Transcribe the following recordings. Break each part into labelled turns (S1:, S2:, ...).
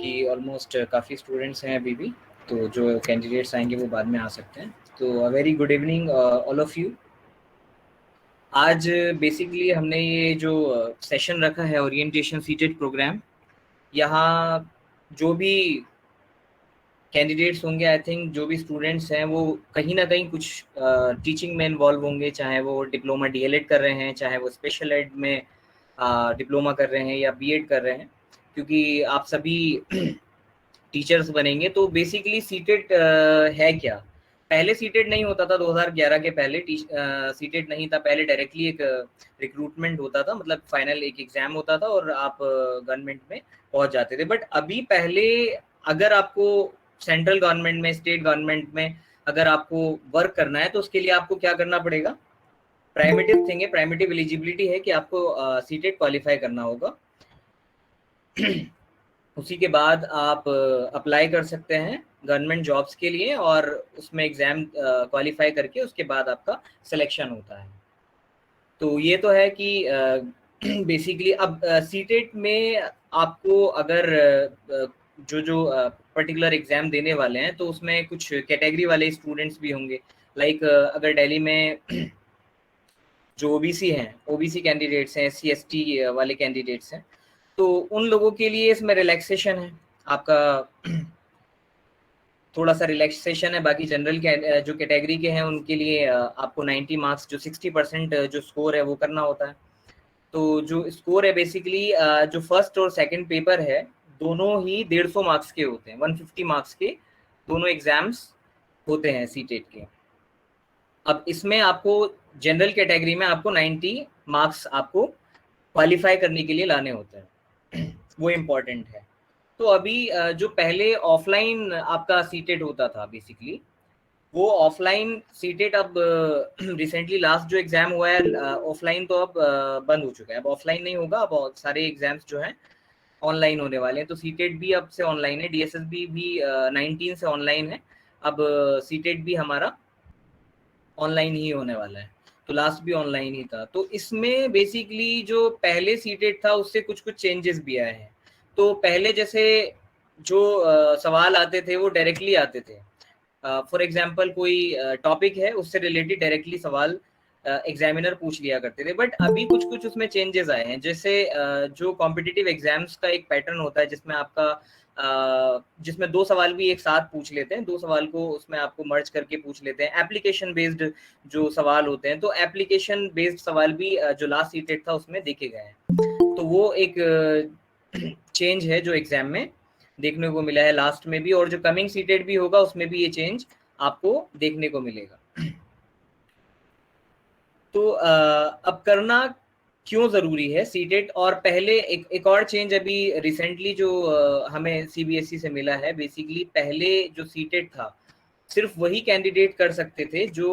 S1: कि ऑलमोस्ट काफ़ी स्टूडेंट्स हैं अभी भी, तो जो कैंडिडेट्स आएंगे वो बाद में आ सकते हैं। तो very good evening all of you. आज बेसिकली हमने ये जो सेशन रखा है ओरिएंटेशन सीटेड प्रोग्राम, यहाँ जो भी कैंडिडेट्स होंगे, आई थिंक जो भी स्टूडेंट्स हैं वो कहीं ना कहीं कुछ टीचिंग में इन्वॉल्व होंगे, चाहे वो डिप्लोमा डीएलएड कर रहे हैं, चाहे वो स्पेशल एड में डिप्लोमा कर रहे हैं या बीएड कर रहे हैं, क्योंकि आप सभी टीचर्स बनेंगे। तो बेसिकली सीटेट है क्या? पहले सीटेट नहीं होता था, 2011 के पहले सीटेट नहीं था। पहले डायरेक्टली एक रिक्रूटमेंट होता था, मतलब फाइनल एक एग्जाम होता था और आप गवर्नमेंट में पहुंच जाते थे। बट अभी पहले अगर आपको सेंट्रल गवर्नमेंट में, स्टेट गवर्नमेंट में अगर आपको वर्क करना है तो उसके लिए आपको क्या करना पड़ेगा? प्राइमेटिव थिंग है, प्राइमेटिव एलिजिबिलिटी है कि आपको सीटेट क्वालिफाई करना होगा। उसी के बाद आप अप्लाई कर सकते हैं गवर्नमेंट जॉब्स के लिए और उसमें एग्जाम क्वालिफाई करके उसके बाद आपका सिलेक्शन होता है। तो ये तो है कि बेसिकली अब सीटेट में आपको अगर जो पर्टिकुलर एग्जाम देने वाले हैं तो उसमें कुछ कैटेगरी वाले स्टूडेंट्स भी होंगे। लाइक अगर दिल्ली में जो ओबीसी हैं, ओबीसी कैंडिडेट्स हैं, एससी एसटी वाले कैंडिडेट्स हैं, तो उन लोगों के लिए इसमें रिलैक्सेशन है, आपका थोड़ा सा रिलैक्सेशन है। बाकी जनरल जो कैटेगरी के हैं उनके लिए आपको 90 मार्क्स, जो 60% जो स्कोर है वो करना होता है। तो जो स्कोर है बेसिकली जो फर्स्ट और सेकंड पेपर है दोनों ही 150 मार्क्स के होते हैं, 150 मार्क्स के दोनों एग्जाम्स होते हैं सीटेट के। अब इसमें आपको जनरल कैटेगरी में आपको 90 मार्क्स आपको क्वालिफाई करने के लिए लाने होते हैं, वो इम्पोर्टेंट है। तो अभी जो पहले ऑफलाइन आपका सीटेट होता था बेसिकली, वो ऑफलाइन सीटेट अब रिसेंटली लास्ट जो एग्जाम हुआ है ऑफलाइन, तो अब बंद हो चुका है। अब ऑफलाइन नहीं होगा, अब सारे एग्जाम्स जो हैं ऑनलाइन होने वाले हैं। तो सीटेट भी अब से ऑनलाइन है, डीएसएसबी भी 19 से ऑनलाइन है। अब सीटेट भी हमारा ऑनलाइन ही होने वाला है। तो लास्ट भी ऑनलाइन ही था। तो इसमें बेसिकली जो पहले सीटेट था उससे कुछ कुछ चेंजेस भी आए हैं। तो पहले जैसे जो सवाल आते थे वो डायरेक्टली आते थे। फॉर एग्जाम्पल कोई टॉपिक है उससे रिलेटेड डायरेक्टली सवाल एग्जामिनर पूछ लिया करते थे। बट अभी कुछ कुछ उसमें चेंजेस आए हैं। जैसे जो कॉम्पिटिटिव एग्जाम्स का एक पैटर्न होता है जिसमें आपका जिसमें 2 सवाल भी एक साथ पूछ लेते हैं, 2 सवाल को उसमें आपको मर्ज करके पूछ लेते हैं। एप्लीकेशन बेस्ड जो सवाल होते हैं, तो एप्लीकेशन बेस्ड सवाल भी जो लास्ट सीटेट था उसमें देखे गए हैं। तो वो एक चेंज है जो एग्जाम में देखने को मिला है लास्ट में भी, और जो कमिंग सीटेट भी होगा उसमें भी ये चेंज आपको देखने को मिलेगा। तो अब करना क्यों ज़रूरी है सीटेट? और पहले एक और चेंज अभी रिसेंटली जो हमें सीबीएसई से मिला है। बेसिकली पहले जो सीटेट था सिर्फ वही कैंडिडेट कर सकते थे जो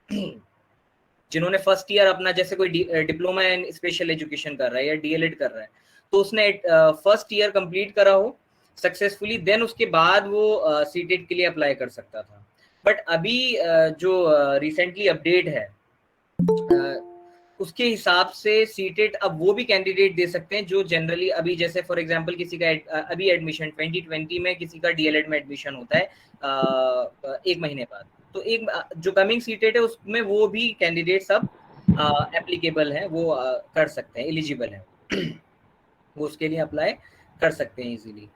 S1: जिन्होंने फर्स्ट ईयर अपना, जैसे कोई डिप्लोमा इन स्पेशल एजुकेशन कर रहा है या डीएलएड कर रहा है, तो उसने फर्स्ट ईयर कंप्लीट करा हो सक्सेसफुली, देन उसके बाद वो सीटेट के लिए अप्लाई कर सकता था। बट अभी जो रिसेंटली अपडेट है उसके हिसाब से सीटेट अब वो भी कैंडिडेट दे सकते हैं जो जनरली अभी, जैसे फॉर एग्जांपल किसी का अभी एडमिशन 2020 में किसी का डीएलएड में एडमिशन होता है 1 महीने बाद, तो एक जो कमिंग सीटेट है उसमें वो भी कैंडिडेट सब एप्लीकेबल है, वो कर सकते हैं, एलिजिबल है, वो उसके लिए अप्लाई कर सकते हैं इजीली।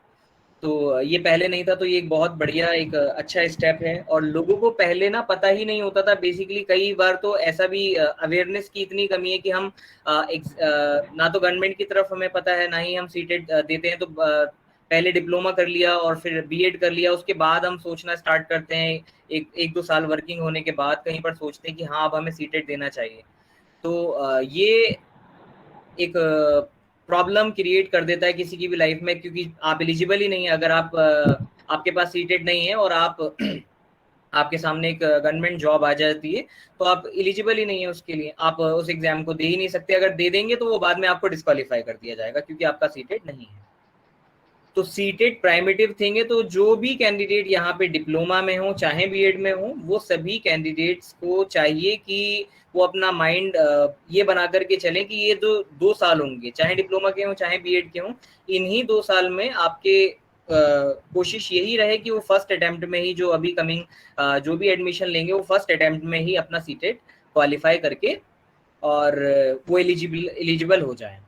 S1: तो ये पहले नहीं था, तो ये एक बहुत बढ़िया एक अच्छा स्टेप है। और लोगों को पहले ना पता ही नहीं होता था बेसिकली। कई बार तो ऐसा भी अवेयरनेस की इतनी कमी है कि हम ना तो गवर्नमेंट की तरफ हमें पता है, ना ही हम सीटेट देते हैं। तो पहले डिप्लोमा कर लिया और फिर बीएड कर लिया, उसके बाद हम सोचना स्टार्ट करते हैं, एक दो साल वर्किंग होने के बाद कहीं पर सोचते हैं कि हाँ अब हमें सीटेट देना चाहिए। तो ये एक प्रॉब्लम क्रिएट कर देता है किसी की भी लाइफ में, क्योंकि आप एलिजिबल ही नहीं है। अगर आप आपके पास सीटेड नहीं है और आप आपके सामने एक गवर्नमेंट जॉब आ जाती है तो आप एलिजिबल ही नहीं है उसके लिए, आप उस एग्जाम को दे ही नहीं सकते। अगर दे देंगे तो वो बाद में आपको डिस्क्वालीफाई कर दिया जाएगा क्योंकि आपका सीटेड नहीं है। तो सीटेड प्राइमेटिव थिंग है। तो जो भी कैंडिडेट यहाँ पे डिप्लोमा में हो चाहे बीएड में हो, वो सभी कैंडिडेट्स को चाहिए कि वो अपना माइंड ये बना करके चले कि ये जो 2 साल होंगे, चाहे डिप्लोमा के हों चाहे बीएड के हों, इन्हीं 2 साल में आपके कोशिश यही रहे कि वो फर्स्ट अटेम्प्ट में ही जो अभी कमिंग जो भी एडमिशन लेंगे वो फर्स्ट अटेम्प्ट में ही अपना सीटेट क्वालिफाई करके और वो एलिजिबल हो जाए।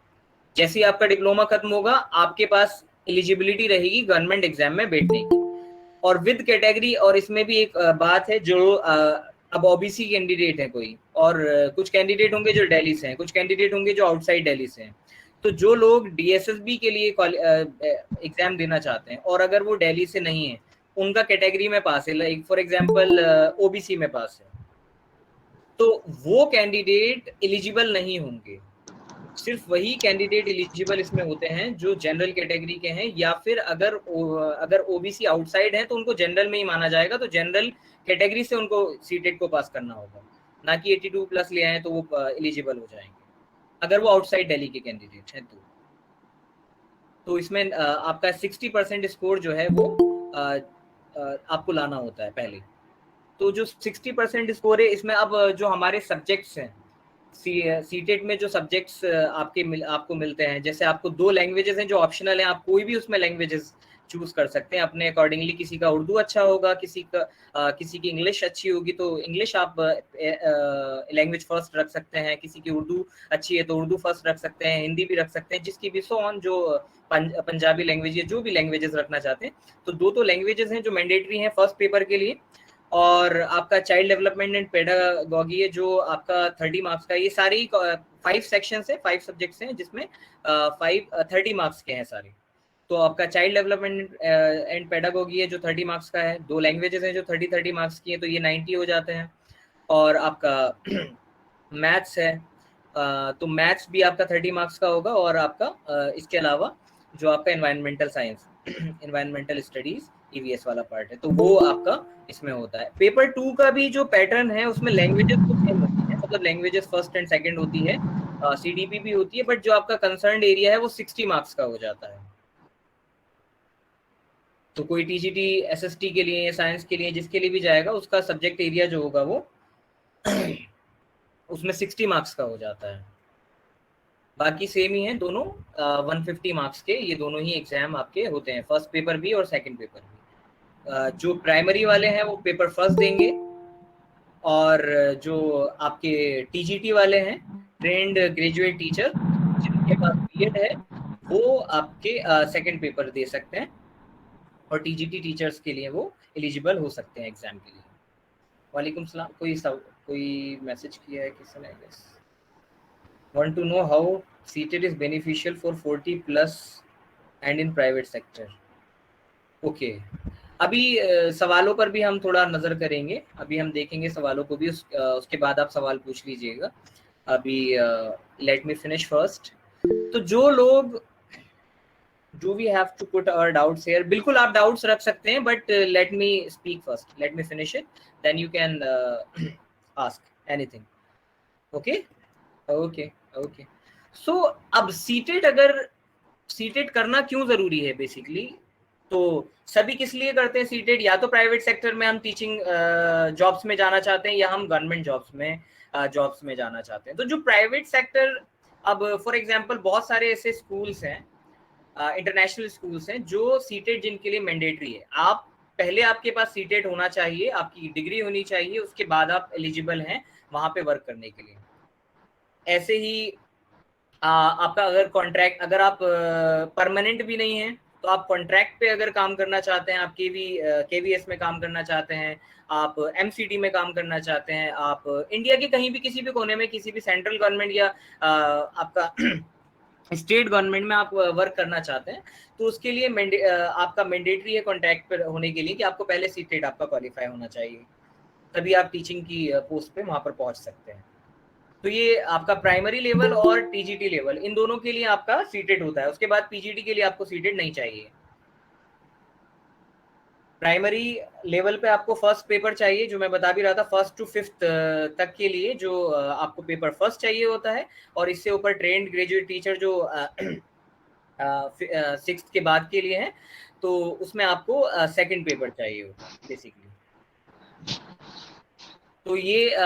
S1: जैसे ही आपका डिप्लोमा खत्म होगा आपके पास एलिजिबिलिटी रहेगी गवर्नमेंट एग्जाम में बैठने की। और विद कैटेगरी, और इसमें भी एक बात है, जो अब ओबीसी कैंडिडेट है कोई, और कुछ कैंडिडेट होंगे जो दिल्ली से हैं, कुछ कैंडिडेट होंगे जो आउटसाइड दिल्ली से हैं। तो जो लोग डीएसएसबी के लिए एग्जाम देना चाहते हैं और अगर वो दिल्ली से नहीं है, उनका कैटेगरी में पास है, लाइक फॉर एग्जांपल ओबीसी में पास है, तो वो कैंडिडेट एलिजिबल नहीं होंगे। सिर्फ वही कैंडिडेट एलिजिबल इसमें होते हैं जो जनरल कैटेगरी के हैं, या फिर अगर ओबीसी आउटसाइड है तो उनको जनरल में ही माना जाएगा, तो जनरल कैटेगरी से उनको सीटेट को पास करना होगा, ना कि 82 प्लस ले आए तो वो एलिजिबल हो जाएंगे अगर वो आउटसाइड दिल्ली के कैंडिडेट हैं। तो इसमें आपका 60% स्कोर जो है वो आपको लाना होता है पहले। तो जो 60% स्कोर है इसमें अब जो हमारे सब्जेक्ट्स हैं, सीटेट में जो सब्जेक्ट्स आपको मिलते हैं, जैसे आपको 2 लैंग्वेजेस हैं जो ऑप्शनल हैं, आप कोई भी उसमें लैंग्वेजेस चूज कर सकते हैं अपने अकॉर्डिंगली। किसी का उर्दू अच्छा होगा, किसी की इंग्लिश अच्छी होगी तो इंग्लिश आप लैंग्वेज फर्स्ट रख सकते हैं, किसी की उर्दू अच्छी है तो उर्दू फर्स्ट रख सकते हैं, हिंदी भी रख सकते हैं, जिसकी भी सो ऑन, जो पंजाबी लैंग्वेज या जो भी लैंग्वेजेस रखना चाहते हैं। तो 2 लैंग्वेजेस हैं जो मैंडेटरी हैं फर्स्ट पेपर के लिए। और आपका चाइल्ड डेवलपमेंट एंड पेडागॉगी है जो आपका 30 मार्क्स का, ये सारी 5 सेक्शंस है, 5 सब्जेक्ट्स हैं जिसमें 30 मार्क्स के हैं सारे। तो आपका चाइल्ड डेवलपमेंट एंड पेडागॉगी है जो 30 मार्क्स का है, 2 लैंग्वेजेस हैं जो 30 मार्क्स की है, तो ये 90 हो जाते हैं। और आपका मैथ्स है, तो मैथ्स भी आपका 30 मार्क्स का होगा। और आपका इसके अलावा जो आपका environmental science, environmental studies, EVS वाला पार्ट है, तो वो आपका इसमें होता है। पेपर 2 का भी जो पैटर्न है उसमें लैंग्वेजेस तो सेम होती है, मतलब लैंग्वेजेस फर्स्ट एंड सेकंड होती है, सीडीपी भी होती है, बट जो आपका कंसर्न्ड एरिया है वो 60 मार्क्स का हो जाता है। तो कोई टीजीटी एसएसटी के लिए या साइंस के लिए जिसके लिए भी जाएगा, उसका सब्जेक्ट एरिया जो होगा वो उसमें 60 मार्क्स का हो जाता है। बाकी सेम ही है दोनों, 150 मार्क्स के ये दोनों ही एग्जाम आपके होते हैं, फर्स्ट पेपर भी और सेकंड पेपर भी। जो प्राइमरी वाले हैं वो पेपर फर्स्ट देंगे, और जो आपके टीजीटी वाले हैं, ट्रेंड ग्रेजुएट टीचर जिनके पास बीएड है, वो आपके सेकंड पेपर दे सकते हैं, और टीजीटी टीचर्स के लिए वो एलिजिबल हो सकते हैं एग्जाम के लिए। वालेकुम सलाम। कोई मैसेज किया है किसी ने? Guess want to know how seated is beneficial for 40 plus and in private sector. Okay, अभी सवालों पर भी हम थोड़ा नजर करेंगे, अभी हम देखेंगे सवालों को भी, उसके बाद आप सवाल पूछ लीजिएगा। अभी लेट मी फिनिश फर्स्ट। तो जो लोग, do we have to put our doubts here? बिल्कुल आप डाउट्स रख सकते हैं, but let me speak first, let me finish it, then you can ask anything. Okay okay okay. So अब CTET करना क्यों जरूरी है बेसिकली? तो सभी किस लिए करते हैं सीटेट? या तो प्राइवेट सेक्टर में हम टीचिंग जॉब्स में जाना चाहते हैं, या हम गवर्नमेंट जॉब्स में जाना चाहते हैं। तो जो प्राइवेट सेक्टर, अब फॉर एग्जांपल बहुत सारे ऐसे स्कूल्स हैं, इंटरनेशनल स्कूल्स हैं जो सीटेट जिनके लिए मैंडेटरी है। आप पहले आपके पास सीटेट होना चाहिए, आपकी डिग्री होनी चाहिए, उसके बाद आप एलिजिबल हैं वहां पे वर्क करने के लिए। ऐसे ही आपका अगर कॉन्ट्रैक्ट, अगर आप परमानेंट भी नहीं है तो आप कॉन्ट्रैक्ट पे अगर काम करना चाहते हैं, आप केवीएस में काम करना चाहते हैं, आप एमसीडी में काम करना चाहते हैं, आप इंडिया के कहीं भी किसी भी कोने में किसी भी सेंट्रल गवर्नमेंट या आपका स्टेट गवर्नमेंट में आप वर्क करना चाहते हैं, तो उसके लिए आपका मैंडेटरी है कॉन्ट्रैक्ट पर होने के लिए कि आपको पहले सीटेट आपका क्वालिफाई होना चाहिए, तभी आप टीचिंग की पोस्ट पे वहां पर पहुंच सकते हैं। तो ये आपका प्राइमरी लेवल और टीजीटी लेवल, इन दोनों के लिए आपका सीटेट होता है। उसके बाद पीजीटी के लिए आपको सीटेट नहीं चाहिए। प्राइमरी लेवल पे आपको फर्स्ट पेपर चाहिए, जो मैं बता भी रहा था, फर्स्ट टू फिफ्थ तक के लिए जो आपको पेपर फर्स्ट चाहिए होता है, और इससे ऊपर ट्रेंड ग्रेजुएट टीचर जो 6th के बाद के लिए है, तो उसमें आपको सेकंड पेपर चाहिए होता है बेसिकली। तो ये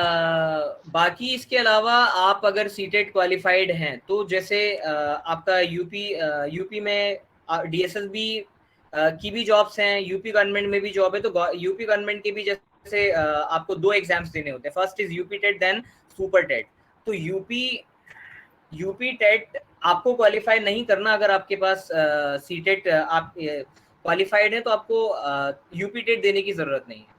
S1: बाकी इसके अलावा आप अगर सीटेट क्वालिफाइड हैं, तो जैसे आपका यूपी में डीएसएसबी की भी जॉब्स हैं, यूपी गवर्नमेंट में भी जॉब है, तो यूपी गवर्नमेंट के भी जैसे आपको 2 एग्जाम्स देने होते हैं, first is UP TET then super TET. तो यूपी टेट आपको क्वालिफाई नहीं करना, अगर आपके पास सी टेट आप क्वालिफाइड है तो आपको यूपी टेट देने की जरूरत नहीं है।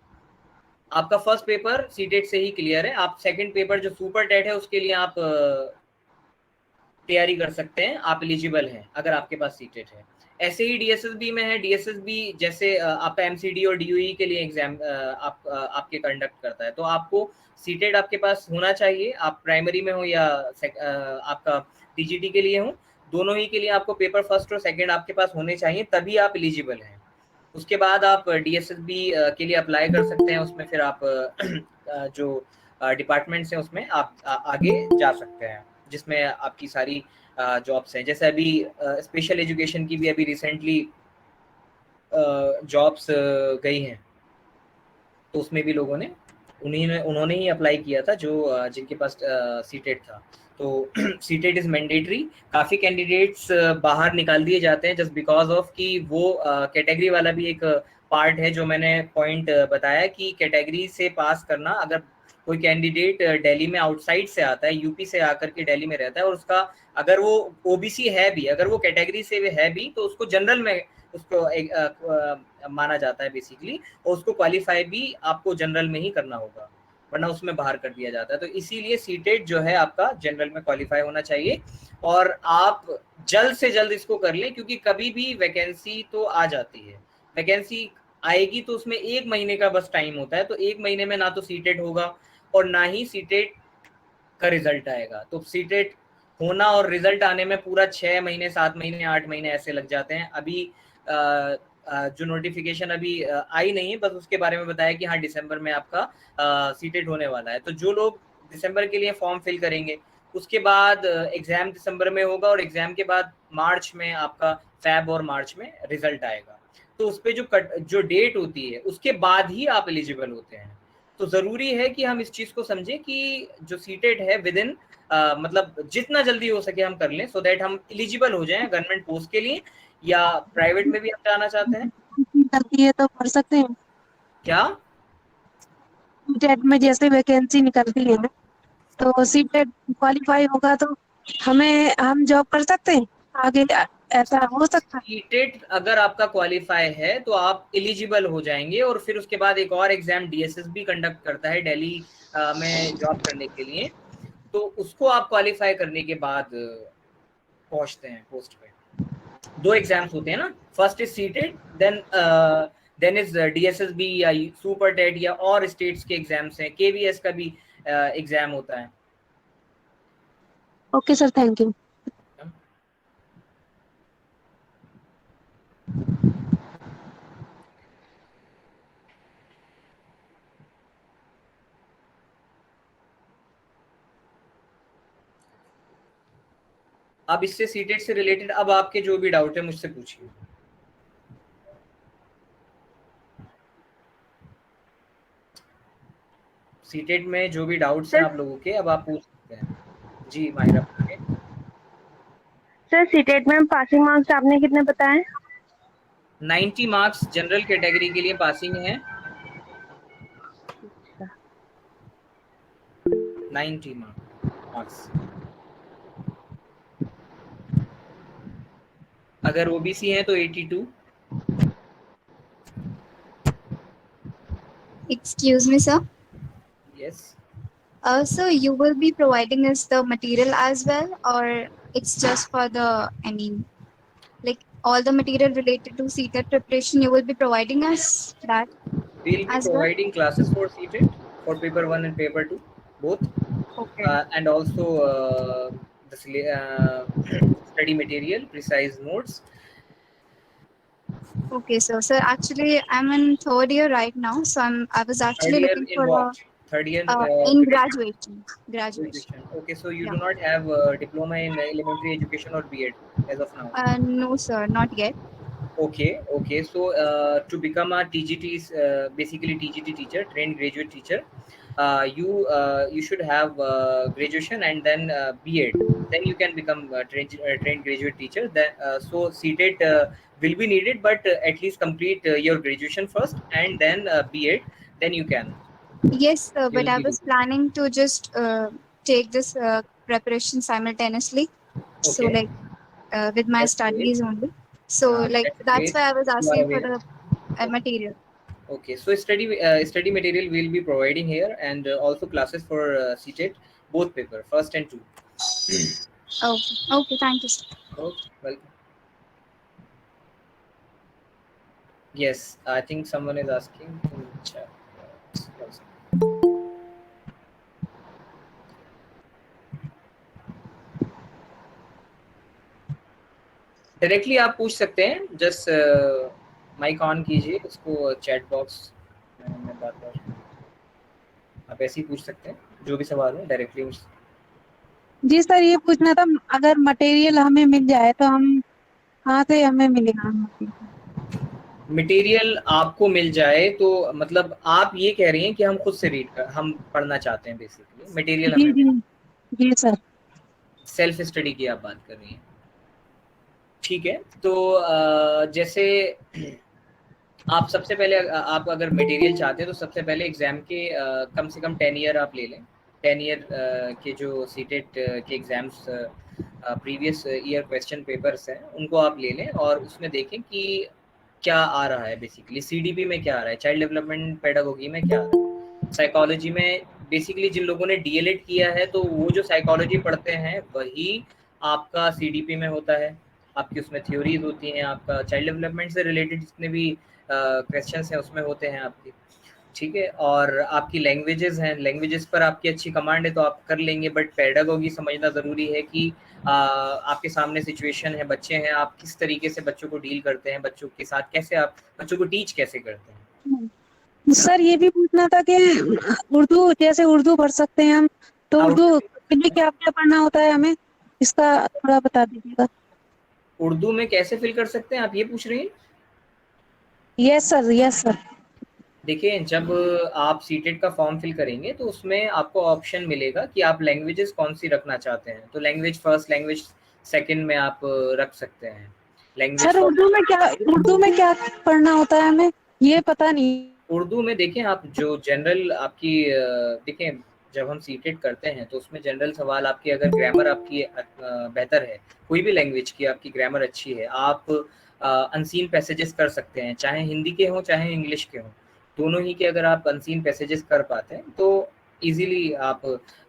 S1: आपका फर्स्ट पेपर सी टेट से ही क्लियर है, आप सेकंड पेपर जो सुपर टेट है उसके लिए आप तैयारी कर सकते हैं, आप एलिजिबल हैं अगर आपके पास सी टेट है। ऐसे ही डीएसएसबी में है, डीएसएसबी जैसे आपका एमसीडी और डीओई के लिए एग्जाम आपके कंडक्ट करता है, तो आपको सीटेट आपके पास होना चाहिए, आप प्राइमरी में हो या आपका टीजीटी के लिए हो, दोनों ही के लिए आपको पेपर फर्स्ट और सेकंड आपके पास होने चाहिए, तभी आप एलिजिबल हैं। उसके बाद आप डीएसएसबी के लिए अप्लाई कर सकते हैं, उसमें फिर आप जो डिपार्टमेंट्स हैं उसमें आप आगे जा सकते हैं, जिसमें आपकी सारी जॉब्स हैं। जैसे अभी स्पेशल एजुकेशन की भी अभी रिसेंटली जॉब्स गई हैं, तो उसमें भी लोगों ने उन्होंने ही अप्लाई किया था जो जिनके पास सीटेट था। तो सीटेट इज मैंडेटरी। काफ़ी कैंडिडेट्स बाहर निकाल दिए जाते हैं जस्ट बिकॉज ऑफ कि वो कैटेगरी वाला भी एक पार्ट है, जो मैंने पॉइंट बताया कि कैटेगरी से पास करना, अगर कोई कैंडिडेट दिल्ली में आउटसाइड से आता है, यूपी से आकर के दिल्ली में रहता है, और उसका अगर वो ओबीसी है भी, अगर वो कैटेगरी से है भी, तो उसको जनरल में उसको माना जाता है बेसिकली, और उसको क्वालिफाई भी आपको जनरल में ही करना होगा, वरना उसमें बाहर कर दिया जाता है। तो इसीलिए सीटेट जो है आपका जनरल में क्वालिफाई होना चाहिए, और आप जल्द से जल्द इसको कर लें, क्योंकि कभी भी वैकेंसी तो आ जाती है, वैकेंसी आएगी तो उसमें 1 महीने का बस टाइम होता है, तो 1 महीने में ना तो सीटेट होगा और ना ही सीटेट का रिजल्ट आएगा। तो सीटेट होना और रिजल्ट आने में पूरा 6 महीने, 7 महीने, 8 महीने ऐसे लग जाते हैं। अभी जो नोटिफिकेशन अभी आई नहीं है, बस उसके बारे में बताया कि हाँ दिसंबर में आपका सीटेट होने वाला है। तो जो लोग दिसंबर के लिए फॉर्म फिल करेंगे, उसके बाद एग्जाम दिसंबर में होगा, और एग्जाम के बाद मार्च में आपका फैब और मार्च में रिजल्ट आएगा। तो उस पर जो डेट होती है उसके बाद ही आप एलिजिबल होते हैं। तो जरूरी है कि हम इस चीज को समझें कि जो सीटेट है विद इन मतलब जितना जल्दी हो सके हम कर लें, सो दैट हम एलिजिबल हो जाएं गवर्नमेंट पोस्ट के लिए, या प्राइवेट में भी हम जाना चाहते हैं।
S2: निकलती है तो पढ़ सकते हैं।
S1: क्या
S2: टेट में जैसे वैकेंसी निकलती है ना, तो सीटेट क्वालिफाई होगा तो हम जॉब कर सकते हैं आगे, ऐसा हो सकता है?
S1: सीटेट अगर आपका क्वालिफाई है तो आप एलिजिबल हो जाएंगे, और फिर उसके बाद एक और एग्जाम डीएसएसबी कंडक्ट करता है दिल्ली में जॉब करने के लिए, तो उसको आप क्वालिफाई करने के बाद पहुंचते हैं पोस्ट पे। 2 एग्जाम्स होते हैं ना, first is CTET, then is DSSB या सुपर टेट, या और स्टेट्स के एग्जाम्स हैं, केवीएस का भी एग्जाम होता है।
S2: Okay sir, thank you.
S1: अब इससे सीटेट से रिलेटेड अब आपके जो भी डाउट है मुझसे पूछिए। सीटेट में जो भी डाउट्स हैं
S3: सर
S1: आप लोगों के, अब आप पूछ सकते हैं। जी माहिरा पूछिए।
S3: सर सीटेट में पासिंग मार्क्स आपने कितने बताए?
S1: 90 मार्क्स जनरल कैटेगरी के लिए पासिंग है। 90 मार्क्स। अगर ओबीसी है तो 82।
S4: Excuse me, sir.
S1: Yes.
S4: So you will be providing us the material as well, or it's just for the, I mean, like all the material related to CTET preparation, you will be providing us that
S1: We'll be
S4: as well?
S1: providing classes for CTET for paper 1 and paper 2, both,
S4: Okay.
S1: and also the study material, precise notes.
S4: Okay, so actually I'm in third year right now, so I was
S1: Third
S4: actually
S1: year
S4: looking
S1: in
S4: for
S1: what? Third year
S4: in
S1: graduation.
S4: graduation.
S1: Okay, so you
S4: Yeah.
S1: do not have diploma in elementary education or B.Ed as of now.
S4: No, sir, not yet.
S1: Okay. So to become a TGT, basically TGT teacher, trained graduate teacher, you should have graduation and then B.Ed. Then you can become trained graduate teacher. Then so CTET will be needed, but at least complete your graduation first and then B.Ed. Then you can.
S4: Yes, sir,
S1: You
S4: but
S1: will
S4: I
S1: be
S4: was
S1: good.
S4: planning to just take this preparation simultaneously. So,
S1: Okay,
S4: like, with my
S1: that's great.
S4: studies only. So, like,
S1: That's
S4: that's
S1: great.
S4: why I was
S1: You are
S4: asking for
S1: aware.
S4: the material.
S1: Okay, so study material we'll be providing here, and also classes for CTET, both paper, first and two.
S4: Okay, okay, thank you, sir.
S1: Okay, welcome. Yes, I think someone is asking in the chat. One second. Directly आप पूछ सकते हैं, just Mike on कीजिए, उसको chat box में बात कर, आप ऐसे ही पूछ सकते हैं, जो भी सवाल हो डायरेक्टली।
S2: जी सर, ये पूछना था, अगर मटेरियल हमें मिल जाए तो हम कहाँ से हमें मिलेगा
S1: मटेरियल आपको मिल जाए तो मतलब आप ये कह रही हैं कि हम खुद से रीड कर, हम पढ़ना चाहते हैं, बेसिकली मटेरियल
S2: जी
S1: हमें
S2: जी जी सर।
S1: सेल्फ स्टडी की आप बात कर रही हैं। ठीक है, तो जैसे आप सबसे पहले आप अगर मटेरियल चाहते हैं तो सबसे पहले एग्जाम के कम से कम 10 ईयर आप ले लें। 10 ईयर के जो सीटेट के exams previous year question papers हैं उनको आप ले लें और उसमें देखें कि क्या आ रहा है, बेसिकली सीडीपी में क्या आ रहा है, चाइल्ड डेवलपमेंट पेडागोगी में क्या आ रहा है, साइकोलॉजी में बेसिकली जिन लोगों ने डीएलएड किया है तो वो जो साइकोलॉजी पढ़ते हैं वही आपका सीडीपी में होता है, आपकी उसमें थ्योरीज होती हैं, आपका चाइल्ड डेवलपमेंट से रिलेटेड जितने भी क्वेश्चंस हैं उसमें होते हैं आपकी। ठीक है, और आपकी लैंग्वेजेस हैं, लैंग्वेजेस पर आपकी अच्छी कमांड है तो आप कर लेंगे, बट पेडागोगी समझना ज़रूरी है कि आपके सामने सिचुएशन है, बच्चे हैं, आप किस तरीके से बच्चों को डील करते हैं, बच्चों के साथ कैसे आप बच्चों को टीच कैसे करते हैं।
S2: सर ये भी पूछना था कि उर्दू, जैसे उर्दू पढ़ सकते हैं हम, तो उर्दू के लिए क्या क्या पढ़ना होता है हमें, इसका थोड़ा बता दीजिएगा।
S1: उर्दू में कैसे फिल कर सकते हैं, आप ये पूछ रही हैं?
S2: Yes sir, yes sir.
S1: देखिए, जब आप सीटेट का फॉर्म फिल करेंगे तो उसमें आपको ऑप्शन मिलेगा कि आप लैंग्वेजेस कौन सी रखना चाहते हैं, तो लैंग्वेज फर्स्ट, लैंग्वेज सेकंड में आप रख सकते हैं। लैंग्वेज
S2: सर उर्दू में क्या पढ़ना होता है हमें, ये पता नहीं।
S1: उर्दू में देखें आप, जो जनरल आपकी देखें, जब हम सीटेट करते हैं तो उसमें जनरल सवाल आपकी, अगर ग्रामर आपकी बेहतर है, कोई भी लैंग्वेज की आपकी ग्रामर अच्छी है, आप अनसीन पैसेजेस कर सकते हैं, चाहे हिंदी के हों चाहे इंग्लिश के हों, दोनों ही के अगर आप अनसीन पैसेजेस कर पाते हैं तो इजीली आप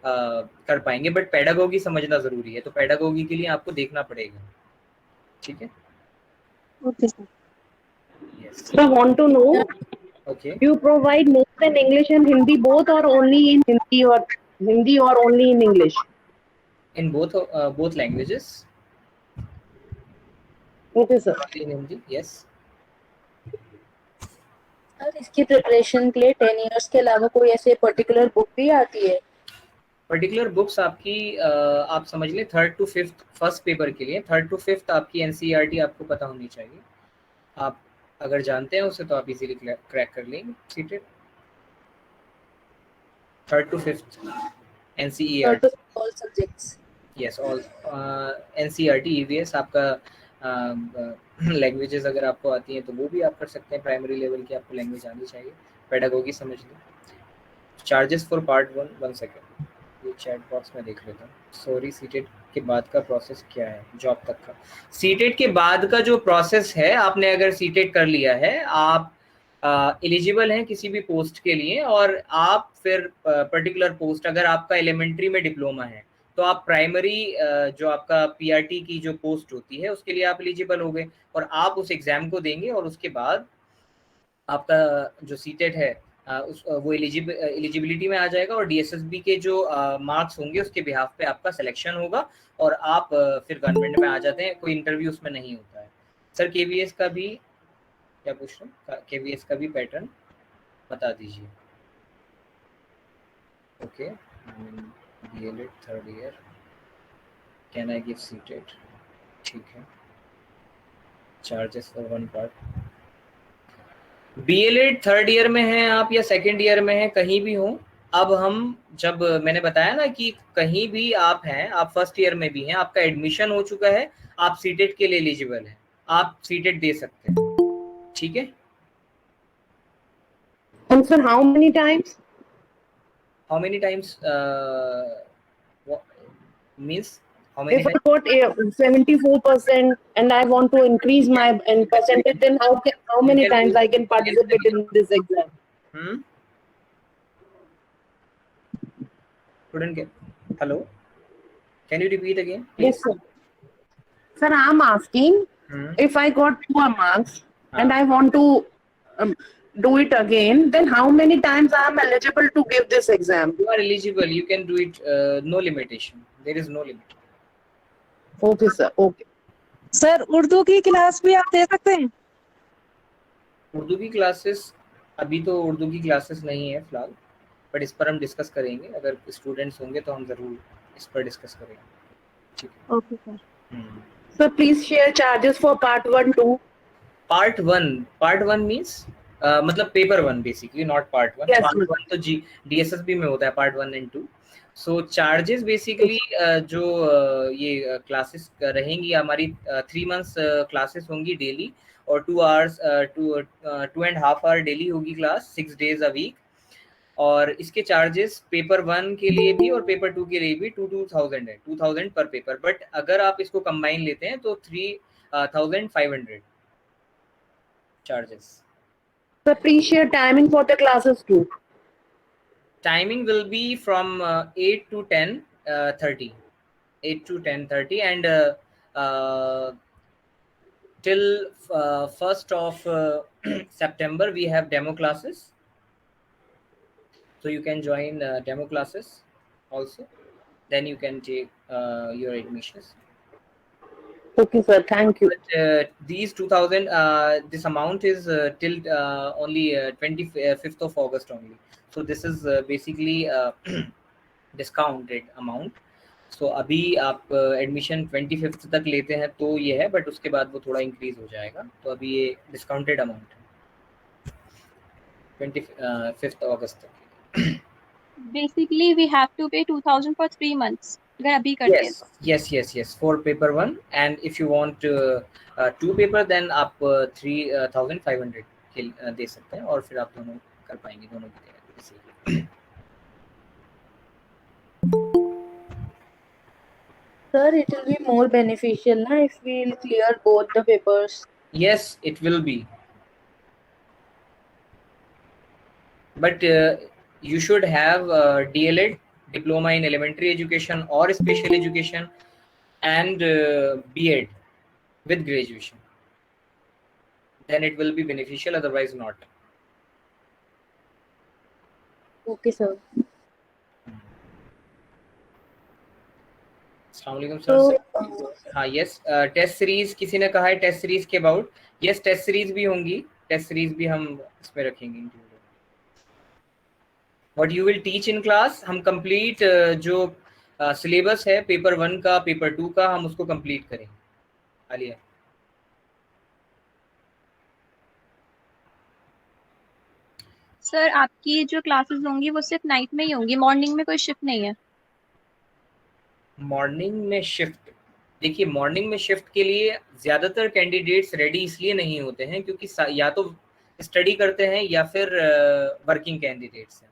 S1: कर पाएंगे, बट पेडागोगी समझना ज़रूरी है, तो पेडागोगी के लिए आपको देखना पड़ेगा। ठीक है,
S2: okay sir.
S1: Yes,
S5: So I want to know,
S1: okay.
S5: do you provide more in English and Hindi both, or only in Hindi or only in English?
S1: In both languages.
S5: Okay, sir.
S1: In Hindi, yes.
S6: Sir इसकी preparation के लिए 10 years के अलावा कोई ऐसे particular book भी आती है?
S1: पर्टिकुलर बुक्स आपकी आप समझ लें 3rd to 5th first paper के लिए 3rd to 5th आपकी एनसीईआरटी आपको पता होनी चाहिए। आप अगर जानते हैं उसे तो आप इजीली क्रैक कर लेंगे CTET. 3rd to 5th NCERT,
S6: all subjects.
S1: Yes, all NCERT EVS आपका। लैंग्वेजेस अगर आपको आती हैं तो वो भी आप कर सकते हैं, प्राइमरी लेवल की आपको लैंग्वेज आनी चाहिए, पेडागोगी समझ लें। चार्जेस फॉर पार्ट 1 सेकेंड, ये चैट बॉक्स में देख लेता हूँ। सॉरी, सीटेट के बाद का प्रोसेस क्या है जॉब तक का? सीटेट के बाद का जो प्रोसेस है, आपने अगर सीटेट कर लिया है, आप एलिजिबल हैं किसी भी पोस्ट के लिए, और आप फिर पर्टिकुलर पोस्ट, अगर आपका एलिमेंट्री में डिप्लोमा है तो आप प्राइमरी जो आपका पीआरटी की जो पोस्ट होती है उसके लिए आप एलिजिबल हो गए, और आप उस एग्जाम को देंगे और उसके बाद आपका जो सीटेट है वो एलिजिबिलिटी में आ जाएगा, और डीएसएसबी के जो मार्क्स होंगे उसके बिहाफ पे आपका सिलेक्शन होगा और आप फिर गवर्नमेंट में आ जाते हैं, कोई इंटरव्यू उसमें नहीं होता है। सर केवीएस का भी क्या पूछ रहा हूँ, केवीएस का भी पैटर्न बता दीजिए। Okay, DElEd 3rd year, can I give CTET? ठीक है, charges for 1 part. B.El.Ed 3rd year में है आप या 2nd ईयर में है, कहीं भी हो अब हम जब मैंने बताया ना कि कहीं भी आप हैं, आप फर्स्ट ईयर में भी हैं, आपका एडमिशन हो चुका है, आप सीटेट के लिए एलिजिबल हैं, आप सीटेट दे सकते हैं, ठीक है।
S5: And sir, how many times?
S1: How many times means how many
S5: If I
S1: times?
S5: got 74% and I want to increase my percentage, then how
S1: You
S5: many
S1: can
S5: times
S1: do
S5: I can participate in this exam?
S1: Couldn't get. Hello, can you repeat again, please?
S5: Yes, sir. Sir, I'm asking
S1: Hmm.
S5: if I got poor marks and
S1: Ah.
S5: I want to do it again, then how many times I am eligible to give this exam?
S1: You are eligible, you can do it, no limitation, there is no limit.
S5: Okay, sir. Okay.
S2: Sir Urdu की class भी आप दे सकते हैं?
S1: उर्दू की classes, अभी तो उर्दू की classes नहीं है फिलहाल, बट इस पर हम डिस्कस करेंगे, अगर स्टूडेंट्स होंगे तो हम ज़रूर इस पर डिस्कस करेंगे, ठीक है।
S2: Okay sir.
S5: So please share charges for part 1 too.
S1: Part one means मतलब paper 1 basically, not part 1।
S5: Yes,
S1: part
S5: ma'am.
S1: 1 तो DSSB में होता है, part 1 and 2। So charges basically जो ये क्लासेस रहेंगी हमारी, 3 मंथ्स क्लासेस होंगी डेली, और 2 आवर्स 2.5 आवर डेली होगी क्लास, 6 डेज अ वीक। और इसके चार्जेस पेपर 1 के लिए भी और पेपर 2 के लिए भी 2000 है, 2000 पर पेपर। बट अगर आप इसको कंबाइन लेते हैं तो 3500 charges.
S5: So please share timing for the classes too.
S1: Timing will be from 8 to 10:30, 8 to 10:30, and till 1st of September we have demo classes, so you can join demo classes also, then you can take your admissions.
S5: Okay, sir. Thank you.
S1: But these 2000, this amount is till only 25th of August only. So this is basically discounted amount. So अभी आप admission 25th तक लेते हैं तो ये है, but उसके बाद वो थोड़ा इंक्रीज हो जाएगा, तो अभी ये डिस्काउंटेड अमाउंट है 25th August तक।
S7: Basically, we have to pay 2000 for 3 months. अगर अभी करते हैं तो।
S1: yes for paper 1, and if you want 2 paper then आप 3500 के दे सकते हैं, और फिर आप दोनों कर पाएंगे, दोनों की तैयारी।
S6: Sir, it will be more beneficial na if we will clear both the papers.
S1: Yes, it will be, but you should have DLED, diploma in elementary education or special education, and B.Ed with graduation, then it will be beneficial, otherwise not.
S6: Okay, sir.
S1: अस्सलामुअलैकुम sir. हाँ, yes, test series किसी ने कहा है, test series के about. Yes, test series भी होंगी, test series भी हम इसमें रखेंगे included. What you will teach in class, हम कंप्लीट जो सिलेबस है पेपर 1 का, पेपर 2 का, हम उसको कंप्लीट करेंगे। आलिया,
S7: सर आपकी जो क्लासेस होंगी वो सिर्फ नाइट में ही होंगी, मॉर्निंग में कोई शिफ्ट नहीं है?
S1: मॉर्निंग में शिफ्ट, देखिए मॉर्निंग में शिफ्ट के लिए ज़्यादातर कैंडिडेट्स रेडी इसलिए नहीं होते हैं क्योंकि या तो स्टडी करते हैं या फिर वर्किंग कैंडिडेट्स हैं।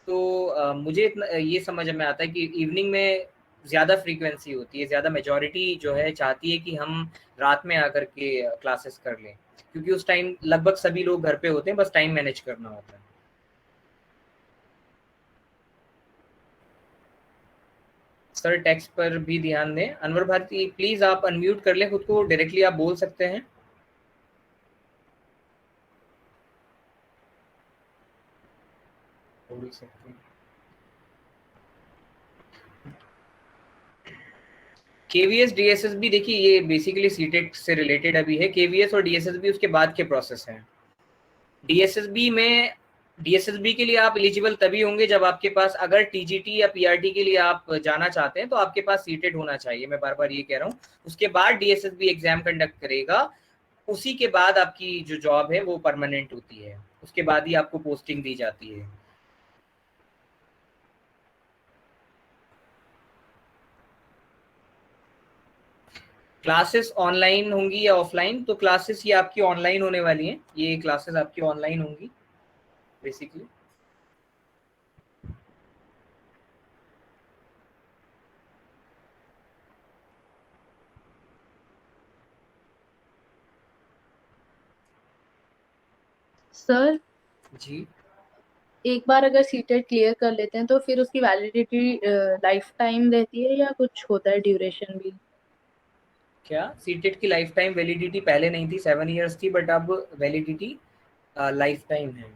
S1: तो मुझे इतना ये समझ में आता है कि इवनिंग में ज़्यादा फ्रीक्वेंसी होती है, ज़्यादा मेजॉरिटी जो है चाहती है कि हम रात में आकर के क्लासेस कर लें, क्योंकि उस टाइम लगभग सभी लोग घर पे होते हैं, बस टाइम मैनेज करना होता है। सर टेक्स्ट पर भी ध्यान दें। अनवर भारती, प्लीज आप अनम्यूट कर लें खुद को, डायरेक्टली आप बोल सकते हैं। बोल सकते हैं। केवीएस डीएसएसबी, देखिए ये बेसिकली सीटेट से रिलेटेड अभी है। केवीएस और डीएसएसबी उसके बाद के प्रोसेस हैं। डीएसएसबी के लिए आप एलिजिबल तभी होंगे जब आपके पास, अगर टीजीटी या पीआरटी के लिए आप जाना चाहते हैं तो आपके पास सीटेट होना चाहिए, मैं बार बार ये कह रहा हूँ। उसके बाद डीएसएसबी एग्जाम कंडक्ट करेगा, उसी के बाद आपकी जो जॉब है वो परमानेंट होती है, उसके बाद ही आपको पोस्टिंग दी जाती है। क्लासेस ऑनलाइन होंगी या ऑफलाइन? तो क्लासेस ये आपकी ऑनलाइन होने वाली हैं, ये क्लासेस आपकी ऑनलाइन होंगी बेसिकली।
S6: सर
S1: जी,
S6: एक बार अगर सीटेट क्लियर कर लेते हैं तो फिर उसकी वैलिडिटी लाइफ टाइम रहती है या कुछ होता है ड्यूरेशन भी?
S1: क्या सीटेट की लाइफ टाइम वैलिडिटी पहले नहीं थी, 7 इयर्स थी, बट अब वैलिडिटी लाइफ टाइम है।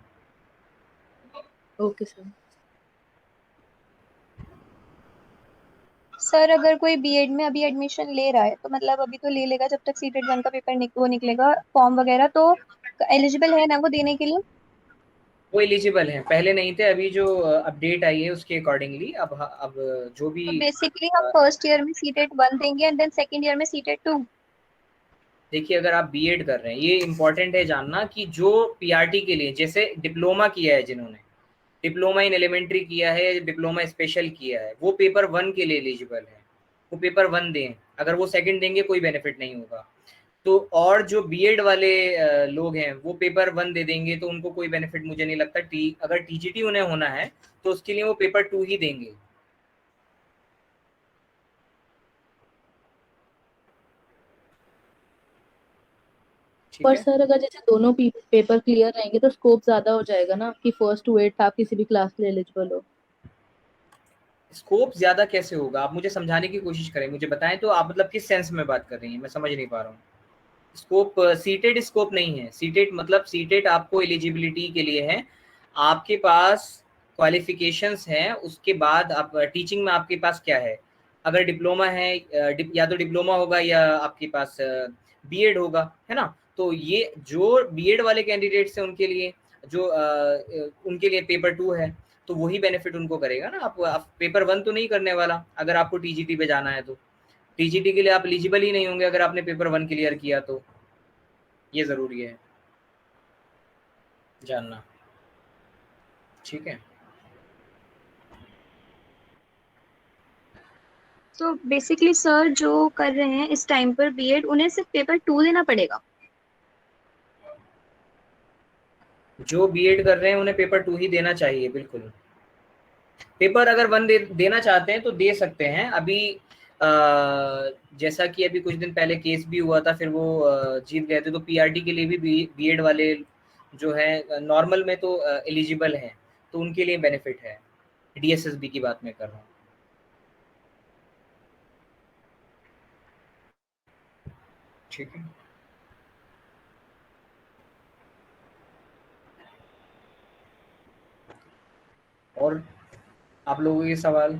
S6: Okay sir.
S7: सर अगर कोई बीएड में अभी एडमिशन ले रहा है तो मतलब अभी तो ले लेगा जब तक सीटेट 1 का पेपर वो निकलेगा फॉर्म वगैरह, तो एलिजिबल है ना वो देने के लिए?
S1: वो एलिजिबल हैं, पहले नहीं थे, अभी जो अपडेट आई है उसके अकॉर्डिंगली अब जो भी
S7: तो बेसिकली हम फर्स्ट ईयर में सीटेट 1 देंगे एंड देन सेकंड ईयर में सीटेट 2।
S1: देखिए, अगर आप बीएड कर रहे हैं, ये इंपॉर्टेंट है जानना कि जो पीआरटी के लिए, जैसे डिप्लोमा किया है, जिन्होंने डिप्लोमा इन एलिमेंट्री किया है, डिप्लोमा स्पेशल किया है, वो पेपर 1 के लिए एलिजिबल है, वो पेपर 1 दें। अगर वो सेकंड देंगे कोई बेनिफिट नहीं होगा। तो और जो बीएड वाले लोग हैं वो पेपर 1 दे देंगे तो उनको कोई बेनिफिट मुझे नहीं लगता। अगर टीजीटी उन्हें होना है तो उसके लिए वो पेपर 2 ही देंगे। ठीक
S6: पर
S1: है,
S6: सर अगर जैसे दोनों पेपर क्लियर रहेंगे तो स्कोप ज्यादा हो जाएगा ना कि फर्स्ट टू 8 आप किसी भी क्लास के लिए एलिजिबल हो।
S1: स्कोप ज्यादा कैसे होगा? आप मुझे समझाने की कोशिश करें, मुझे बताएं तो आप मतलब किस सेंस में बात कर रही हैं, मैं समझ नहीं पा रहा हूँ। स्कोप सीटेट स्कोप नहीं है। सीटेट मतलब सीटेट आपको एलिजिबिलिटी के लिए है, आपके पास क्वालिफिकेशंस हैं, उसके बाद आप टीचिंग में आपके पास क्या है। अगर डिप्लोमा है, या तो डिप्लोमा होगा या आपके पास बीएड होगा, है ना। तो ये जो बीएड वाले कैंडिडेट्स हैं उनके लिए, जो उनके लिए पेपर 2 है, तो वही बेनिफिट उनको करेगा ना। आप पेपर 1 तो नहीं करने वाला अगर आपको टीजीटी पे जाना है। तो टीजीटी के लिए आप एलिजिबल ही नहीं होंगे अगर आपने पेपर 1 क्लियर किया, तो ये ज़रूरी है जानना। ठीक है,
S7: तो बेसिकली सर जो कर रहे हैं इस टाइम पर बीएड उन्हें सिर्फ पेपर 2 देना पड़ेगा?
S1: जो बीएड कर रहे हैं उन्हें पेपर 2 ही देना चाहिए, बिल्कुल। पेपर अगर 1 देना चाहते हैं तो दे सकते हैं। अभी जैसा कि अभी कुछ दिन पहले केस भी हुआ था, फिर वो जीत गए थे, तो पीआरटी के लिए भी बीएड वाले जो है नॉर्मल में तो एलिजिबल हैं, तो उनके लिए बेनिफिट है। डीएसएसबी की बात मैं कर रहा हूँ। ठीक है, और आप लोगों के सवाल?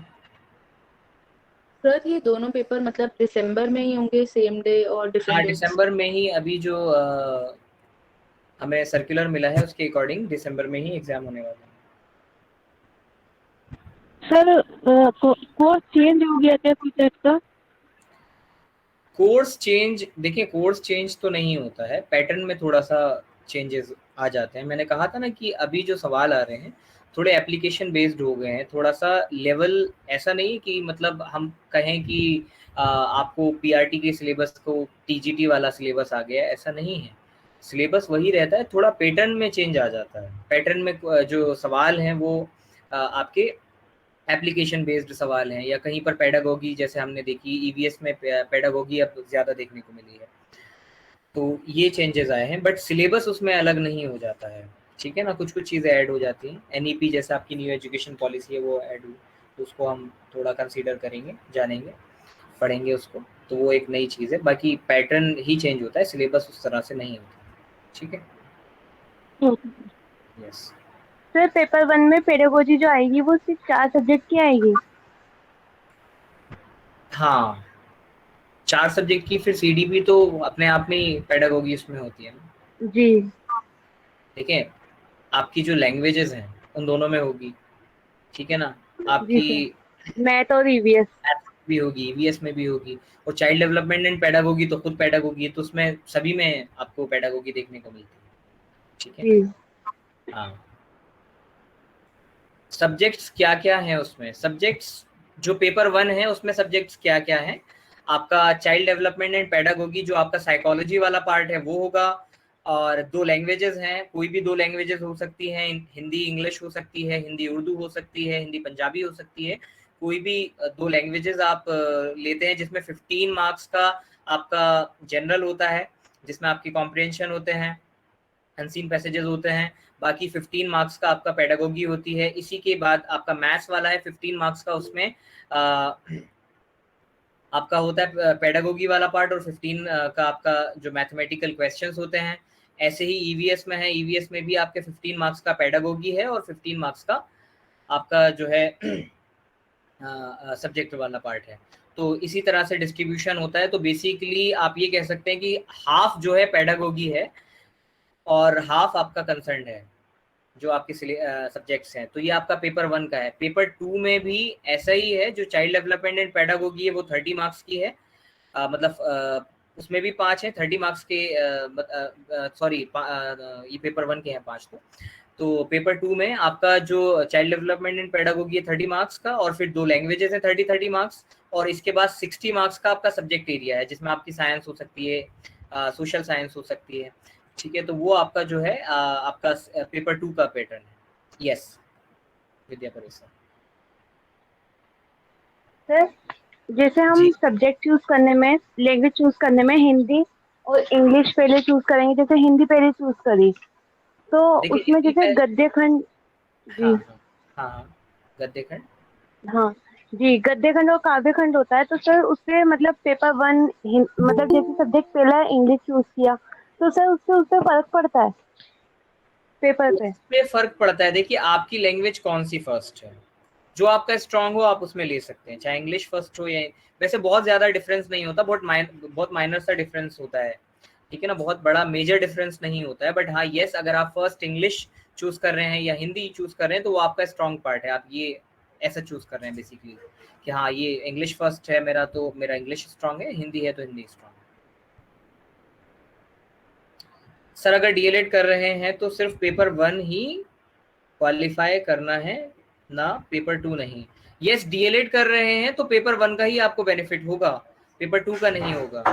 S6: सर ये दोनों पेपर मतलब दिसंबर में ही होंगे सेम डे और
S1: हाँ,
S6: डिफरेंट डेट्स?
S1: दिसंबर में ही। अभी जो हमें सर्कुलर मिला है उसके अकॉर्डिंग दिसंबर में ही एग्जाम होने वाला है।
S3: सर कोर्स चेंज हो गया क्या कुछ का?
S1: कोर्स चेंज, देखिए कोर्स चेंज तो नहीं होता है, पैटर्न में थोड़ा सा चेंजेस आ जाते हैं। मैंने कहा था ना कि अभी जो सवाल आ रहे हैं थोड़े एप्लीकेशन बेस्ड हो गए हैं, थोड़ा सा लेवल ऐसा नहीं कि मतलब हम कहें कि आपको पीआरटी के सिलेबस को टीजीटी वाला सिलेबस आ गया, ऐसा नहीं है। सिलेबस वही रहता है, थोड़ा पैटर्न में चेंज आ जाता है। पैटर्न में जो सवाल हैं वो आपके एप्लीकेशन बेस्ड सवाल हैं, या कहीं पर पेडागोगी जैसे हमने देखी, ईवीएस में पेडागोगी अब ज़्यादा देखने को मिली है। तो ये चेंजेस आए हैं, बट सिलेबस उसमें अलग नहीं हो जाता है। ठीक है ना, कुछ कुछ चीज़ें ऐड हो जाती हैं। एनईपी जैसे आपकी न्यू एजुकेशन पॉलिसी है वो ऐड हुई, तो उसको हम थोड़ा कंसीडर करेंगे, जानेंगे, पढ़ेंगे उसको। तो वो एक नई चीज़ है, बाकी पैटर्न ही चेंज होता है, सिलेबस उस तरह से नहीं होता। ठीक है, यस।
S3: सर पेपर 1 में पेडागोजी जो आएगी वो सिर्फ 4 सब्जेक्ट की आएगी?
S1: हाँ, 4 सब्जेक्ट की, फिर सीडीपी तो अपने आप में ही पेडागोगी उसमें होती है ना।
S3: जी।
S1: देखिए, आपकी जो लैंग्वेजेस हैं उन दोनों में होगी, ठीक है ना।
S3: जी
S1: आपकी
S3: सर, मैथ और ईवीएस।
S1: मैथ भी होगी, ईवीएस में भी होगी, और चाइल्ड डेवलपमेंट एंड पेडागोगी तो खुद पेडागोगी है, तो उसमें सभी में आपको पेडागोगी देखने को मिलती है। ठीक है,
S3: जी।
S1: हाँ। सब्जेक्ट्स क्या क्या हैं उसमें? सब्जेक्ट्स जो पेपर 1 है उसमें सब्जेक्ट्स क्या क्या हैं? आपका चाइल्ड डेवलपमेंट एंड पेडागोगी जो आपका साइकोलॉजी वाला पार्ट है वो होगा, और 2 लैंग्वेजेस हैं, कोई भी 2 लैंग्वेजेस हो सकती हैं, हिंदी इंग्लिश हो सकती है, हिंदी उर्दू हो सकती है, हिंदी पंजाबी हो सकती है, कोई भी 2 लैंग्वेजेस आप लेते हैं, जिसमें 15 मार्क्स का आपका जनरल होता है, जिसमें आपकी कॉम्प्रिहेंशन होते हैं, अनसीन पैसेजेस होते हैं, बाकी 15 मार्क्स का आपका पेडागोगी होती है। इसी के बाद आपका मैथ्स वाला है 15 मार्क्स का, उसमें आपका होता है पेडागोगी वाला पार्ट, और 15 का आपका जो मैथमेटिकल क्वेश्चंस होते हैं। ऐसे ही ईवीएस में है, ईवीएस में भी आपके 15 मार्क्स का पेडागोगी है और 15 मार्क्स का आपका जो है सब्जेक्ट वाला पार्ट है। तो इसी तरह से डिस्ट्रीब्यूशन होता है। तो बेसिकली आप ये कह सकते हैं कि हाफ जो है पेडागोगी है और हाफ आपका कंसर्न है जो आपके सब्जेक्ट्स हैं। तो ये आपका पेपर 1 का है। पेपर 2 में भी ऐसा ही है, जो चाइल्ड डेवलपमेंट एंड पेडागोगी है वो 30 मार्क्स की है, मतलब उसमें भी 5 है 30 मार्क्स के, सॉरी ये पेपर 1 के हैं 5। तो पेपर 2 में आपका जो चाइल्ड डेवलपमेंट एंड पेडागोगी है 30 मार्क्स का, और फिर 2 लैंग्वेजेस हैं 30 मार्क्स, और इसके बाद 60 मार्क्स का आपका सब्जेक्ट एरिया है, जिसमें आपकी साइंस हो सकती है, सोशल साइंस हो सकती है, ठीक है। तो वो आपका जो है आपका पेपर 2 का पैटर्न है। यस विद्या परिसर।
S3: सर जैसे हम
S1: जी।
S3: सब्जेक्ट चूज करने में, लैंग्वेज चूज करने में हिंदी और इंग्लिश पहले चूज करेंगे, जैसे हिंदी पहले चूज करी तो
S1: देखिए
S3: उसमें
S1: हिंदी
S3: जैसे
S1: में,
S3: गद्य खंड।
S1: हाँ
S3: जी
S1: हाँ हाँ हाँ, गद्य खंड,
S3: हाँ जी, गद्य खंड और काव्य खंड होता है। तो सर उससे मतलब पेपर 1 मतलब जैसे सब्जेक्ट पहला इंग्लिश चूज किया तो सर उससे फर्क पड़ता है पेपर पे?
S1: उसमें फर्क पड़ता है। देखिए आपकी लैंग्वेज कौन सी फर्स्ट है, जो आपका स्ट्रांग हो आप उसमें ले सकते हैं, चाहे इंग्लिश फर्स्ट हो या, वैसे बहुत ज्यादा डिफरेंस नहीं होता, बहुत माइनर सा डिफरेंस होता है, ठीक है ना, बहुत बड़ा मेजर डिफरेंस नहीं होता है। बट हाँ यस, अगर आप फर्स्ट इंग्लिश चूज कर रहे हैं या हिंदी चूज कर रहे हैं तो वो आपका स्ट्रांग पार्ट है, आप ये ऐसा चूज कर रहे हैं बेसिकली कि हाँ ये इंग्लिश फर्स्ट है मेरा, तो मेरा इंग्लिश स्ट्रांग है, हिंदी है तो हिंदी स्ट्रांग है। सर अगर डीएलएड कर रहे हैं तो सिर्फ पेपर 1 ही क्वालिफाई करना है, ना पेपर 2 नहीं। यस डीएलएड कर रहे हैं तो पेपर 1 का ही आपको बेनिफिट होगा, पेपर 2 का नहीं होगा।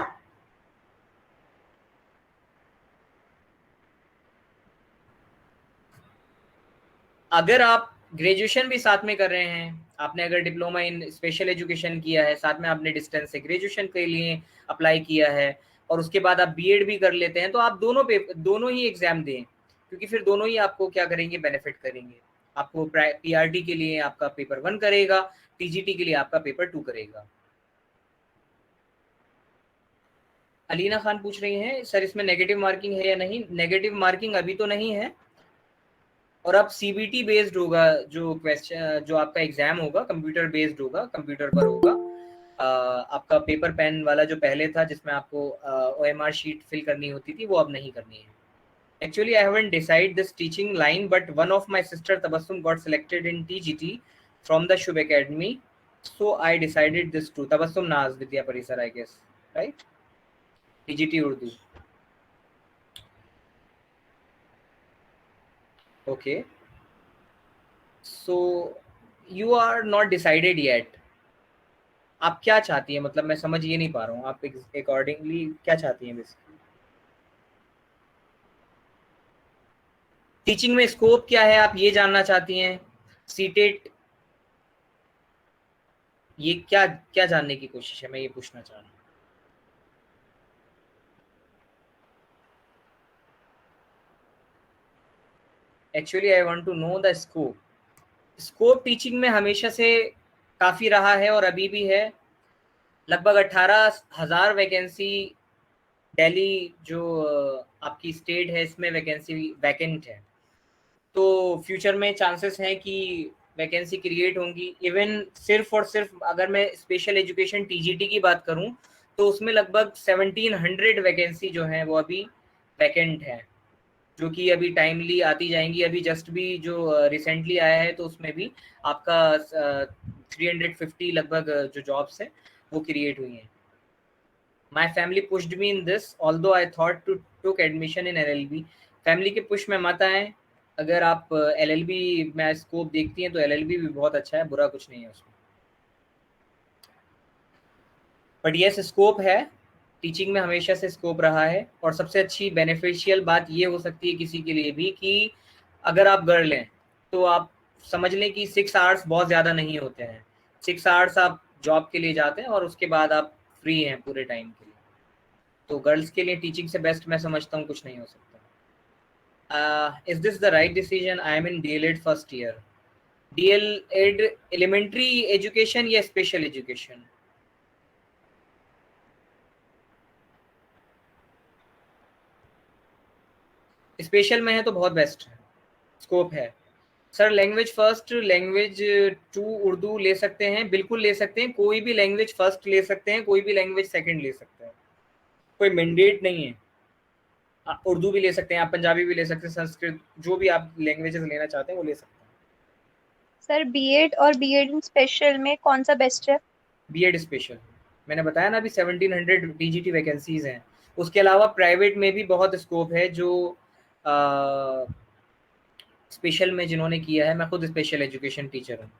S1: अगर आप ग्रेजुएशन भी साथ में कर रहे हैं, आपने अगर डिप्लोमा इन स्पेशल एजुकेशन किया है, साथ में आपने डिस्टेंस से ग्रेजुएशन के लिए अप्लाई किया है, और उसके बाद आप बीएड भी कर लेते हैं, तो आप दोनों ही एग्जाम दें, क्योंकि फिर दोनों ही आपको क्या करेंगे, बेनिफिट करेंगे। आपको पीआरटी के लिए आपका पेपर 1 करेगा, टीजीटी के लिए आपका पेपर 2 करेगा। अलीना खान पूछ रही हैं सर इसमें नेगेटिव मार्किंग है या नहीं। नेगेटिव मार्किंग अभी तो नहीं है, और अब सीबीटी बेस्ड होगा, जो क्वेश्चन जो आपका एग्जाम होगा कंप्यूटर बेस्ड होगा, कंप्यूटर पर होगा। आपका पेपर पेन वाला जो पहले था जिसमें आपको ओएमआर शीट फिल करनी होती थी, वो अब नहीं करनी है। Actually, I haven't decided this teaching line, but one of my sister Tabassum got selected in TGT from the Shubh Academy, so I decided this too. Tabassum Naz Vidya Parisar, I guess, right? TGT Urdu. Okay. So you are not decided yet. आप क्या चाहती हैं, मतलब मैं समझ ये नहीं पा रहा हूँ, आप अकॉर्डिंगली क्या चाहती हैं बेसिकली? टीचिंग में स्कोप क्या है आप ये जानना चाहती हैं? सीटेट, ये क्या क्या जानने की कोशिश है, मैं ये पूछना चाह रहा हूँ। Actually I want to know the scope. Scope teaching में हमेशा से काफ़ी रहा है और अभी भी है। लगभग 18,000 वैकेंसी दिल्ली जो आपकी स्टेट है इसमें वैकेंसी वैकेंट है, तो फ्यूचर में चांसेस हैं कि वैकेंसी क्रिएट होंगी। इवन सिर्फ और सिर्फ अगर मैं स्पेशल एजुकेशन टीजीटी की बात करूं तो उसमें लगभग 1700 वैकेंसी जो हैं वो अभी वैकेंट है, जो कि अभी टाइमली आती जाएंगी। अभी जस्ट भी जो रिसेंटली आया है तो उसमें भी आपका 350 लगभग जो जॉब्स हैं वो क्रिएट हुई हैं। My family pushed me in this, although I thought to took admission in LLB. Family के पुश में मत आए। अगर आप LLB में स्कोप देखती हैं तो LLB भी बहुत अच्छा है, बुरा कुछ नहीं है उसमें। बट येस स्कोप है, टीचिंग में हमेशा से स्कोप रहा है। और सबसे अच्छी बेनिफिशियल बात ये हो सकती है किसी के लिए भी कि अगर आप गर्ल हैं तो आप समझ लें कि 6 आवर्स बहुत ज़्यादा नहीं होते हैं। 6 आवर्स आप जॉब के लिए जाते हैं और उसके बाद आप फ्री हैं पूरे टाइम के लिए। तो गर्ल्स के लिए टीचिंग से बेस्ट मैं समझता हूँ कुछ नहीं हो सकता। Is this the right decision? I am in DL first year. DL elementary education या स्पेशल एजुकेशन? स्पेशल में है तो बहुत बेस्ट है, स्कोप है। Sir language first, language 2 Urdu ले सकते हैं, बिल्कुल ले सकते हैं। कोई भी लैंग्वेज फर्स्ट ले सकते हैं, कोई भी लैंग्वेज सेकंड ले सकते हैं, कोई मैंडेट नहीं है। उर्दू भी ले सकते हैं आप, पंजाबी भी ले सकते हैं, संस्कृत, जो भी आप लैंग्वेजेस लेना चाहते हैं वो ले सकते हैं।
S7: सर बीएड और बीएड स्पेशल में कौन सा बेस्ट है?
S1: बीएड स्पेशल, मैंने बताया ना अभी 1700 DGT वैकेंसीज हैं। उसके अलावा प्राइवेट में भी बहुत स्कोप है जो स्पेशल में जिन्होंने किया है। मैं खुद स्पेशल एजुकेशन टीचर हूँ।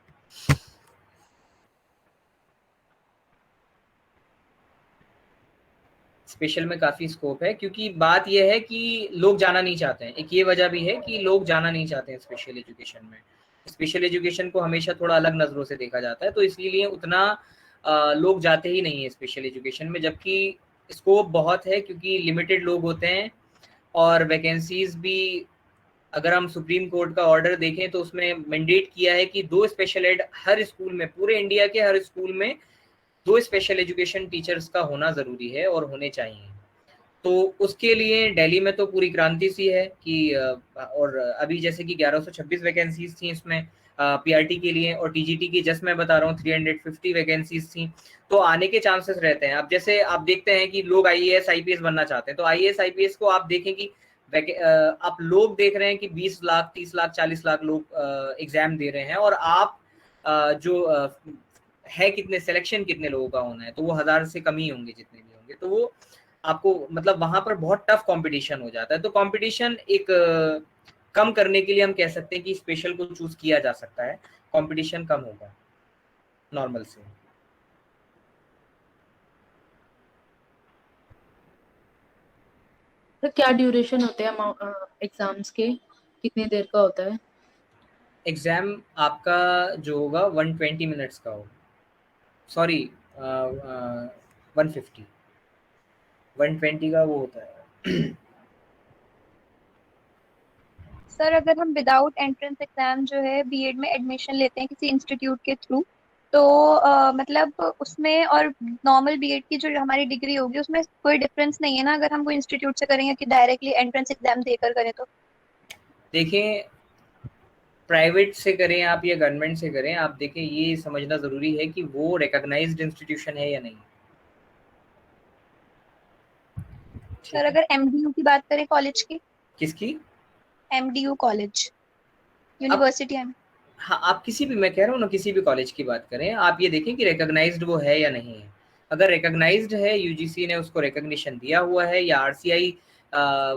S1: स्पेशल में काफ़ी स्कोप है, क्योंकि बात यह है कि लोग जाना नहीं चाहते हैं। एक ये वजह भी है कि लोग जाना नहीं चाहते हैं स्पेशल एजुकेशन में। स्पेशल एजुकेशन को हमेशा थोड़ा अलग नज़रों से देखा जाता है, तो इसलिए उतना लोग जाते ही नहीं है स्पेशल एजुकेशन में। जबकि स्कोप बहुत है क्योंकि लिमिटेड लोग होते हैं और वैकेंसीज भी, अगर हम सुप्रीम कोर्ट का ऑर्डर देखें तो उसमें मैंडेट किया है कि 2 स्पेशल एड हर स्कूल में, पूरे इंडिया के हर स्कूल में 2 स्पेशल एजुकेशन टीचर्स का होना ज़रूरी है और होने चाहिए। तो उसके लिए दिल्ली में तो पूरी क्रांति सी है कि और अभी जैसे कि 1126 वैकेंसीज थी इसमें पीआरटी के लिए, और टीजीटी की जस्ट मैं बता रहा हूँ 350 वैकेंसीज थी। तो आने के चांसेस रहते हैं। अब जैसे आप देखते हैं कि लोग आईएएस आईपीएस बनना चाहते हैं, तो आईएएस आईपीएस को आप देखें कि आप लोग देख रहे हैं कि 20 लाख 30 लाख 40 लाख लोग एग्जाम दे रहे हैं, और आप जो है कितने, सिलेक्शन कितने लोगों का होना है, तो वो 1000 से कम ही होंगे जितने भी होंगे। तो वो आपको मतलब वहां पर बहुत टफ कंपटीशन हो जाता है। तो कंपटीशन एक कम करने के लिए हम कह सकते हैं कि स्पेशल को चूज किया जा सकता है, कंपटीशन कम होगा नॉर्मल से।
S6: तो क्या ड्यूरेशन होते हैं एग्जाम्स के, कितनी देर का होता है?
S1: एग्जाम आपका जो होगा 120 मिनट्स का होगा, सॉरी 150, 120 का वो होता है।
S7: सर अगर हम विदाउट एंट्रेंस एग्जाम जो है बीएड में एडमिशन लेते हैं किसी इंस्टीट्यूट के थ्रू, तो मतलब उसमें और नॉर्मल बीएड की जो हमारी डिग्री होगी उसमें कोई डिफरेंस नहीं है ना, अगर हम कोई इंस्टीट्यूट से करेंगे कि डायरेक्टली एंट्रेंस एग्जाम देकर करें तो?
S1: देखें, प्राइवेट से करें आप या गवर्नमेंट से करें, आप देखें ये समझना ज़रूरी है कि वो रिकॉग्नाइज्ड इंस्टीट्यूशन है या नहीं।
S7: सर अगर एमडीयू की बात करें कॉलेज की?
S1: किसकी?
S7: एमडीयू कॉलेज,
S1: अब
S7: यूनिवर्सिटी है।
S1: हाँ, आप किसी भी, मैं कह रहा हूँ ना, किसी भी कॉलेज की बात करें, आप ये देखें कि रिकॉग्नाइज्ड वो है या नहीं है। अगर रिकॉग्नाइज्ड है, यूजीसी ने उसको रिकॉग्निशन दिया हुआ है, या आरसीआई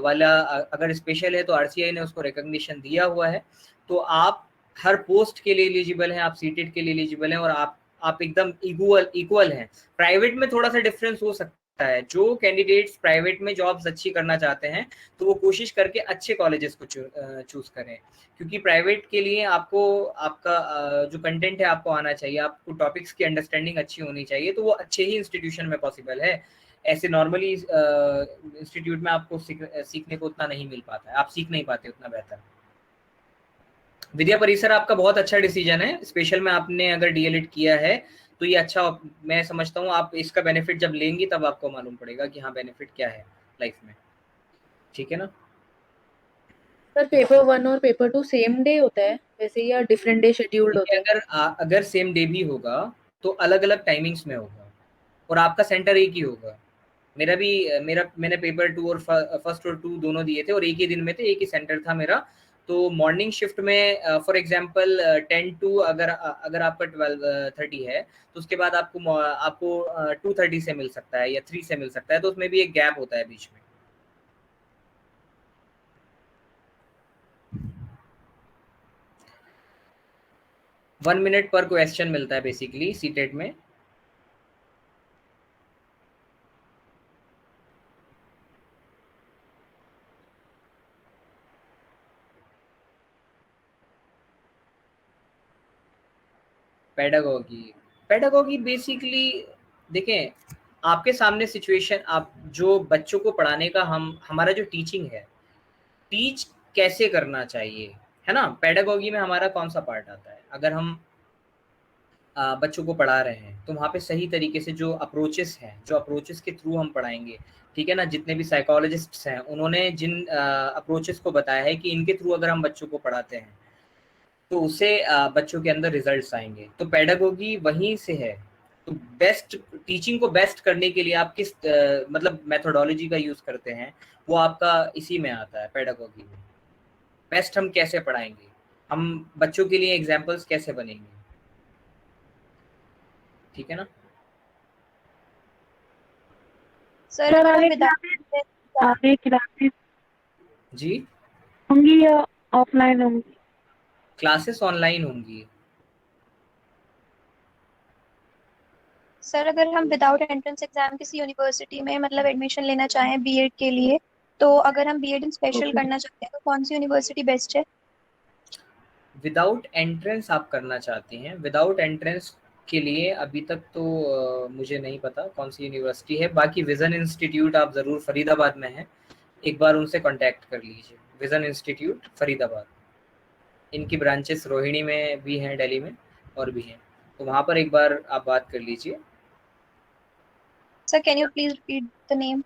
S1: वाला अगर स्पेशल है तो आरसीआई ने उसको रिकॉग्निशन दिया हुआ है, तो आप हर पोस्ट के लिए एलिजिबल हैं, आप सीटेट के लिए एलिजिबल हैं, और आप एकदम इक्वल हैं। प्राइवेट में थोड़ा सा डिफरेंस हो सकता है। जो कैंडिडेट्स प्राइवेट में जॉब्स अच्छी करना चाहते हैं तो वो कोशिश करके अच्छे कॉलेजेस को चूज करें, क्योंकि प्राइवेट के लिए आपको आपका जो कंटेंट है आपको आना चाहिए, आपको टॉपिक्स की अंडरस्टैंडिंग अच्छी होनी चाहिए, तो वो अच्छे ही इंस्टीट्यूशन में पॉसिबल है। ऐसे नॉर्मली इंस्टीट्यूट में आपको सीखने को उतना नहीं मिल पाता है, आप सीख नहीं पाते उतना बेहतर। विद्या परिसर आपका बहुत अच्छा डिसीजन है। स्पेशल में आपने अगर डीएलएड किया है तो ये अच्छा, मैं समझता हूँ आप इसका बेनिफिट जब लेंगी तब आपको मालूम पड़ेगा कि हाँ बेनिफिट क्या है लाइफ में। ठीक है ना?
S6: सर पेपर 1 और पेपर 2 सेम डे होता है वैसे, या डिफरेंट डे शेड्यूल्ड होता है?
S1: अगर सेम डे भी होगा तो अलग अलग टाइमिंग्स में होगा, और आपका सेंटर एक ही होगा। मैंने पेपर 2 और फर्स्ट और 2 दोनों दिए थे, और एक ही दिन में थे, एक ही सेंटर था मेरा। तो मॉर्निंग शिफ्ट में फॉर एग्जांपल 10 टू अगर आपका 12:30 है, तो उसके बाद आपको 2:30 से मिल सकता है या 3 से मिल सकता है, तो उसमें भी एक गैप होता है बीच में। वन मिनट पर क्वेश्चन मिलता है बेसिकली सीटेट में। पेडागोगी बेसिकली देखें, आपके सामने सिचुएशन, आप जो बच्चों को पढ़ाने का हमारा जो टीचिंग है, टीच कैसे करना चाहिए, है ना। पेडागोगी में हमारा कौन सा पार्ट आता है, अगर हम बच्चों को पढ़ा रहे हैं तो वहाँ पे सही तरीके से जो अप्रोचेस हैं, जो अप्रोचेस के थ्रू हम पढ़ाएंगे, ठीक है ना। जितने भी साइकोलॉजिस्ट्स हैं उन्होंने जिन अप्रोचेस को बताया है कि इनके थ्रू अगर हम बच्चों को पढ़ाते हैं तो उससे बच्चों के अंदर रिजल्ट्स आएंगे। तो पेडागोगी वहीं से है। तो बेस्ट टीचिंग को बेस्ट करने के लिए आप किस मतलब मेथोडोलॉजी का यूज करते हैं, वो आपका इसी में आता है, पेडागोगी में। बेस्ट हम कैसे पढ़ाएंगे, हम बच्चों के लिए एग्जाम्पल्स कैसे बनेंगे, ठीक है ना।
S7: सर
S3: आगे क्लासेस
S1: जी,
S3: होंगी या ऑफलाइन होंगी?
S1: क्लासेस ऑनलाइन होंगी।
S7: सर अगर हम विदाउट एंट्रेंस एग्जाम किसी यूनिवर्सिटी में मतलब एडमिशन लेना चाहें बीएड के लिए, तो अगर हम बीएड इन स्पेशल
S3: Okay.
S7: करना चाहते हैं तो कौन सी यूनिवर्सिटी बेस्ट है?
S1: विदाउट एंट्रेंस आप करना चाहती हैं, विदाउट एंट्रेंस के लिए अभी तक तो मुझे नहीं पता कौन सी यूनिवर्सिटी है। बाकी विजन इंस्टीट्यूट आप ज़रूर, फरीदाबाद में है, एक बार उनसे कांटेक्ट कर लीजिए। विजन इंस्टीट्यूट फरीदाबाद, इनकी ब्रांचेस रोहिणी में भी हैं, दिल्ली में और भी हैं, तो वहाँ पर एक बार आप बात कर लीजिए।
S7: Sir can you please repeat the name?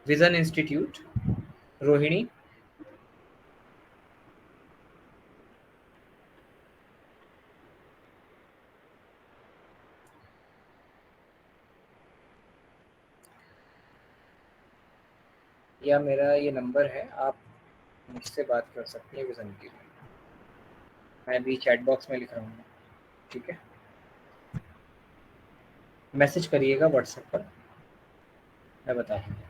S1: Vision institute Rohini. या मेरा ये नंबर है, आप मुझसे बात कर सकते हैं विजन के लिए, मैं भी चैट बॉक्स में लिख रहा हूँ, ठीक है। मैसेज करिएगा व्हाट्सएप पर, मैं बता दूँगा।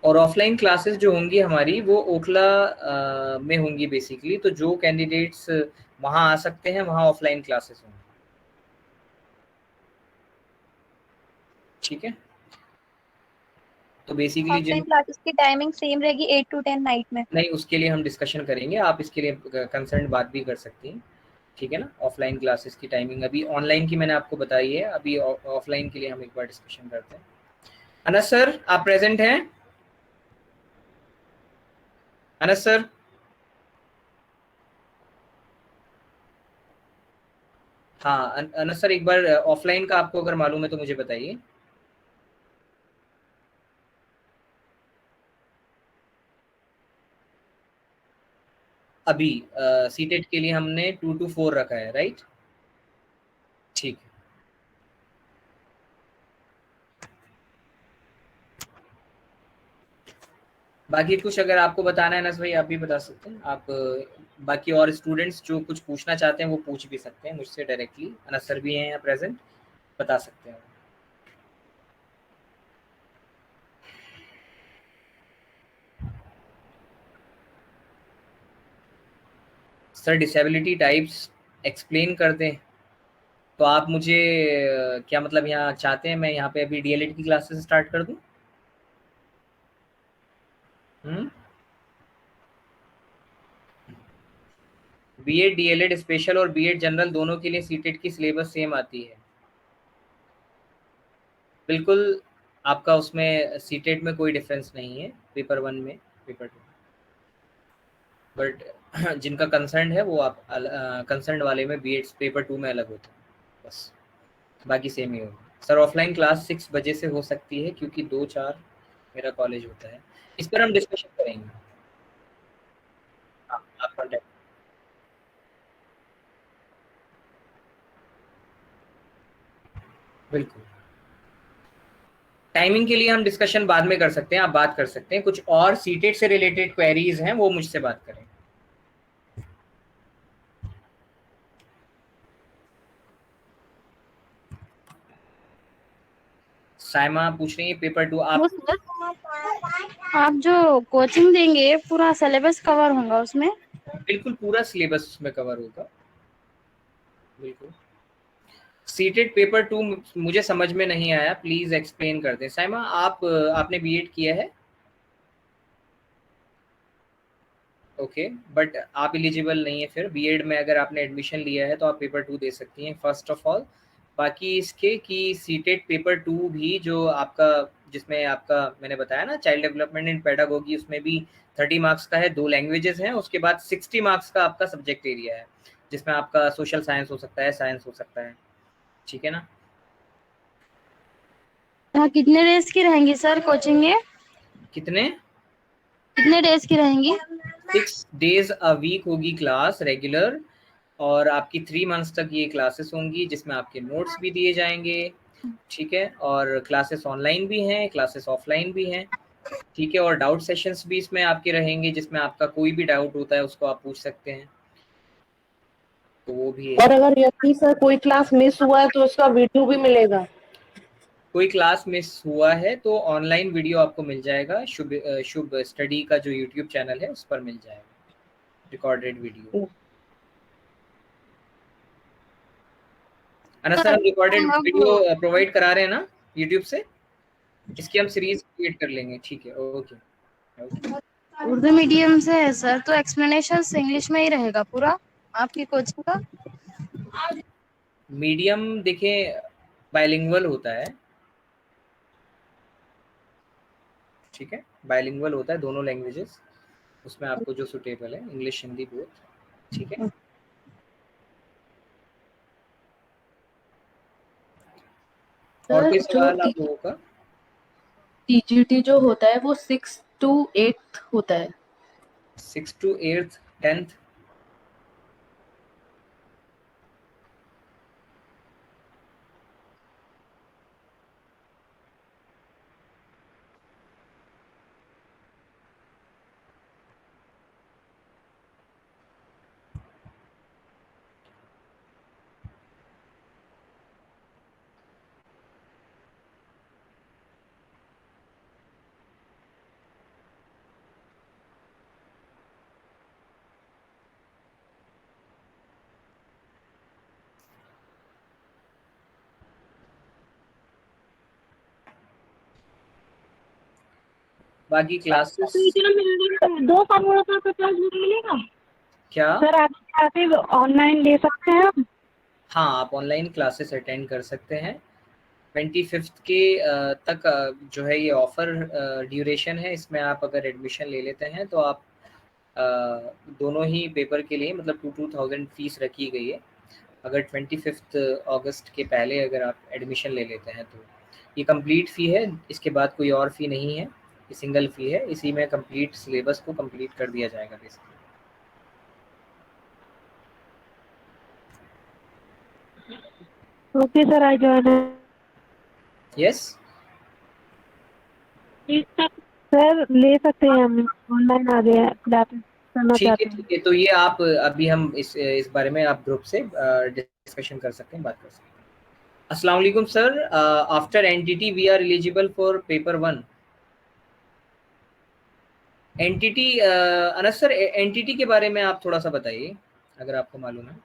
S1: और ऑफलाइन क्लासेस जो होंगी हमारी वो ओखला में होंगी बेसिकली। तो जो कैंडिडेट्स वहाँ आ सकते हैं वहाँ ऑफलाइन क्लासेस होंगी, ठीक है। तो बेसिकली
S7: ऑफलाइन क्लासेस की टाइमिंग सेम रहेगी 8 to 10 नाइट में?
S1: नहीं, उसके लिए हम डिस्कशन करेंगे, आप इसके लिए कंसर्न बात भी कर सकती हैं, ठीक है ना। ऑफलाइन क्लासेस की टाइमिंग अभी ऑनलाइन की मैंने आपको बताई है, अभी ऑफलाइन के लिए हम एक बार डिस्कशन करते हैं। अनस सर आप प्रेजेंट हैं? अनस सर, हाँ अनस सर, एक बार ऑफलाइन का आपको अगर मालूम है तो मुझे बताइए। अभी सीटेट के लिए हमने 2 to 4 रखा है, राइट, ठीक है। बाकी कुछ अगर आपको बताना है अनस भाई, आप भी बता सकते हैं। आप बाकी और स्टूडेंट्स जो कुछ पूछना चाहते हैं वो पूछ भी सकते हैं मुझसे डायरेक्टली। अनस सर भी हैं यहाँ प्रेजेंट, बता सकते हैं। सर डिसेबिलिटी टाइप्स एक्सप्लेन कर दें तो आप मुझे क्या मतलब यहाँ चाहते हैं मैं यहाँ पे अभी डीएलएड की क्लासेस स्टार्ट कर दूँ? बीएड डीएलएड स्पेशल और बीएड जनरल दोनों के लिए सीटेट की सिलेबस सेम आती है, बिल्कुल। आपका उसमें सीटेट में कोई डिफरेंस नहीं है, पेपर 1 में पेपर 2, बट जिनका कंसर्न है वो आप कंसर्न वाले में बीएड पेपर 2 में अलग होता है, बस बाकी सेम ही होगा। सर ऑफलाइन क्लास 6 बजे से हो सकती है क्योंकि 2-4 मेरा कॉलेज होता है, इस पर हम डिस्कशन करेंगे। हाँ, आप कॉन्टैक्ट, बिल्कुल। टाइमिंग के लिए हम डिस्कशन बाद में कर सकते हैं, आप बात कर सकते हैं। कुछ और सीटेट से रिलेटेड क्वेरीज हैं वो मुझसे बात करें। साइमा पूछ रही है पेपर 2
S8: आप जो कोचिंग देंगे पूरा सिलेबस कवर होगा उसमें?
S1: बिल्कुल पूरा सिलेबस उसमें कवर होगा, बिल्कुल। सीटेड पेपर 2 मुझे समझ में नहीं आया, प्लीज एक्सप्लेन कर दें। साइमा, आपने बीएड किया है? ओके, बट आप एलिजिबल नहीं है फिर बीएड में। अगर आपने एडमिशन लिया है तो आप पेपर 2 दे सकती हैं फर्स्ट ऑफ ऑल। बाकी इसके कि सीटेड पेपर 2 भी जो आपका, जिसमें आपका मैंने बताया ना चाइल्ड डेवलपमेंट एंड पेडागोगी, उसमें भी 30 मार्क्स का है, 2 लैंग्वेजेस हैं। उसके बाद 60 मार्क्स का आपका सब्जेक्ट एरिया है, जिसमें आपका सोशल साइंस हो सकता है, साइंस हो सकता है, ठीक है ना।
S8: हाँ, कितने डेज की रहेंगी सर कोचिंग ये?
S1: कितने?
S8: कितने डेज की रहेंगी?
S1: 6 डेज अ वीक होगी क्लास रेगुलर, और आपकी 3 मंथ्स तक ये क्लासेस होंगी, जिसमें आपके नोट्स भी दिए जाएंगे, ठीक है। और क्लासेस ऑनलाइन भी हैं, क्लासेस ऑफलाइन भी हैं, ठीक है। और डाउट सेशंस भी इसमें आपके रहेंगे, जिसमें आपका कोई भी डाउट होता है उसको आप पूछ सकते हैं, तो वो भी है।
S5: और अगर यदि सर कोई क्लास मिस हुआ है तो उसका वीडियो भी मिलेगा?
S1: कोई क्लास मिस हुआ है तो ऑनलाइन वीडियो आपको मिल जाएगा, शुभ शुभ स्टडी का जो यूट्यूब चैनल है उस पर मिल जाएगा रिकॉर्डेड वीडियो। अना सर, हम रिकॉर्डेड वीडियो प्रोवाइड करा रहे हैं ना यूट्यूब से, इसकी हम सीरीज क्रिएट कर लेंगे, ठीक है। Okay okay.
S8: उर्दू मीडियम से है सर, तो एक्सप्लेनेशन इंग्लिश में ही रहेगा पूरा आपकी कोचिंग का?
S1: मीडियम देखिए बाइलिंगुअल होता है, ठीक है, बाइलिंगुअल होता है, दोनों लैंग्वेजेस, उसमें आपको जो सुटेबल है, इंग्लिश हिंदी बोथ, ठीक है। और कोई
S6: सर जो
S1: सवाल आप लोगों का?
S6: टीजीटी जो होता है वो 6 to 8 होता है।
S1: 6 to 8th 10th? बाकी क्लासेस
S5: 2 साल में तो 50 मिलेगा
S1: क्या?
S5: सर? आप क्लासेस ऑनलाइन ले सकते हैं हम?
S1: हाँ, आप ऑनलाइन क्लासेस अटेंड कर सकते हैं। 25th के तक जो है ये ऑफर ड्यूरेशन है। इसमें आप अगर एडमिशन ले लेते हैं तो आप दोनों ही पेपर के लिए मतलब 2,000 फीस रखी गई है। अगर 25 अगस्त के पहले अगर आप एडमिशन ले लेते हैं तो ये कंप्लीट फ़ी है, इसके बाद कोई और फ़ी नहीं है, ये सिंगल फ़ी है। इसी में कंप्लीट सिलेबस को कंप्लीट कर दिया जाएगा basically.
S5: Okay sir, I join.
S1: Yes
S5: sir ले सकते हैं हम, ऑनलाइन आ गया क्लासेस करना
S1: ठीक है
S5: चाहते हैं।
S1: ठीक है। तो ये आप अभी हम इस बारे में आप ग्रुप से डिस्कशन कर सकते हैं, बात कर सकते हैं। अस्सलाम वालेकुम sir, after NTT we are eligible for paper 1। NTT Anas sir, NTT के बारे में आप थोड़ा सा बताइए अगर आपको मालूम है।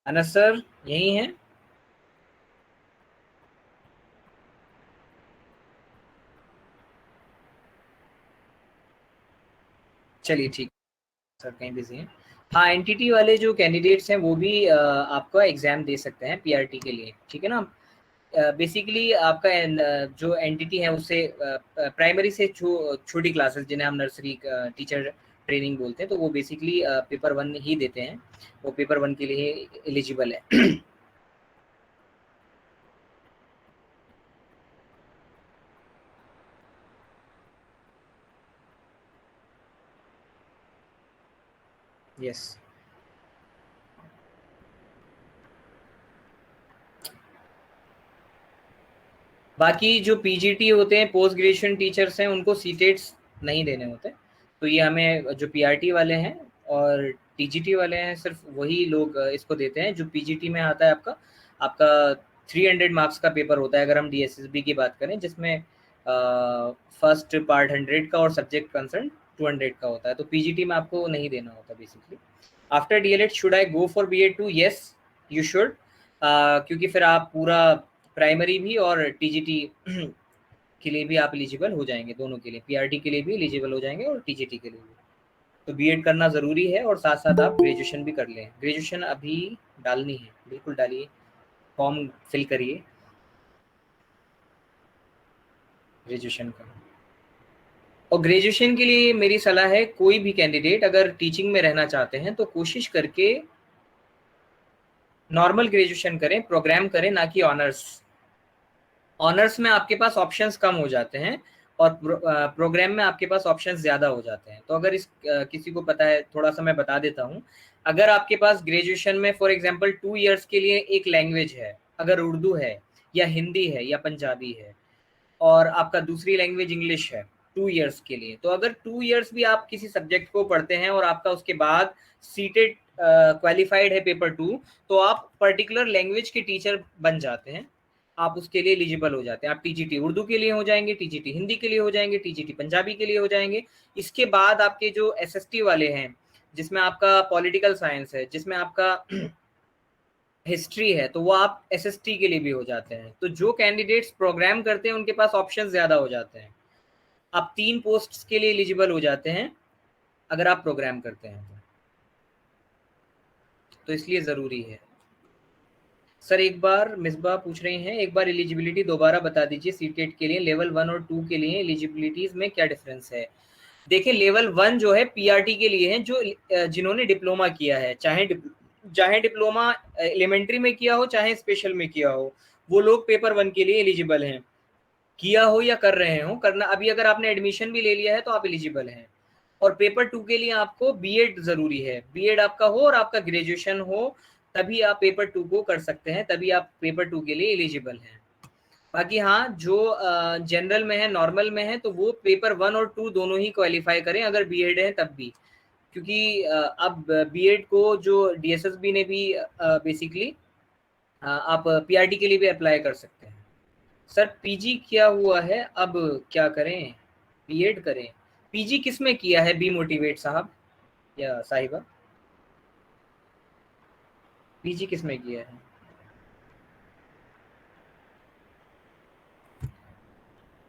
S1: अनस सर यही हैं? चलिए ठीक, सर कहीं बिजी हैं। हाँ, एनटीटी वाले जो कैंडिडेट्स हैं वो भी आपका एग्ज़ाम दे सकते हैं पीआरटी के लिए, ठीक है ना। बेसिकली आपका जो एनटीटी है उससे प्राइमरी से छोटी क्लासेस जिन्हें हम नर्सरी टीचर ट्रेनिंग बोलते हैं, तो वो बेसिकली पेपर 1 ही देते हैं, वो पेपर 1 के लिए एलिजिबल है। यस बाकी जो पीजीटी होते हैं, पोस्ट ग्रेजुएशन टीचर्स हैं, उनको सीटेट्स नहीं देने होते। तो ये हमें जो पीआरटी वाले हैं और टीजीटी वाले हैं, सिर्फ वही लोग इसको देते हैं। जो पीजीटी में आता है आपका 300 मार्क्स का पेपर होता है, अगर हम डीएसएसबी की बात करें, जिसमें फर्स्ट पार्ट 100 का और सब्जेक्ट कंसर्न 200 का होता है। तो पीजीटी में आपको नहीं देना होता basically. After DElEd should I go for BEd too? Yes you should, क्योंकि फिर आप पूरा प्राइमरी भी और टीजीटी के लिए भी आप एलिजिबल हो जाएंगे, दोनों के लिए, पीआरटी के लिए भी एलिजिबल हो जाएंगे और टीजीटी के लिए भी। तो बीएड करना ज़रूरी है और साथ साथ आप ग्रेजुएशन भी कर लें। ग्रेजुएशन अभी डालनी है, बिल्कुल डालिए, फॉर्म फिल करिए ग्रेजुएशन का। और ग्रेजुएशन के लिए मेरी सलाह है, कोई भी कैंडिडेट अगर टीचिंग में रहना चाहते हैं तो कोशिश करके नॉर्मल ग्रेजुएशन करें, प्रोग्राम करें, ना कि ऑनर्स। ऑनर्स में आपके पास ऑप्शंस कम हो जाते हैं और प्रोग्राम में आपके पास ऑप्शंस ज़्यादा हो जाते हैं। तो अगर किसी को पता है, थोड़ा सा मैं बता देता हूँ। अगर आपके पास ग्रेजुएशन में फॉर एग्जांपल 2 इयर्स के लिए एक लैंग्वेज है, अगर उर्दू है या हिंदी है या पंजाबी है, और आपका दूसरी लैंग्वेज इंग्लिश है 2 इयर्स के लिए, तो अगर 2 इयर्स भी आप किसी सब्जेक्ट को पढ़ते हैं और आपका उसके बाद सीटेड क्वालिफाइड है पेपर 2, तो आप पर्टिकुलर लैंग्वेज के टीचर बन जाते हैं, आप उसके लिए एलिजिबल हो जाते हैं। आप टीजीटी उर्दू के लिए हो जाएंगे, टीजीटी हिंदी के लिए हो जाएंगे, टीजीटी पंजाबी के लिए हो जाएंगे। इसके बाद आपके जो एसएसटी वाले हैं, जिसमें आपका पॉलिटिकल साइंस है, जिसमें आपका हिस्ट्री है, तो वो आप एसएसटी के लिए भी हो जाते हैं। तो जो कैंडिडेट्स प्रोग्राम करते हैं उनके पास ऑप्शन ज़्यादा हो जाते हैं। आप 3 पोस्ट्स के लिए एलिजिबल हो जाते हैं अगर आप प्रोग्राम करते हैं तो इसलिए ज़रूरी है। सर एक बार मिसबा पूछ रही हैं, एक बार एलिजिबिलिटी दोबारा बता दीजिए सीटेट के लिए, लेवल 1 और 2 के लिए एलिजिबिलिटीज़ में क्या डिफरेंस है? देखिए, लेवल 1 जो है पीआरटी के लिए है, जो जिन्होंने डिप्लोमा किया है, चाहे डिप्लोमा एलिमेंट्री में किया हो चाहे स्पेशल में किया हो, वो लोग पेपर 1 के लिए एलिजिबल हैं, किया हो या कर रहे हो। करना अभी अगर आपने एडमिशन भी ले लिया है तो आप एलिजिबल हैं। और पेपर 2 के लिए आपको बीएड ज़रूरी है, बीएड आपका हो और आपका ग्रेजुएशन हो, तभी आप पेपर 2 को कर सकते हैं, तभी आप पेपर 2 के लिए एलिजिबल हैं। बाकी हाँ, जो जनरल में है, नॉर्मल में है, तो वो पेपर 1 और 2 दोनों ही क्वालिफाई करें अगर बीएड है तब भी, क्योंकि अब बीएड को जो डीएसएसबी ने भी बेसिकली आप पीआरटी के लिए भी अप्लाई कर सकते हैं। सर पीजी किया हुआ है, अब क्या करें? बीएड करें? पीजी किस में किया है बी मोटिवेट साहब या साहिबा? पीजी किस में किया है?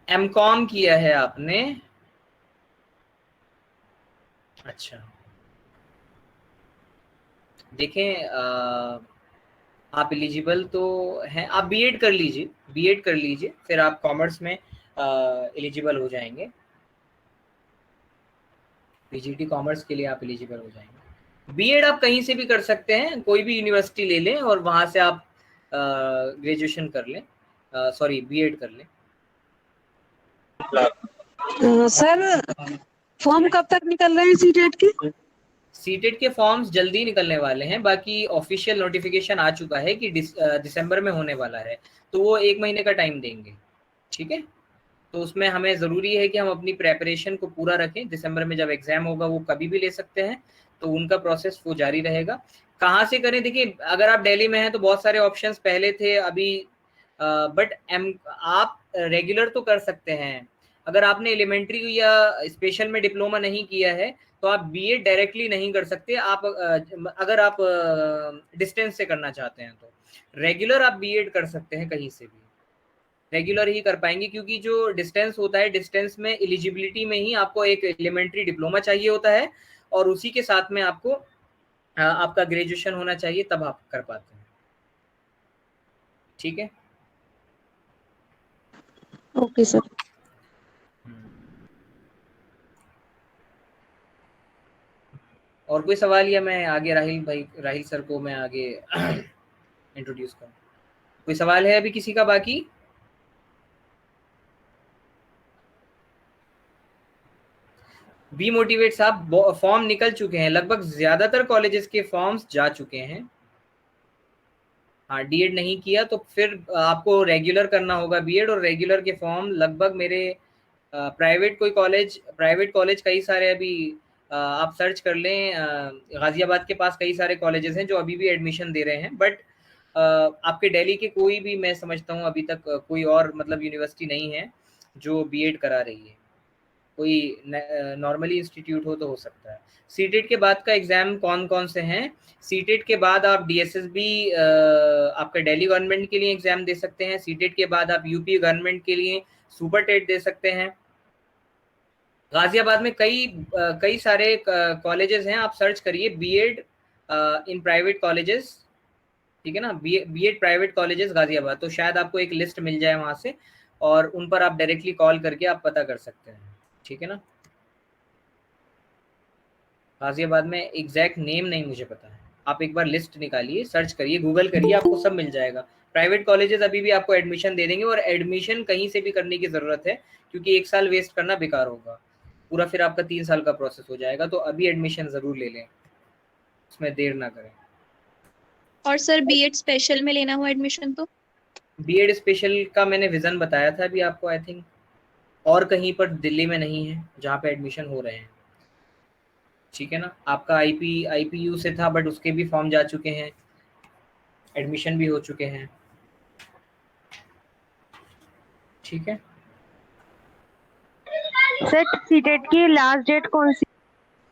S1: एमकॉम किया है आपने? अच्छा, देखें आप एलिजिबल तो हैं, आप बीएड कर लीजिए, बीएड कर लीजिए, फिर आप कॉमर्स में एलिजिबल हो जाएंगे। पीजीटी कॉमर्स के लिए आप एलिजिबल हो जाएंगे। बीएड आप कहीं से भी कर सकते हैं, कोई भी यूनिवर्सिटी ले लें और वहाँ से आप ग्रेजुएशन कर लें, सॉरी बीएड कर लें।
S2: सर फॉर्म कब तक निकल रहे हैं सीटेट के?
S1: सीटेट के फॉर्म्स जल्दी निकलने वाले हैं, बाकी ऑफिशियल नोटिफिकेशन आ चुका है कि दिसंबर में होने वाला है, तो वो 1 महीने का टाइम देंगे, ठीक है। तो उसमें हमें ज़रूरी है कि हम अपनी प्रेपरेशन को पूरा रखें। दिसंबर में जब एग्ज़ाम होगा वो कभी भी ले सकते हैं, तो उनका प्रोसेस वो जारी रहेगा। कहाँ से करें? देखिए, अगर आप दिल्ली में हैं तो बहुत सारे ऑप्शंस पहले थे, अभी बट आप रेगुलर तो कर सकते हैं। अगर आपने एलिमेंट्री या स्पेशल में डिप्लोमा नहीं किया है तो आप बीएड डायरेक्टली नहीं कर सकते। आप अगर आप डिस्टेंस से करना चाहते हैं तो रेगुलर आप बीएड कर सकते हैं, कहीं से भी रेगुलर ही कर पाएंगे, क्योंकि जो डिस्टेंस होता है, डिस्टेंस में एलिजिबिलिटी में ही आपको एक एलिमेंट्री डिप्लोमा चाहिए होता है और उसी के साथ में आपको आपका ग्रेजुएशन होना चाहिए, तब आप कर पाते हैं, ठीक है।
S2: Okay sir.
S1: और कोई सवाल, या मैं आगे राहिल सर को मैं आगे इंट्रोड्यूस करूँ? कोई सवाल है अभी किसी का बाकी? बी मोटिवेट साहब, फॉर्म निकल चुके हैं, लगभग ज्यादातर कॉलेजेस के फॉर्म्स जा चुके हैं। हाँ, डीएड नहीं किया तो फिर आपको रेगुलर करना होगा बीएड, और रेगुलर के फॉर्म लगभग मेरे प्राइवेट कॉलेज कई सारे अभी आप सर्च कर लें, गाजियाबाद के पास कई सारे कॉलेजेस हैं जो अभी भी एडमिशन दे रहे हैं, बट आपके दिल्ली के कोई भी, मैं समझता हूँ अभी तक कोई और मतलब यूनिवर्सिटी नहीं है जो बीएड करा रही है। कोई नॉर्मली इंस्टीट्यूट हो तो हो सकता है। सीटेट के बाद का एग्जाम कौन कौन से हैं? सीटेट के बाद आप डीएसएसबी आपका दिल्ली गवर्नमेंट के लिए एग्जाम दे सकते हैं। सीटेट के बाद आप यूपी गवर्नमेंट के लिए सुपर टेट दे सकते हैं। गाजियाबाद में कई सारे कॉलेजेस हैं, आप सर्च करिए बीएड इन प्राइवेट कॉलेजेस, ठीक है ना, बीएड प्राइवेट कॉलेजेस गाजियाबाद, तो शायद आपको एक लिस्ट मिल जाए वहां से, और उन पर आप डायरेक्टली कॉल करके आप पता कर सकते हैं, ठीक है ना। गाजियाबाद में एग्जैक्ट नेम नहीं मुझे पता है, आप एक बार लिस्ट निकालिए, सर्च करिए, गूगल करिए, आपको सब मिल जाएगा। प्राइवेट कॉलेजेस अभी भी आपको एडमिशन दे देंगे, और एडमिशन कहीं से भी करने की ज़रूरत है, क्योंकि 1 साल वेस्ट करना बेकार होगा, पूरा फिर आपका 3 साल का प्रोसेस हो जाएगा। तो अभी एडमिशन ज़रूर ले लें, उसमें देर ना करें।
S7: और सर बीएड स्पेशल में लेना हो एडमिशन तो?
S1: बीएड स्पेशल का मैंने विजन बताया था अभी आपको, आई थिंक और कहीं पर दिल्ली में नहीं है जहाँ पे एडमिशन हो रहे हैं, ठीक है ना। आपका आईपीयू से था, बट उसके भी फॉर्म जा चुके हैं, एडमिशन भी हो चुके हैं, ठीक है।
S3: सर सीटेट की लास्ट डेट कौन सी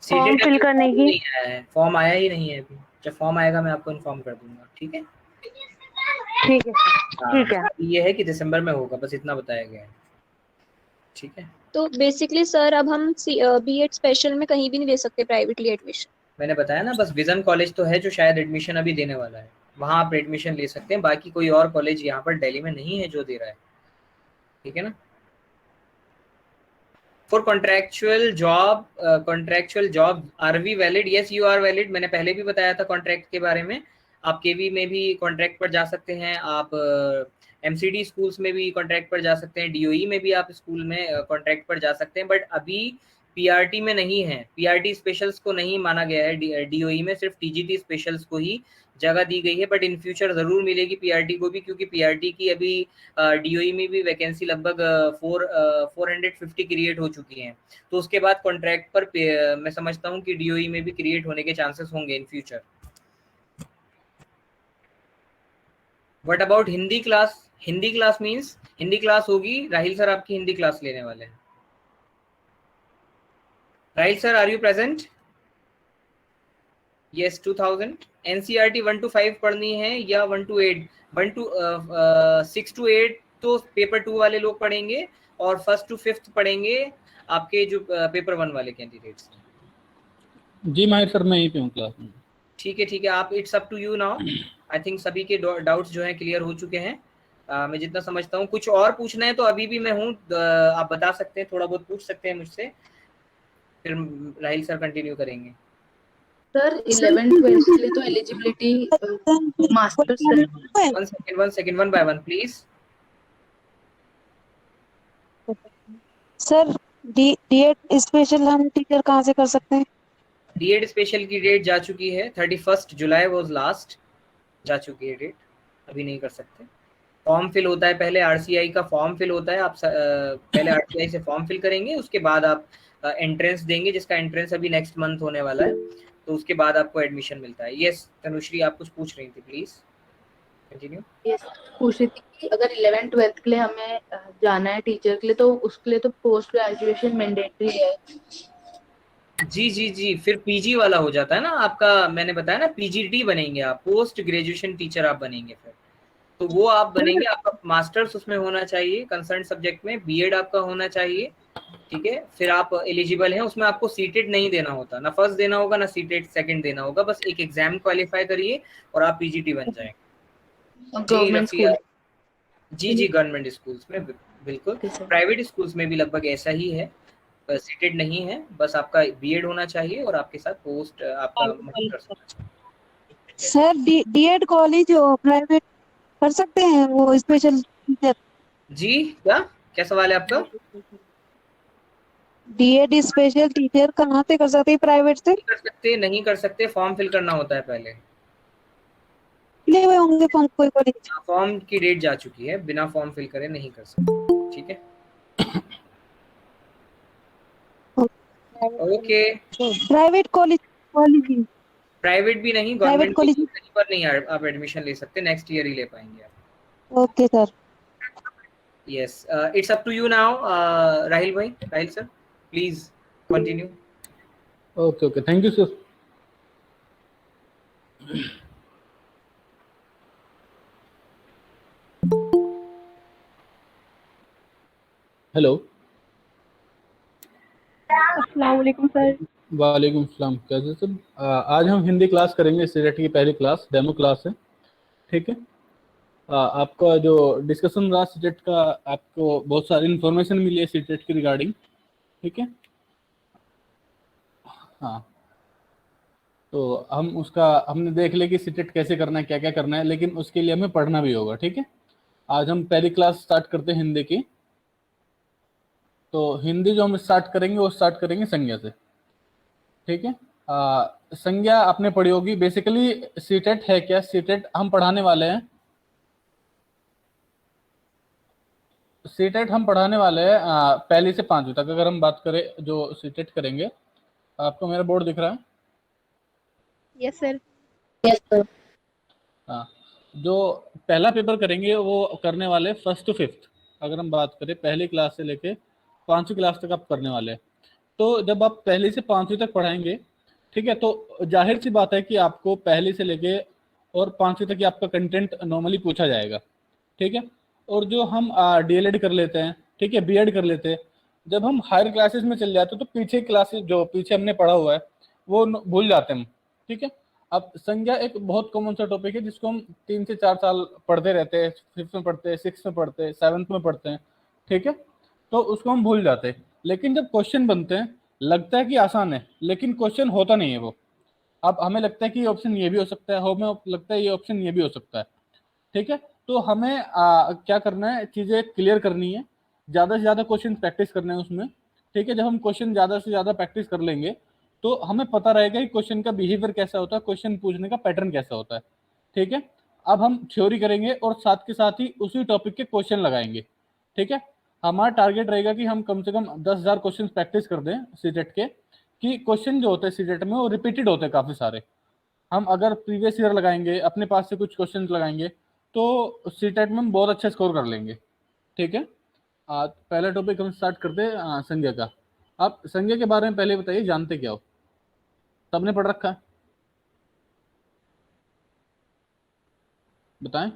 S3: फॉर्म
S1: सीटेट
S3: फिल करने की?
S1: नहीं आया है, फॉर्म आया ही नहीं है अभी, जब फॉर्म आएगा मैं आपको इन्फॉर्म कर दूंगा, ठीक है।
S3: ठीक है ठीक है।
S1: ये है कि दिसंबर में होगा, बस इतना बताया गया है, ठीक है।
S7: तो बेसिकली सर अब हम बीएड स्पेशल में कहीं भी नहीं ले सकते प्राइवेटली एडमिशन?
S1: मैंने बताया ना, बस विजन कॉलेज तो है जो शायद एडमिशन अभी देने वाला है, वहाँ आप एडमिशन ले सकते हैं, बाकी कोई और कॉलेज यहाँ पर दिल्ली में नहीं है जो दे रहा है, ठीक है ना। For contractual job are we valid? Yes you are valid. मैंने पहले भी बताया था कॉन्ट्रैक्ट के बारे में, आप केवी में भी कॉन्ट्रैक्ट पर जा सकते हैं, आप एमसीडी स्कूल्स में भी कॉन्ट्रैक्ट पर जा सकते हैं, डीओई में भी आप स्कूल में कॉन्ट्रैक्ट पर जा सकते हैं, बट अभी पीआरटी में नहीं है, पीआरटी स्पेशल्स को नहीं माना गया है डीओई में, सिर्फ टीजीटी स्पेशल्स को ही जगह दी गई है, बट इन फ्यूचर जरूर मिलेगी पीआरटी को भी, क्योंकि पीआरटी की अभी डीओई में भी वैकेंसी लगभग 450 क्रिएट हो चुकी हैं, तो उसके बाद कॉन्ट्रैक्ट पर मैं समझता हूँ कि डीओई में भी क्रिएट होने के चांसेस होंगे in future. What about Hindi class? Hindi class means Hindi class होगी, राहिल सर आपकी हिंदी क्लास लेने वाले हैं। Rahil sir, are you present? Yes, 2000। NCERT 1 to 5 पढ़नी है या 1 to 8? 6 to 8 तो पेपर 2 वाले लोग पढ़ेंगे, और 1st to 5th पढ़ेंगे आपके जो पेपर 1 वाले कैंडिडेट्स।
S9: जी माहिर सर, मैं यहीं पे हूँ क्लास में।
S1: ठीक है, आप it's up to you now. I think सभी के डाउट्स जो हैं क्लियर हो चुके हैं, मैं जितना समझता हूँ। कुछ और पूछना है तो अभी भी मैं हूँ, आप बता सकते हैं, थोड़ा बहुत पूछ सकते हैं मुझसे, फिर राहिल सर कंटिन्यू करेंगे।
S6: सर 11th-12th के लिए तो एलिजिबिलिटी मास्टर्स है।
S1: one second, one by one please।
S2: Sir DEd special हम टीचर कहाँ से कर सकते हैं?
S1: डीएड स्पेशल की डेट जा चुकी है, 31 जुलाई वाज लास्ट, जा चुकी है डेट, अभी नहीं कर सकते। फॉर्म फिल होता है, पहले आरसीआई का फॉर्म फिल होता है, आप पहले आरसीआई से फॉर्म फिल करेंगे, उसके बाद आप एंट्रेंस देंगे, जिसका एंट्रेंस अभी नेक्स्ट मंथ होने वाला है, तो उसके बाद आपको एडमिशन मिलता है। यस तनुश्री, आप कुछ पूछ रही थी, प्लीज कंटिन्यू।
S6: यस, पूछ रही थी कि अगर 11th-12th के लिए हमें जाना है टीचर के लिए, तो उसके लिए तो पोस्ट ग्रेजुएशन मैंडेटरी है।
S1: जी, फिर पीजी वाला हो जाता है ना आपका, मैंने बताया ना पीजीटी बनेंगे आप, पोस्ट ग्रेजुएशन टीचर आप बनेंगे, फिर तो वो आप बनेंगे, आपका मास्टर्स उसमें होना चाहिए कंसर्न सब्जेक्ट में, बीएड आपका होना चाहिए, ठीक है। फिर आप एलिजिबल हैं, उसमें आपको सीटेट नहीं देना होता, ना फर्स्ट देना होगा ना सीटेट सेकंड देना होगा, बस एक एग्जाम क्वालिफाई करिए और आप पीजीटी बन जाएंगे।
S6: Government school?
S1: जी गवर्नमेंट स्कूल्स में बिल्कुल, प्राइवेट स्कूल्स में भी लगभग ऐसा ही है, सीटेड नहीं है, बस आपका बीएड होना चाहिए और आपके साथ पोस्ट आपका मास्टर्स होना चाहिए।
S2: सर डीएड कॉलेज प्राइवेट कर सकते हैं वो स्पेशल टीचर?
S1: जी क्या सवाल है आपका?
S2: डीएड स्पेशल टीचर कहाँ से कर सकते हैं, प्राइवेट से?
S1: नहीं कर सकते, फॉर्म फिल करना होता है पहले।
S2: निकले हुए होंगे फॉर्म कोई कॉलेज।
S1: फॉर्म की डेट जा चुकी है, बिना फॉर्म फिल करे नहीं कर सकते, ठीक है। Okay.
S2: Private college college
S1: private भी नहीं,
S2: प्राइवेट
S1: गवर्नमेंट
S2: कॉलेज।
S1: कहीं पर नहीं आप एडमिशन ले सकते, नेक्स्ट ईयर ही ले पाएंगे आप।
S2: Okay sir.
S1: Yes, it's up to you now Rahil भाई, Rahil sir please continue.
S9: Okay okay, thank you sir. Hello.
S3: अस्सलाम वालेकुम सर।
S9: वालेकुम सलाम, कैसे सर? आज हम हिंदी क्लास करेंगे, सीटेट की पहली क्लास, डेमो क्लास है, ठीक है। आपका जो डिस्कशन रहा सीटेट का, आपको बहुत सारी इन्फॉर्मेशन मिली है सीटेट की रिगार्डिंग, ठीक है। हाँ, तो हमने देख लिया कि सीटेट कैसे करना है, क्या क्या करना है, लेकिन उसके लिए हमें पढ़ना भी होगा, ठीक है। आज हम पहली क्लास स्टार्ट करते हैं हिंदी की। तो हिंदी जो हम स्टार्ट करेंगे वो स्टार्ट करेंगे संज्ञा से, ठीक है। संज्ञा आपने पढ़ी होगी। बेसिकली सीटेट है क्या? सीटेट हम पढ़ाने वाले हैं, सीटेट हम पढ़ाने वाले हैं पहली से 5वीं तक। अगर हम बात करें जो सीटेट करेंगे, आपको मेरा बोर्ड दिख रहा है?
S3: Yes sir.
S5: Yes sir.
S9: हाँ, जो पहला पेपर करेंगे वो करने वाले 1st to 5th। अगर हम बात करें पहली क्लास से लेके 5वीं क्लास तक आप करने वाले हैं। तो जब आप पहली से 5वीं तक पढ़ाएंगे, ठीक है, तो जाहिर सी बात है कि आपको पहली से लेके और 5वीं तक ही आपका कंटेंट नॉर्मली पूछा जाएगा, ठीक है। और जो हम डीएलएड कर लेते हैं, ठीक है, बीएड कर लेते हैं, जब हम हायर क्लासेस में चल जाते हैं तो पीछे क्लासेस जो पीछे हमने पढ़ा हुआ है वो भूल जाते हैं हम, ठीक है। अब संज्ञा एक बहुत कॉमन सा टॉपिक है जिसको हम 3 से 4 साल पढ़ते रहते हैं, 5th में पढ़ते हैं, 6th में पढ़ते हैं, 7th में पढ़ते हैं, ठीक है। तो उसको हम भूल जाते हैं। लेकिन जब क्वेश्चन बनते हैं लगता है कि आसान है, लेकिन क्वेश्चन होता नहीं है वो। अब हमें लगता है कि ये ऑप्शन ये भी हो सकता है, हमें लगता है ये ऑप्शन ये भी हो सकता है, ठीक है। तो हमें क्या करना है, चीज़ें क्लियर करनी है, ज़्यादा से ज़्यादा क्वेश्चन प्रैक्टिस करना है उसमें, ठीक है। जब हम क्वेश्चन ज़्यादा से ज़्यादा प्रैक्टिस कर लेंगे तो हमें पता रहेगा कि क्वेश्चन का बिहेवियर कैसा होता है, क्वेश्चन पूछने का पैटर्न कैसा होता है, ठीक है। अब हम थ्योरी करेंगे और साथ के साथ ही उसी टॉपिक के क्वेश्चन लगाएंगे, ठीक है। हमारा टारगेट रहेगा कि हम कम से कम 10,000 क्वेश्चन प्रैक्टिस कर दें सीटेट के, कि क्वेश्चन जो होते हैं सीटेट में वो रिपीटेड होते हैं काफ़ी सारे। हम अगर प्रीवियस ईयर लगाएंगे, अपने पास से कुछ क्वेश्चन लगाएंगे, तो सीटेट में हम बहुत अच्छा स्कोर कर लेंगे, ठीक है। पहला टॉपिक हम स्टार्ट करते हैं संज्ञा का। आप संज्ञा के बारे में पहले बताइए, जानते क्या हो? सबने पढ़ रखा है? बताएं।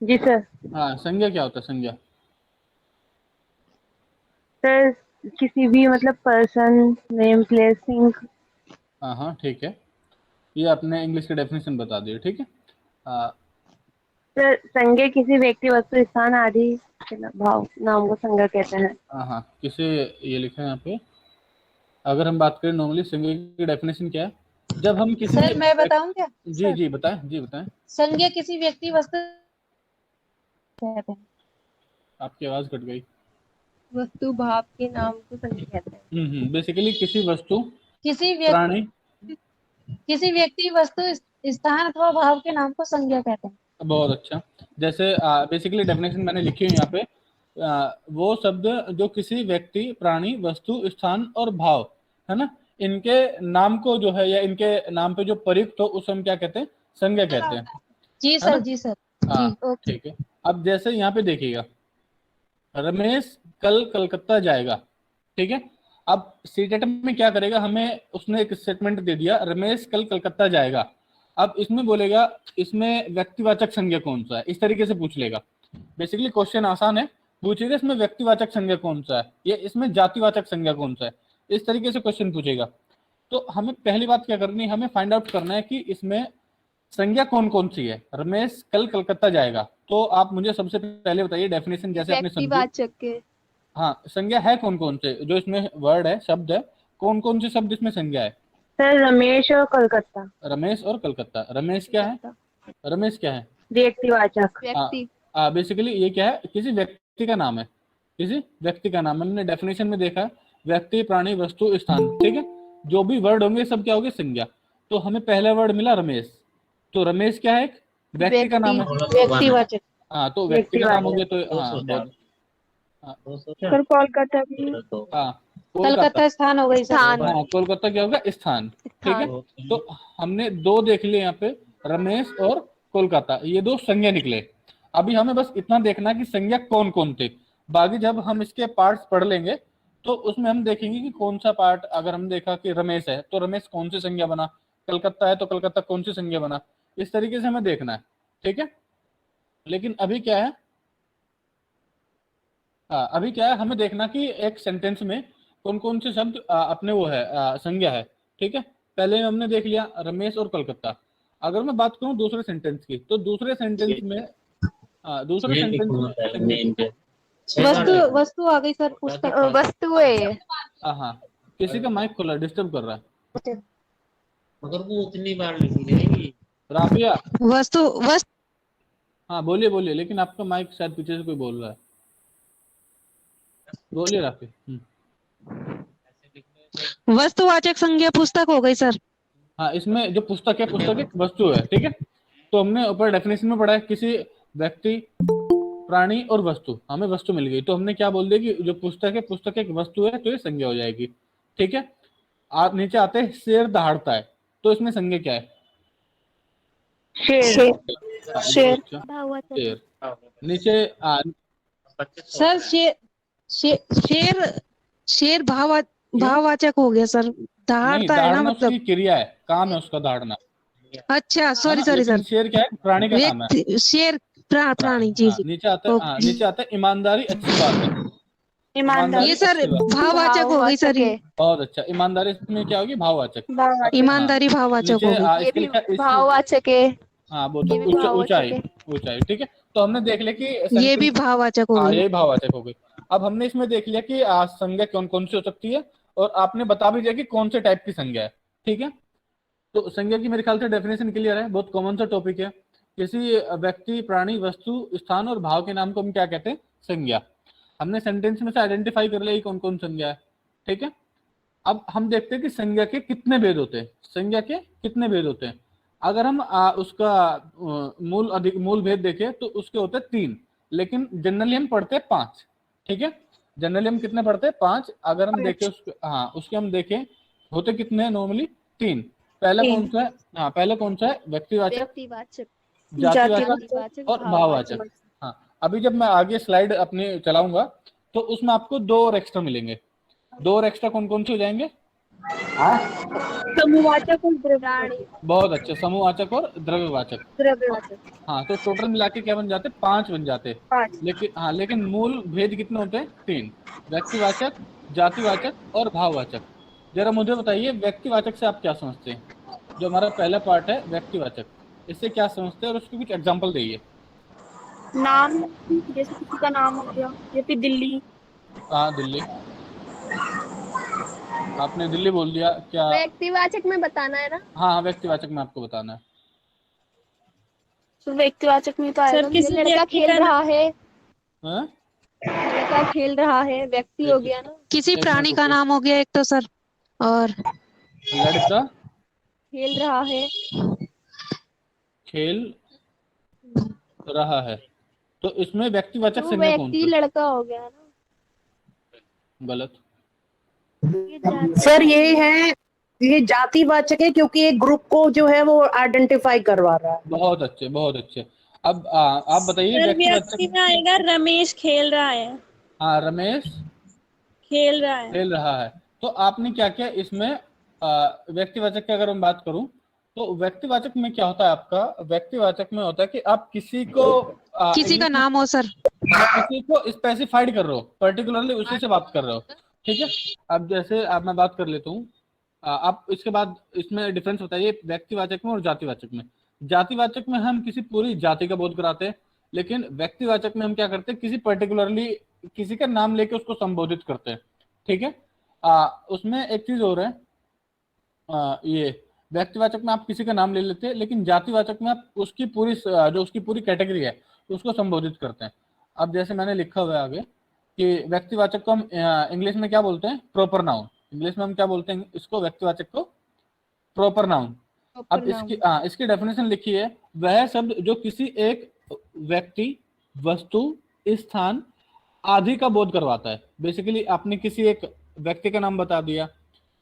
S3: जी सर।
S9: हाँ, संज्ञा क्या होता है? संज्ञा
S3: सर किसी भी मतलब पर्सन, नेम, प्लेस, थिंग।
S9: हाँ हाँ, ठीक है, ये आपने इंग्लिश की डेफिनेशन बता दी, ठीक है।
S3: सर संज्ञा किसी व्यक्ति, वस्तु, स्थान आदि के भाव नाम को संज्ञा कहते हैं।
S9: हाँ हाँ, किसे ये लिखा है यहाँ पे। अगर हम बात करें नॉर्मली संज्ञा की डेफिनेशन क्या है, जब हम किसी
S8: सर मैं बताऊं क्या?
S9: जी जी बताएं, जी बताएं।
S8: संज्ञा किसी व्यक्ति वस्तु कहते हैं।
S9: आपकी आवाज कट गई।
S3: वस्तु भाव के नाम को संज्ञा कहते हैं।
S9: बेसिकली किसी वस्तु,
S8: किसी
S9: प्राणी,
S8: व्यक्ति वस्तु स्थान अथवा भाव के नाम को संज्ञा कहते हैं।
S9: बहुत अच्छा। जैसे बेसिकली डेफिनेशन मैंने लिखी हुई यहाँ पे, वो शब्द जो किसी व्यक्ति, प्राणी, वस्तु, स्थान और भाव है ना, इनके नाम को जो है या इनके नाम पे जो प्रयुक्त हो उसे हम क्या कहते हैं? संज्ञा कहते हैं,
S8: जी सर, जी सर, जी ओके।
S9: ठीक है। अब जैसे यहाँ पे देखिएगा, रमेश कल कलकत्ता जाएगा, ठीक है। अब सीटेट में क्या करेगा, हमें उसने एक स्टेटमेंट दे दिया, रमेश कल कलकत्ता जाएगा। अब इसमें बोलेगा इसमें व्यक्तिवाचक संज्ञा कौन सा है, इस तरीके से पूछ लेगा। बेसिकली क्वेश्चन आसान है, पूछेगा इसमें व्यक्तिवाचक संज्ञा कौन सा है या इसमें जातिवाचक संज्ञा कौन सा है, इस तरीके से क्वेश्चन पूछेगा। तो हमें पहली बात क्या करनी है, हमें फाइंड आउट करना है कि इसमें संज्ञा कौन कौन सी है। रमेश कल कलकत्ता जाएगा, तो आप मुझे सबसे पहले बताइए डेफिनेशन जैसे आपने समझी।
S3: व्यक्तिवाचक के।
S9: हाँ, संज्ञा है कौन कौन से, जो इसमें वर्ड है, शब्द है, कौन कौन से शब्द इसमें संज्ञा है?
S3: सर रमेश और कलकत्ता।
S9: रमेश और कलकत्ता। रमेश क्या है? रमेश क्या है?
S3: व्यक्तिवाचक।
S7: व्यक्ति।
S9: बेसिकली ये क्या है, किसी व्यक्ति का नाम है, किसी व्यक्ति का नाम। हमने डेफिनेशन में देखा व्यक्ति, प्राणी, वस्तु, स्थान, ठीक है। जो भी वर्ड होंगे सब क्या होंगे? संज्ञा। तो हमें पहला वर्ड मिला रमेश, तो रमेश क्या है, एक व्यक्ति का नाम है।
S3: व्यक्तिवाचक।
S9: हाँ, तो व्यक्ति का नाम हो गया, तो हाँ बहुत,
S3: सर कोलकाता भी,
S9: हाँ
S2: कलकत्ता स्थान हो गई सर।
S9: हाँ, कोलकाता क्या होगा, स्थान। ठीक है, तो हमने दो देख लिए यहाँ पे, रमेश और कोलकाता, ये दो संज्ञा निकले। अभी हमें बस इतना देखना कि संज्ञा कौन कौन थे। बाकी जब हम इसके पार्ट्स पढ़ लेंगे तो उसमें हम देखेंगे कि कौन सा पार्ट, अगर हम देखा कि रमेश है तो रमेश कौन सी संज्ञा बना, कलकत्ता है तो कलकत्ता कौन सी संज्ञा बना, इस तरीके से हमें देखना है। ठीक है, लेकिन अभी क्या है, अभी क्या है, हमें देखना कि एक सेंटेंस में कौन कौन से शब्द अपने वो है, संज्ञा है। ठीक है, पहले हमने देख लिया रमेश और कलकत्ता। अगर मैं बात करूं दूसरे सेंटेंस की, तो दूसरे सेंटेंस में
S2: वस्तु आ गई सर, पुस्तक।
S3: वस्तु है।
S9: हाँ, किसी का माइक खोला, डिस्टर्ब कर रहा है।
S10: मगर वो उतनी बार लिखी जाएगी।
S9: राफिया,
S2: वस्तु
S9: हाँ बोलिए बोलिए, लेकिन आपका माइक शायद पीछे से कोई बोल रहा है। बोलिए राफिया।
S2: वस्तुवाचक संज्ञा पुस्तक हो गई सर।
S9: हाँ, इसमें जो पुस्तक है, पुस्तक एक वस्तु है। ठीक है, तो हमने ऊपर डेफिनेशन में पढ़ा है किसी व्यक्ति, प्राणी और वस्तु, हमें वस्तु मिल गई, तो हमने क्या बोल दिया कि जो पुस्तक है, पुस्तक एक वस्तु है, तो ये संज्ञा हो जाएगी। ठीक है, आप नीचे आते हैं, शेर दहाड़ता है, तो इसमें संज्ञा क्या है,
S3: शेर।
S9: शेर। नीचे
S2: सर शेर भाववाचक हो गया सर।
S9: नहीं,
S2: दहाड़ता है ना,
S9: दहाड़ना
S2: मतलब
S9: उसकी क्रिया है, काम है उसका दहाड़ना।
S2: अच्छा, सॉरी
S9: लेकिन
S2: सर।
S9: शेर क्या है, प्राणी का नाम है।
S2: शेर प्राणी, जी जी।
S9: नीचे आता है ईमानदारी अच्छी बात है। ईमानदारी
S2: ये सर
S9: अच्छी बात है।
S2: भाववाचक हो गई सर।
S9: बहुत अच्छा, ईमानदारी में क्या होगी, भाववाचक।
S2: ईमानदारी भाववाचक हो गई।
S3: ये भी भाववाचक है।
S9: हाँ, बहुत ऊंचाई, ऊंचाई। ठीक है, तो हमने देख लिया कि
S2: ये भी भाववाचक हो
S9: हाँ,
S2: गई।
S9: यही भाववाचक हो गई। अब हमने इसमें देख लिया कि संज्ञा कौन कौन सी हो सकती है, और आपने बता भी दिया कि कौन से टाइप की संज्ञा है। ठीक है, तो संज्ञा की मेरे ख्याल से डेफिनेशन क्लियर है, बहुत कॉमन सा टॉपिक है। किसी व्यक्ति, प्राणी, वस्तु, स्थान और भाव के नाम को हम क्या कहते हैं, संज्ञा। हमने सेंटेंस में से आइडेंटिफाई कर लिया कौन कौन संज्ञा है। ठीक है, अब हम देखते हैं कि संज्ञा के कितने भेद होते हैं, संज्ञा के कितने भेद होते हैं। अगर हम उसका मूल भेद देखें तो उसके होते हैं 3, लेकिन जनरली हम पढ़ते हैं 5। ठीक है, जनरली हम कितने पढ़ते हैं, 5। अगर हम देखें उसके हम देखें होते कितने, नॉर्मली 3। पहला कौन सा है, पहला कौन सा है, व्यक्तिवाचक, जातिवाचक और भाववाचक। हाँ, अभी जब मैं आगे स्लाइड अपनी चलाऊंगा तो उसमें आपको 2 और एक्स्ट्रा मिलेंगे। 2 और एक्स्ट्रा कौन कौन से हो जाएंगे,
S3: समूहवाचक और द्रव्यवाचक।
S9: बहुत अच्छे, समूहवाचक और द्रव्यवाचक। हाँ, तो टोटल मिला के क्या बन जाते, 5 बन जाते। लेकिन मूल भेद कितने होते हैं, 3, व्यक्तिवाचक, जातिवाचक और भाववाचक। जरा मुझे बताइए, व्यक्तिवाचक से आप क्या समझते हैं, जो हमारा पहला पार्ट है व्यक्तिवाचक, इससे क्या समझते हैं, और उसके कुछ एग्जांपल दीजिए।
S3: नाम, जैसे किसी का नाम हो गया, जैसे दिल्ली।
S9: दिल्ली, आपने दिल्ली बोल दिया, क्या
S3: व्यक्तिवाचक में बताना है ना।
S9: हाँ, व्यक्तिवाचक में आपको बताना है।
S3: तो व्यक्तिवाचक में तो आएगा, किसी लड़का खेल रहा है, लड़का खेल रहा है, व्यक्ति हो गया ना।
S2: किसी प्राणी का नाम हो गया एक तो सर, और
S9: लड़का
S3: खेल रहा है,
S9: खेल रहा है, तो इसमें व्यक्तिवाचक
S3: तो
S9: संज्ञा कौन
S3: व्यक्ति
S9: सी,
S3: लड़का हो गया ना।
S9: गलत।
S5: सर ये जातिवाचक है, क्योंकि एक ग्रुप को जो है वो आइडेंटिफाई करवा रहा है।
S9: बहुत अच्छे, बहुत अच्छे। अब आप बताइए,
S3: व्यक्ति में आएगा रमेश खेल रहा है।
S9: हाँ, रमेश
S3: खेल रहा है।
S9: तो आपने क्या किया इसमें, व्यक्तिवाचक की अगर मैं बात करूं तो व्यक्तिवाचक में क्या होता है, आपका व्यक्तिवाचक में होता है कि आप किसी को
S2: किसी का नाम हो सर,
S9: किसी को स्पेसिफाइड कर रहे हो, पर्टिकुलरली उसी से बात कर रहे हो। ठीक है, अब जैसे अब मैं बात कर लेता हूँ, आप इसके बाद इसमें डिफरेंस बताइए व्यक्तिवाचक में और जातिवाचक में। जातिवाचक में हम किसी पूरी जाति का बोध कराते हैं, लेकिन व्यक्तिवाचक में हम क्या करते हैं, किसी पर्टिकुलरली किसी का नाम लेके उसको संबोधित करते हैं। ठीक है, उसमें एक चीज और है, ये व्यक्तिवाचक में आप किसी का नाम ले लेते हैं, लेकिन जातिवाचक में आप उसकी पूरी जो उसकी पूरी कैटेगरी है उसको संबोधित करते हैं। अब जैसे मैंने लिखा हुआ है आगे कि व्यक्तिवाचक को हम इंग्लिश में क्या बोलते हैं, प्रॉपर नाउन। इंग्लिश में हम क्या बोलते हैं इसको, व्यक्तिवाचक को प्रॉपर नाउन। अब इसकी डेफिनेशन लिखी है, वह शब्द जो किसी एक व्यक्ति, वस्तु, स्थान आदि का बोध करवाता है। बेसिकली आपने किसी एक व्यक्ति का नाम बता दिया,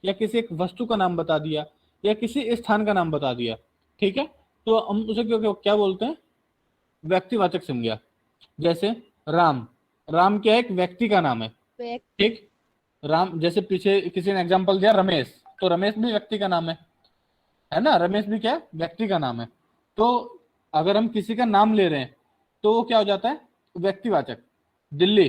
S9: या किसी एक वस्तु का नाम बता दिया, या किसी स्थान का नाम बता दिया, ठीक है, तो हम उसे क्या बोलते हैं, व्यक्तिवाचक संज्ञा। जैसे राम, राम क्या है, एक व्यक्ति का नाम है, ठीक। राम, जैसे पीछे किसी ने एग्जांपल दिया रमेश, तो रमेश भी व्यक्ति का नाम है ना, रमेश भी क्या है, व्यक्ति का नाम है। तो अगर हम किसी का नाम ले रहे हैं तो वो क्या हो जाता है, व्यक्तिवाचक। दिल्ली,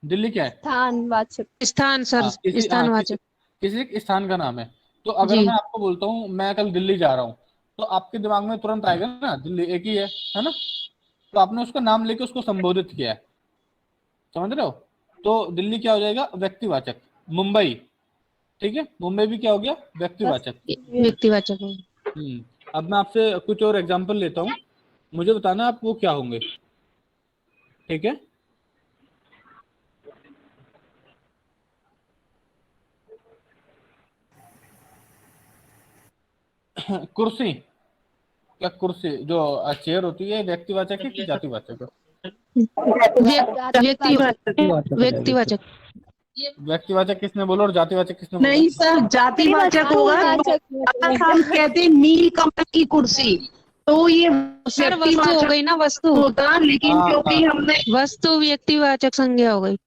S9: दिल्ली क्या है,
S3: स्थानवाचक।
S2: स्थान सर, स्थानवाचक।
S9: किसी एक स्थान का नाम है। तो अगर मैं आपको बोलता हूँ मैं कल दिल्ली जा रहा हूँ, तो आपके दिमाग में तुरंत आएगा ना, दिल्ली एक ही है ना, तो आपने उसका नाम लेके उसको संबोधित किया है, समझ रहे हो, तो दिल्ली क्या हो जाएगा, व्यक्तिवाचक। मुंबई, ठीक है, मुंबई भी क्या हो गया, व्यक्तिवाचक।
S2: व्यक्तिवाचक।
S9: अब मैं आपसे कुछ और एग्जांपल लेता हूँ, मुझे बताना आप वो क्या होंगे, ठीक है। कुर्सी, क्या कुर्सी जो चेयर होती है व्यक्तिवाचक है कि जातिवाचक है?
S2: व्यक्तिवाचक।
S9: व्यक्तिवाचक किसने बोला और जातिवाचक किसने बोला?
S5: नहीं सर, जातिवाचक होगा। अगर हम कहते हैं नीलकमल की कुर्सी, तो ये
S2: सर वस्तु हो गई ना, वस्तु
S5: होता, लेकिन क्योंकि हमने
S2: वस्तु व्यक्तिवाचक संज्ञा हो गई।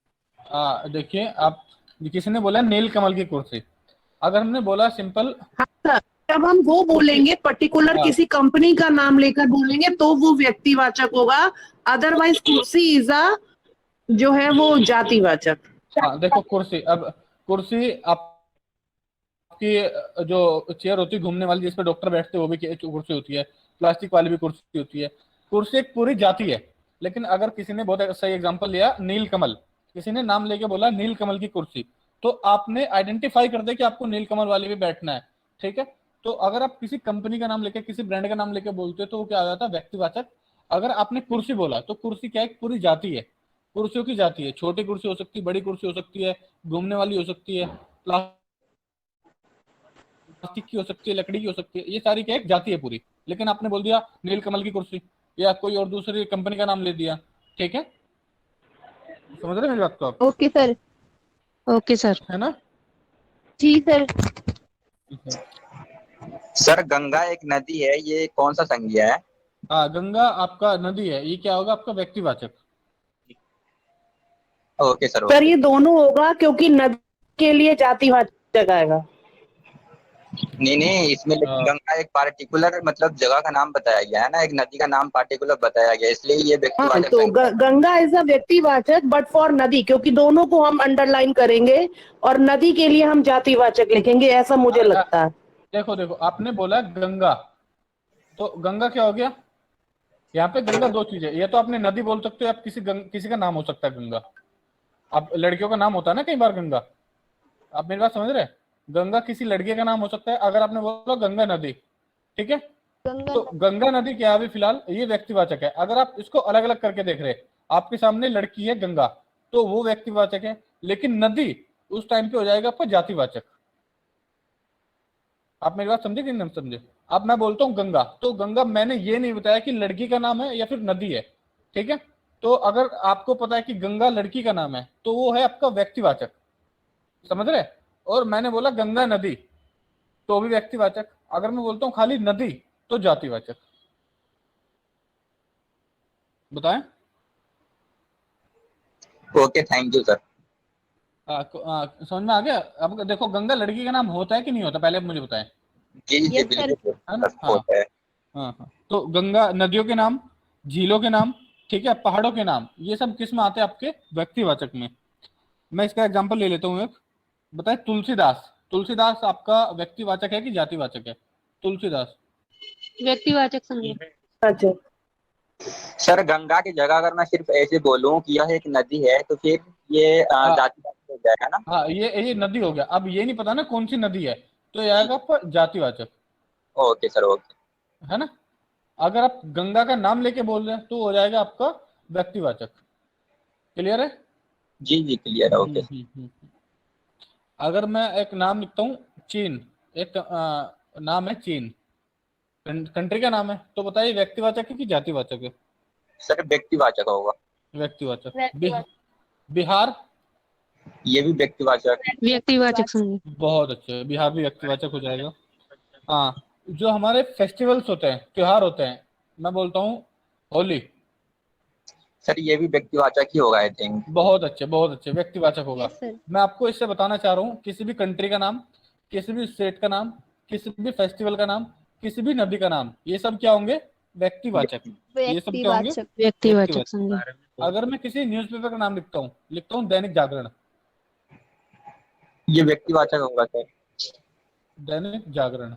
S9: देखिए, आप किसी ने बोला नीलकमल की कुर्सी, अगर हमने बोला सिंपल,
S5: जब हम वो बोलेंगे पर्टिकुलर किसी कंपनी का नाम लेकर बोलेंगे तो वो व्यक्तिवाचक होगा, अदरवाइज कुर्सी इज अ जो है वो जातिवाचक।
S9: देखो कुर्सी, अब कुर्सी आपकी जो चेयर होती है घूमने वाली जिसपे डॉक्टर बैठते हैं वो भी कुर्सी होती है, प्लास्टिक वाली भी कुर्सी होती है। कुर्सी एक पूरी जाति है। लेकिन अगर किसी ने बहुत सही एग्जांपल लिया नीलकमल, किसी ने नाम लेके बोला नीलकमल की कुर्सी, तो आपने आइडेंटिफाई कर दिया कि आपको नीलकमल वाली भी बैठना है, ठीक है। तो अगर आप किसी कंपनी का नाम लेके, किसी ब्रांड का नाम लेके बोलते हो तो वो क्या आ जाता है, व्यक्तिवाचक। अगर आपने कुर्सी बोला तो कुर्सी क्या है, एक पूरी जाति है, कुर्सियों की जाति है। छोटी कुर्सी हो सकती है, बड़ी कुर्सी हो सकती है, घूमने वाली हो सकती है, प्लास्टिक की हो सकती है, लकड़ी की हो सकती है, ये सारी क्या है, एक जाति है पूरी। लेकिन आपने बोल दिया नीलकमल की कुर्सी या कोई और दूसरी कंपनी का नाम ले दिया, ठीक है। समझ रहे मेरी बात को आप?
S3: Okay sir.
S2: ओके सर,
S9: है ना?
S3: जी सर।
S11: सर गंगा एक नदी है, ये कौन सा संज्ञा है?
S9: हाँ, गंगा आपका नदी है, ये क्या होगा, आपका व्यक्तिवाचक।
S11: Okay sir.
S5: सर ये दोनों होगा क्योंकि नदी के लिए जातिवाचक आएगा।
S11: नहीं, इसमें लेकिन गंगा एक पार्टिकुलर मतलब जगह का नाम बताया गया है ना, एक नदी का नाम पार्टिकुलर बताया गया, इसलिए ये व्यक्तिवाचक।
S5: तो गंगा इज अ व्यक्तिवाचक बट फॉर नदी, क्योंकि दोनों को हम अंडरलाइन करेंगे और नदी के लिए हम जातिवाचक लिखेंगे, ऐसा मुझे लगता है।
S9: देखो आपने बोला गंगा, तो गंगा क्या हो गया, यहाँ पे गंगा दो चीजें, ये तो आपने नदी बोल सकते हो, आप किसी का नाम हो सकता है गंगा। अब लड़कियों का नाम होता है ना कई बार गंगा, आप मेरी बात समझ रहे हैं? गंगा किसी लड़के का नाम हो सकता है, अगर आपने बोला गंगा नदी, ठीक है, तो गंगा नदी क्या अभी फिलहाल ये व्यक्तिवाचक है। अगर आप इसको अलग अलग करके देख रहे हैं, आपके सामने लड़की है गंगा, तो वो व्यक्तिवाचक है, लेकिन नदी उस टाइम पे हो जाएगा आपका जातिवाचक। आप मेरी बात समझे कि नहीं समझे? अब मैं बोलता हूँ गंगा, तो गंगा मैंने ये नहीं बताया कि लड़की का नाम है या फिर नदी है, ठीक है। तो अगर आपको पता है कि गंगा लड़की का नाम है तो वो है आपका व्यक्तिवाचक, समझ रहे? और मैंने बोला गंगा नदी तो भी व्यक्तिवाचक, अगर मैं बोलता हूँ खाली नदी तो जातिवाचक। बताएं?
S11: Okay, thank you sir.
S9: समझ में आ गया? अब देखो गंगा लड़की का नाम होता है कि नहीं होता, पहले मुझे बताएं।
S11: जी बिल्कुल होता है।
S9: हाँ। तो गंगा नदियों के नाम, झीलों के नाम, ठीक है, पहाड़ों के नाम, ये सब किस में आते हैं, आपके व्यक्तिवाचक में। मैं इसका एग्जांपल ले लेता हूँ एक। बताए तुलसीदास, तुलसीदास आपका व्यक्तिवाचक है कि जातिवाचक है? तुलसीदास
S2: व्यक्तिवाचक संज्ञा।
S5: अच्छा
S11: सर गंगा की जगह अगर मैं सिर्फ ऐसे बोलूं कि यह एक नदी है तो फिर ये जातिवाचक हो जाएगा ना?
S9: हाँ, ये नदी हो गया। अब ये नहीं पता ना कौन सी नदी है, तो ये आएगा आपका जातिवाचक।
S11: ओके सर, ओके,
S9: है ना। अगर आप गंगा का नाम लेके बोल रहे हैं तो हो जाएगा आपका व्यक्तिवाचक। क्लियर है?
S11: जी क्लियर है। ओके।
S9: अगर मैं एक नाम लिखता हूँ चीन, एक नाम है चीन, कंट्री का नाम है, तो बताइए व्यक्तिवाचक है कि जातिवाचक है?
S11: सर व्यक्तिवाचक होगा।
S9: व्यक्तिवाचक। बिहार,
S11: ये भी व्यक्तिवाचक।
S2: व्यक्तिवाचक संज्ञा।
S9: बहुत अच्छे, बिहार भी व्यक्तिवाचक हो जाएगा। हाँ, जो हमारे फेस्टिवल्स होते हैं, त्योहार होते हैं, मैं बोलता हूँ होली।
S11: सर ये भी व्यक्तिवाचक ही होगा आई थिंक।
S9: बहुत अच्छे, व्यक्तिवाचक होगा।
S3: Yes sir.
S9: मैं आपको इससे बताना चाह रहा हूँ, किसी भी कंट्री का नाम, किसी भी स्टेट का नाम, किसी भी फेस्टिवल का नाम, किसी भी नदी का नाम, ये सब क्या होंगे? व्यक्तिवाचक। ये सब क्या होंगे?
S2: व्यक्तिवाचक संज्ञा।
S9: अगर मैं किसी न्यूज़पेपर का नाम लिखता हूँ दैनिक जागरण,
S11: ये व्यक्तिवाचक होगा सर।
S9: दैनिक जागरण,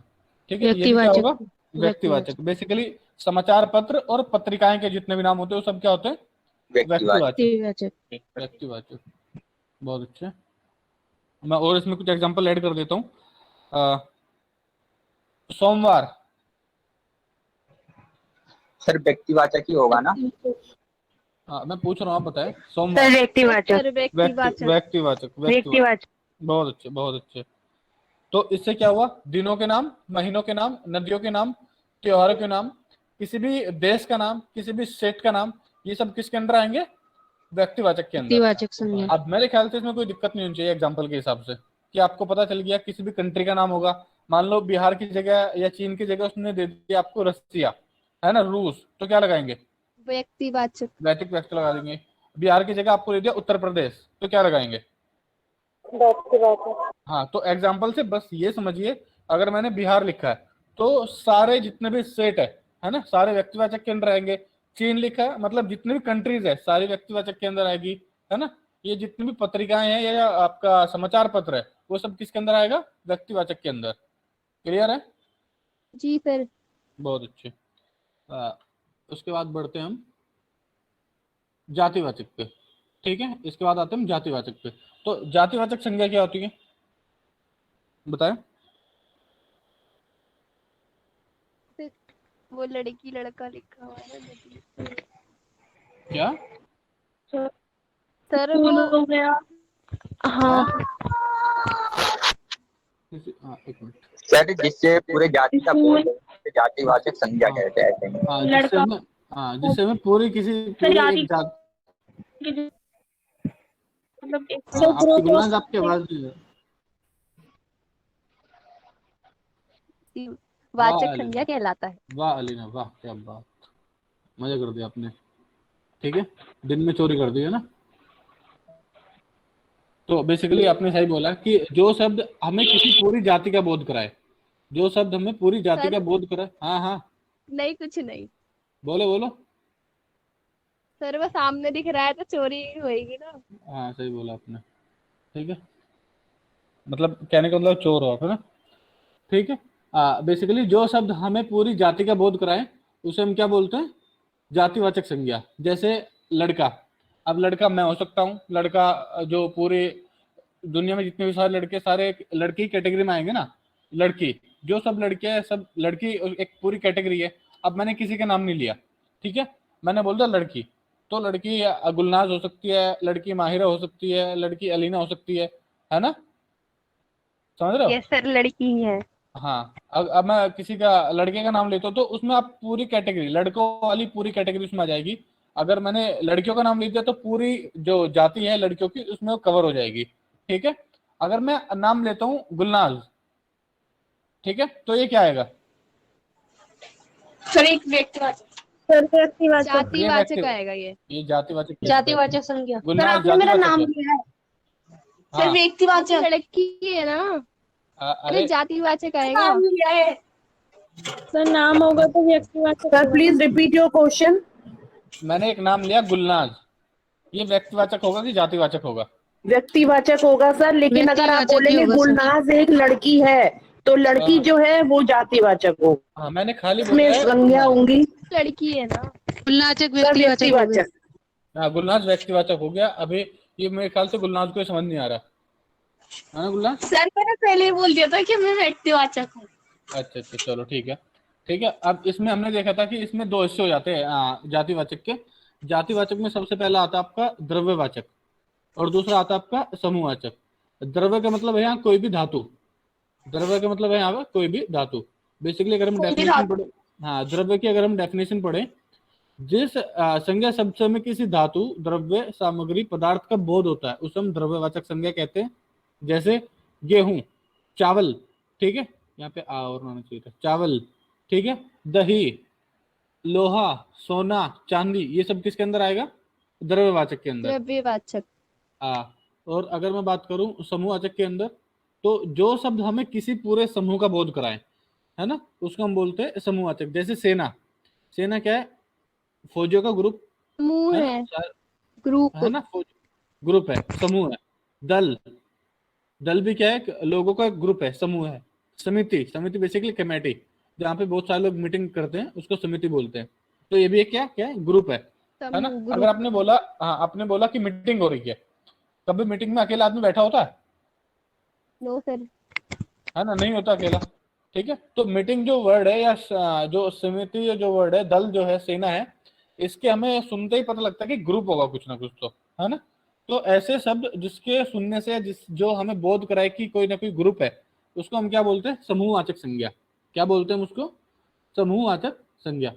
S9: ठीक है, ये भी क्या होगा? व्यक्तिवाचक। बेसिकली समाचार पत्र और पत्रिकाएं के जितने भी नाम होते हैं वो सब क्या होते हैं? व्यक्तिवाचक। बहुत अच्छे। मैं और इसमें कुछ एग्जांपल ऐड कर देता हूँ। सोमवार,
S11: सर व्यक्तिवाचक ही होगा ना?
S9: हाँ मैं पूछ रहा हूँ, आप बताएं। सोमवार व्यक्तिवाचक। बहुत अच्छे। तो इससे क्या हुआ? दिनों के नाम, महीनों के नाम, नदियों के नाम, त्योहारों के नाम, किसी भी देश का नाम, किसी भी स्टेट का नाम, ये सब किसके अंदर आएंगे? व्यक्तिवाचक के अंदर। अब मेरे ख्याल से इसमें कोई दिक्कत नहीं होनी चाहिए एग्जांपल के हिसाब से, कि आपको पता चल गया किसी भी कंट्री का नाम होगा, मान लो बिहार की जगह या चीन की जगह उसने दे दिया आपको रसिया, है ना, रूस, तो क्या लगाएंगे?
S3: व्यक्तिवाचक।
S9: व्यक्त लगा देंगे। बिहार की जगह आपको दे दिया उत्तर प्रदेश, तो क्या लगाएंगे?
S3: व्यक्तिवाचक।
S9: हाँ, तो एग्जाम्पल से बस ये समझिए, अगर मैंने बिहार लिखा है तो सारे जितने भी स्टेट है ना, सारे व्यक्तिवाचक के अंदर आएंगे। चीन लिखा है मतलब जितने भी कंट्रीज है सारी व्यक्तिवाचक के अंदर आएगी, है ना। ये जितनी भी पत्रिकाएं हैं या आपका समाचार पत्र है वो सब किसके अंदर आएगा? व्यक्तिवाचक के अंदर। क्लियर है?
S3: जी सर।
S9: बहुत अच्छे। उसके बाद बढ़ते हैं हम जातिवाचक पे, ठीक है। इसके बाद आते हैं हम जातिवाचक पे। तो जातिवाचक संज्ञा क्या होती है बताएं?
S3: वो लड़की लड़का लिखा हुआ है
S9: क्या
S3: सर? वो गया। हाँ
S9: एक मिनट
S11: सर जिससे पूरे जाति का बोल जातिवाचक संज्ञा कहते हैं।
S9: जिससे हमें पूरी किसी एक जात
S3: मतलब
S9: आपकी आवाज
S3: वाचक संज्ञा कहलाता है।
S9: वाह अलीना, वाह, क्या बात, मजा कर दिया आपने। ठीक है, दिन में चोरी कर दी है ना। तो बेसिकली आपने सही बोला कि जो शब्द हमें किसी पूरी जाति का बोध कराए, जो शब्द हमें पूरी जाति का बोध कराए। हाँ हाँ
S3: नहीं, कुछ नहीं।
S9: बोलो
S3: सर वो सामने दिख रहा है तो चोरी होएगी ना।
S9: हाँ सही बोला आपने, ठीक है, मतलब कहने का मतलब चोर हो आप, है ना। ठीक है, बेसिकली जो शब्द हमें पूरी जाति का बोध कराए उसे हम क्या बोलते हैं? जातिवाचक संज्ञा। जैसे लड़का, अब लड़का मैं हो सकता हूँ, लड़का जो पूरे दुनिया में जितने भी सारे लड़के, सारे लड़की कैटेगरी में आएंगे ना। लड़की, जो सब लड़कियां है सब लड़की एक पूरी कैटेगरी है। अब मैंने किसी का नाम नहीं लिया, ठीक है, मैंने बोल दिया लड़की, तो लड़की गुलनाज हो सकती है, लड़की माहिरा हो सकती है, लड़की अलीना हो सकती है ना, समझ रहे हो?
S3: यस सर, लड़की ही है।
S9: हाँ, अब मैं किसी का लड़के का नाम लेता हूँ तो उसमें आप पूरी कैटेगरी, लड़कों वाली पूरी कैटेगरी उसमें आ जाएगी। अगर मैंने लड़कियों का नाम ले दिया तो पूरी जो जाति है लड़कियों की उसमें वो कवर हो जाएगी, ठीक है। अगर मैं नाम लेता हूँ गुलनाज, ठीक है, तो ये क्या आएगा?
S3: सर एक व्यक्तिवाचक। जातिवाचक आएगा
S9: ये जातिवाचक
S2: संज्ञा।
S3: सर आपने मेरा नाम लिया है। सर व्यक्तिवाचक लड़की है ना। अरे जातिवाचक आएगा। नाम लिया है सर, नाम होगा तो व्यक्तिवाचक।
S5: Sir please repeat your question.
S9: मैंने एक नाम लिया गुलनाज, ये व्यक्तिवाचक होगा कि जातिवाचक होगा?
S5: व्यक्तिवाचक होगा सर, लेकिन अगर आप बोलेंगे गुलनाज एक लड़की है तो लड़की जो है वो जातिवाचक हो।
S9: हाँ, मैंने खाली
S5: इसमें संज्ञा होंगी।
S3: लड़की है ना।
S2: गुलनाचक व्यक्तिवाचक।
S9: हाँ, गुलनाज व्यक्तिवाचक हो गया। अभी ये मेरे ख्याल से गुलनाज को समझ नहीं आ रहा है ना गुलनाज?
S3: सर मैंने पहले ही बोल दिया था कि मैं व्यक्तिवाचक हूँ।
S9: अच्छा चलो ठीक है। अब इसमें हमने देखा था कि इसमें दो हिस्से हो जाते हैं जातिवाचक के। जातिवाचक में सबसे पहला आता है आपका द्रव्यवाचक और दूसरा आता है आपका समूहवाचक। द्रव्य का मतलब है यहाँ कोई भी धातु, द्रव्य का मतलब है यहाँ कोई भी धातु, बेसिकली अगर हम डेफिनेशन पढ़े, हाँ द्रव्य की अगर हम डेफिनेशन पढ़े, जिस संज्ञा शब्द से हमें किसी धातु, द्रव्य, सामग्री, पदार्थ का बोध होता है उसे हम द्रव्यवाचक संज्ञा कहते हैं। जैसे गेहूं, चावल, ठीक है, यहाँ पे आ और होना चाहिए था, चावल, ठीक है, दही, लोहा, सोना, चांदी, ये सब किसके अंदर आएगा? द्रव्यवाचक के अंदर।
S3: द्रव्यवाचक।
S9: और अगर मैं बात करूं समूहवाचक के अंदर, तो जो शब्द हमें किसी पूरे समूह का बोध कराए, है ना, उसको हम बोलते हैं समूहवाचक। जैसे सेना, सेना क्या है? फौजियों का ग्रुप
S3: समूह है, ग्रुप
S9: है ना, फौज ग्रुप है, समूह है। दल, दल भी क्या है? लोगों का ग्रुप है, समूह है। समिति, समिति बेसिकली कमेटी, जहाँ पे बहुत सारे लोग मीटिंग करते हैं उसको समिति बोलते हैं। तो ये भी एक क्या है? ग्रुप है ना। अगर आपने बोला, हाँ आपने बोला कि मीटिंग हो रही है, कभी मीटिंग में अकेला आदमी बैठा होता है?
S3: नो सर,
S9: है ना, नहीं होता अकेला, ठीक है। तो मीटिंग जो वर्ड है, या जो समिति जो वर्ड है, दल जो है, सेना है, इसके हमें सुनते ही पता लगता है कि ग्रुप होगा कुछ ना कुछ, तो है ना। तो ऐसे शब्द जिसके सुनने से जो हमें बोध कराए कि कोई ना कोई ग्रुप है, उसको हम क्या बोलते हैं? समूहवाचक संज्ञा। क्या बोलते हैं उसको? समूहवाचक संज्ञा।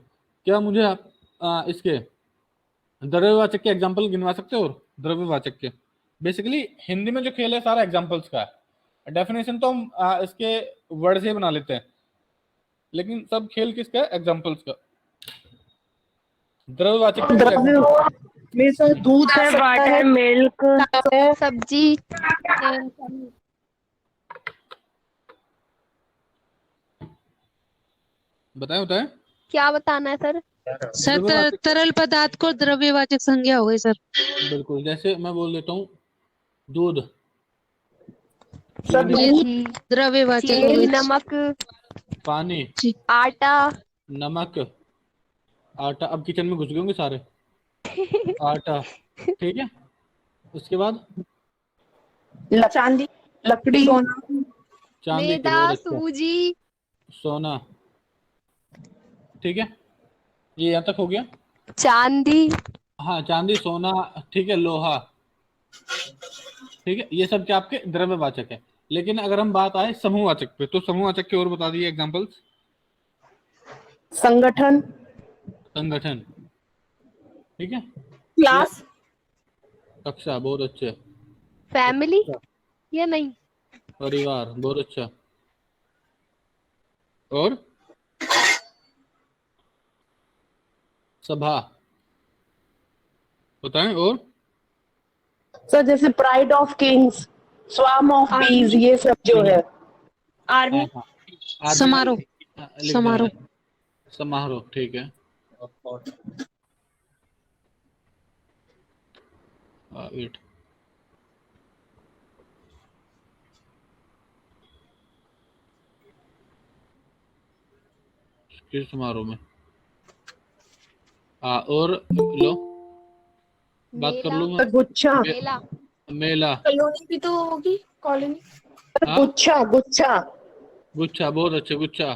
S9: क्या मुझे आप इसके द्रव्यवाचक के एग्जाम्पल गिनवा सकते हो? और द्रव्यवाचक के बेसिकली हिंदी में जो खेल है सारा एग्जाम्पल्स का है। डेफिनेशन तो हम इसके वर्ड से ही बना लेते हैं, लेकिन सब खेल किसका है? एग्जाम्पल्स का। द्रव्यवाचक
S5: में सर दूध है,
S3: वाटर, मिल्क, सब्जी।
S9: बताएं
S3: क्या बताना है सर?
S2: सर तरल पदार्थ को द्रव्यवाचक संज्ञा हो गई सर।
S9: बिल्कुल, जैसे मैं बोल देता हूँ दूध,
S5: सर दूध
S2: द्रव्यवाचक हो गई।
S3: नमक,
S9: पानी,
S3: आटा,
S9: नमक, आटा। अब किचन में घुस गए होंगे सारे। आटा, ठीक है। उसके बाद
S5: चांदी, लकड़ी,
S9: चांदी,
S3: मैदा, सूजी,
S9: सोना, ठीक है, ये यहाँ तक हो गया।
S3: चांदी,
S9: हाँ चांदी, सोना, ठीक है, लोहा, ठीक है, ये सब क्या आपके द्रव्यवाचक है। लेकिन अगर हम बात आए समूहवाचक पे, तो समूहवाचक के और बता दिए एग्जांपल्स।
S5: संगठन,
S9: संगठन, ठीक है,
S5: क्लास,
S9: कक्षा, बहुत अच्छे।
S3: फैमिली या नहीं,
S9: परिवार, बहुत अच्छा। और सभा, बताएं। और
S5: सर जैसे pride of Kings, swarm of बीज, ये सब जो है।
S3: आर्मी,
S2: समारोह, समारोह,
S9: समारोह, ठीक है। वेट, किस समारोह में? और लो बात कर लूँ मैं।
S5: गुच्छा,
S9: मेला,
S8: कॉलोनी भी तो होगी, कॉलोनी।
S5: गुच्छा, गुच्छा,
S9: गुच्छा, बहुत अच्छे, गुच्छा,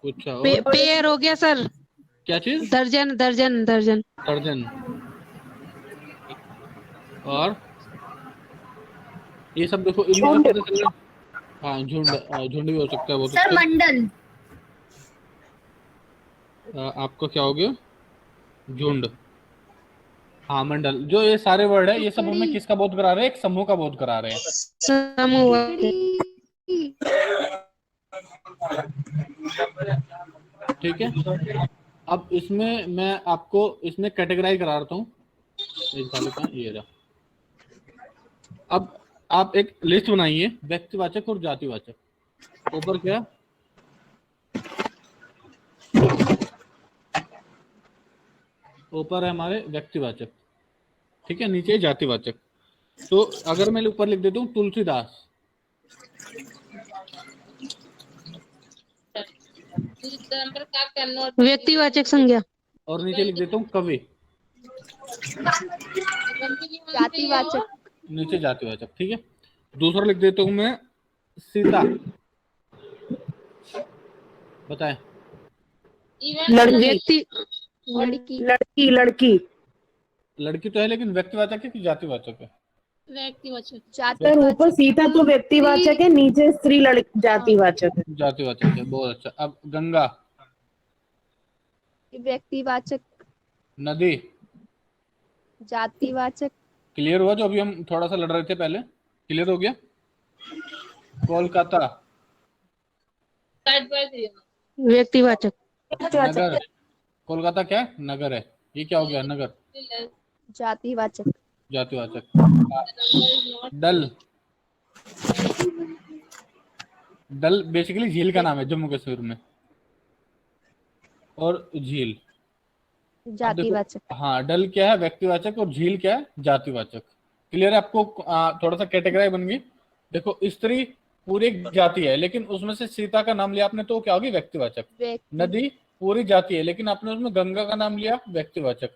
S9: गुच्छा।
S2: पेयर हो गया सर।
S9: क्या चीज?
S2: दर्जन, दर्जन, दर्जन,
S9: दर्जन। और ये सब देखो, इनमें पता चल रहा है। हाँ झुंड, झुंड भी हो सकता है, बहुत
S8: सर
S9: अच्छा।
S8: मंडल।
S9: आपको क्या हो गया? झुंड, हाँ मंडल। जो ये सारे वर्ड है, ये सब हमें किसका बोध करा रहे हैं? एक समूह का बोध करा रहे हैं।
S2: समूह,
S9: ठीक है। अब इसमें मैं आपको इसमें कैटेगराइज करा रहा हूँ। ये रहा। अब आप एक लिस्ट बनाइए, व्यक्तिवाचक और जातिवाचक। ऊपर क्या? ऊपर है हमारे व्यक्तिवाचक, ठीक है, नीचे जातिवाचक। तो अगर मैं ऊपर लिख देता हूँ तुलसीदास,
S2: व्यक्तिवाचक संज्ञा।
S9: और नीचे लिख देता हूँ कवि,
S3: जातिवाचक,
S9: नीचे जातिवाचक, ठीक है। दूसरा लिख देता हूँ मैं सीता। बताएं।
S5: लड़की,
S3: लड़की,
S5: लड़की, लड़की,
S9: लड़की तो है, लेकिन व्यक्तिवाचक है कि जातिवाचक है?
S8: व्यक्तिवाचक।
S5: सर ऊपर सीता तो व्यक्तिवाचक है, नीचे स्त्री जातिवाचक है।
S9: जातिवाचक है, बहुत अच्छा। अब गंगा,
S3: व्यक्तिवाचक।
S9: नदी,
S3: जातिवाचक।
S9: क्लियर हुआ जो अभी हम थोड़ा सा लड़ रहे थे पहले, क्लियर हो गया। कोलकाता,
S2: व्यक्तिवाचक।
S9: नगर, कोलकाता क्या है? नगर है। ये क्या हो गया? नगर।
S3: जातिवाचक।
S9: जातिवाचक। डल, डल बेसिकली झील का नाम है जम्मू कश्मीर में, और झील। अब देखो,
S3: जातिवाचक।
S9: हाँ, डल क्या है? व्यक्तिवाचक, और झील क्या है? जातिवाचक। क्लियर है आपको? थोड़ा सा कैटेगराइज बन गई। देखो, स्त्री पूरी एक जाति है, लेकिन उसमें से सीता का नाम लिया आपने तो क्या होगी? व्यक्तिवाचक। नदी पूरी जाति है, लेकिन आपने उसमें गंगा का नाम लिया, व्यक्तिवाचक।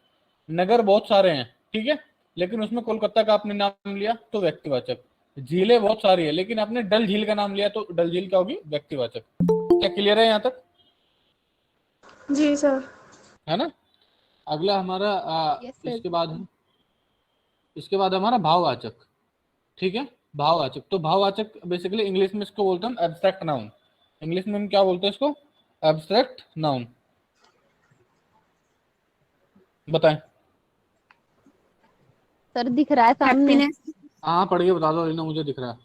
S9: नगर बहुत सारे हैं, ठीक है, लेकिन उसमें कोलकाता का आपने नाम लिया तो व्यक्तिवाचक। झीलें बहुत सारी है, लेकिन आपने डल झील का नाम लिया तो डल झील क्या होगी? व्यक्तिवाचक। क्या क्लियर है यहाँ तक?
S3: जी सर।
S9: है ना? अगला हमारा इसके बाद हमारा भाववाचक, ठीक है। भाववाचक, तो भाववाचक बेसिकली इंग्लिश में इसको बोलते हैं एब्स्ट्रैक्ट नाउन। इंग्लिश में हम क्या बोलते हैं इसको? Abstract noun. बताएं।
S3: सर दिख रहा है सामने।
S9: हाँ, पढ़ के बता दो अलीना, मुझे दिख रहा है।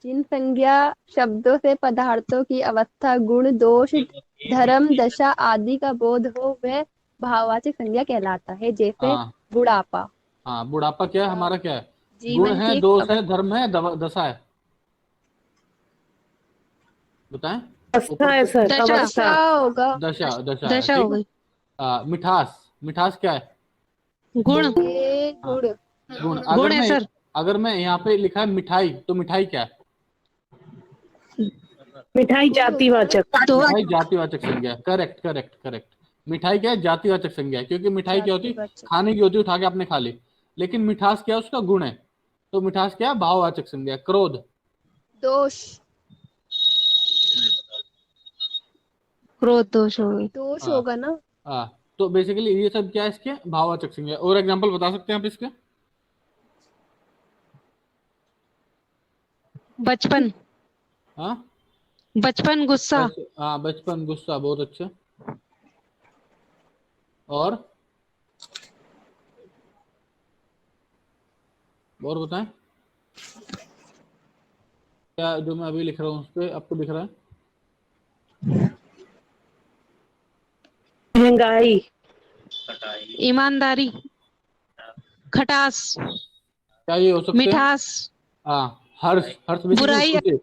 S3: जिन संज्ञा शब्दों से पदार्थों की अवस्था, गुण, दोष, धर्म, दशा आदि का बोध हो वह भाववाचक संज्ञा कहलाता है। जैसे
S9: हाँ,
S3: बुढ़ापा।
S9: हाँ, बुढ़ापा क्या है? हमारा क्या है? गुण
S3: जीवन
S9: है,
S3: की
S9: दोष है, धर्म है, दशा है। बताएं।
S5: अवस्था है सर, अवस्था।
S3: होगा।
S9: दशा, दशा है,
S2: दशा हो
S9: ठीक
S2: गई।
S9: है। मिठास, मिठास क्या है?
S2: गुण।
S3: ये
S9: हाँ,
S3: गुण।
S9: गुण।
S2: गुण है सर।
S9: अगर मैं यहाँ पे लिखा है मिठाई, तो मिठाई क्या है?
S5: मिठाई जातिवाचक।
S9: मिठाई जातिवाचक संज्ञा है। Correct, correct, correct. मिठाई क्या है? जातिवाचक संज्ञा है, क्योंकि मिठाई क्या होती है?
S3: जातिवाचक।
S9: खाने की होती है, उठा के आपने खा ली। लेकिन मिठास क्या है? उसका गुण है। तो मिठास क्या है? भाववाचक संज्ञा। क्रोध,
S3: दोष।
S2: क्रोध दोष हो गई।
S3: दोष
S9: हाँ,
S3: होगा ना।
S9: हाँ। तो बेसिकली ये सब क्या है? इसके भाववाचक संज्ञा। और एग्जांपल बता सकते हैं आप इसके?
S2: बचपन।
S9: हाँ,
S2: बचपन, गुस्सा।
S9: हाँ, बचपन, गुस्सा, बहुत अच्छे। और बताएं। क्या जो मैं अभी लिख रहा हूँ उस पे आपको दिख रहा है?
S5: महंगाई।
S2: ईमानदारी। खटास।
S9: क्या ये हो सकते हैं?
S2: मिठास।
S9: हाँ, हर्ष, हर्ष बेसिकली
S2: बुराई।
S9: खुशी,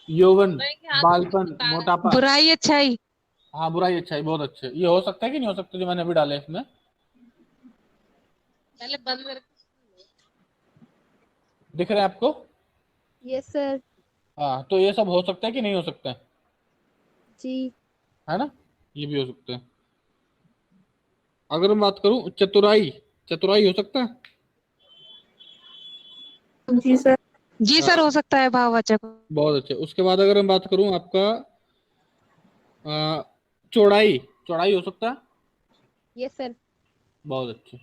S9: यौवन, बालपन, मोटापा।
S2: बुराई, अच्छाई।
S9: हाँ, बुराई, अच्छाई, बहुत अच्छे। ये हो सकता है कि नहीं हो सकता जो मैंने अभी डाले इसमें? दिख रहा है आपको?
S3: Yes sir.
S9: हाँ, तो ये सब हो सकता है कि नहीं हो सकता है?
S3: जी।
S9: है ना? ये भी हो सकता है। अगर मैं बात करूं चतुराई, चतुराई हो सकता है?
S5: जी सर।
S2: जी सर, हो सकता है भाववाचक।
S9: बहुत अच्छे। उसके बाद अगर मैं बात करूं आपका चौड़ाई, चौड़ाई हो सकता है?
S3: Yes sir.
S9: बहुत अच्छे।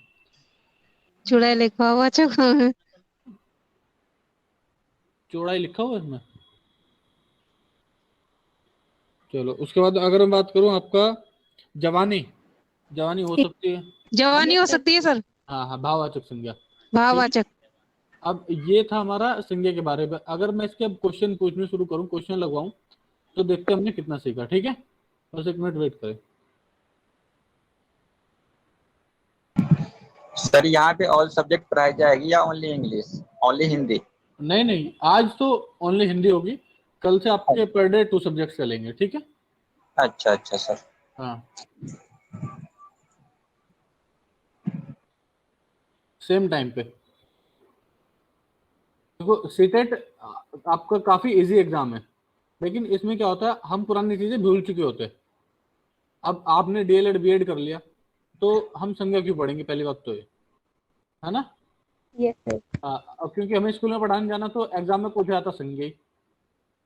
S2: चुड़ैल लिख भाववाचक।
S9: चौड़ाई लिखा हुआ है इसमें। चलो, उसके बाद अगर मैं बात करूं आपका जवानी, जवानी हो सकती है?
S2: जवानी हो सकती है सर।
S9: हाँ, हाँ, भाववाचक संज्ञा।
S2: भाववाचक।
S9: अब ये था हमारा संज्ञा के बारे में। अगर मैं इसके अब क्वेश्चन पूछने शुरू करूं, क्वेश्चन लगवाऊं, तो देखते हैं हमने कितना सीखा। ठीक है, बस एक मिनट वेट करें।
S11: सर यहाँ पे ऑल सब्जेक्ट पढ़ाई जाएगी या ओनली इंग्लिश, ओनली हिंदी?
S9: नहीं, नहीं, आज तो ओनली हिंदी होगी। कल से आपके पर डे 2 सब्जेक्ट चलेंगे, ठीक है?
S11: अच्छा, अच्छा सर।
S9: हाँ, सेम टाइम पे। देखो, सीटेट आपका काफी इजी एग्जाम है, लेकिन इसमें क्या होता है, हम पुरानी चीजें भूल चुके होते हैं। अब आपने डीएलएड बीएड कर लिया, तो हम संज्ञा क्यों पढ़ेंगे? पहली बात तो ये है ना।
S3: Yes sir.
S9: अब क्योंकि हमें स्कूल में पढ़ाने जाना, तो एग्जाम में पूछा जाता संज्ञा ही,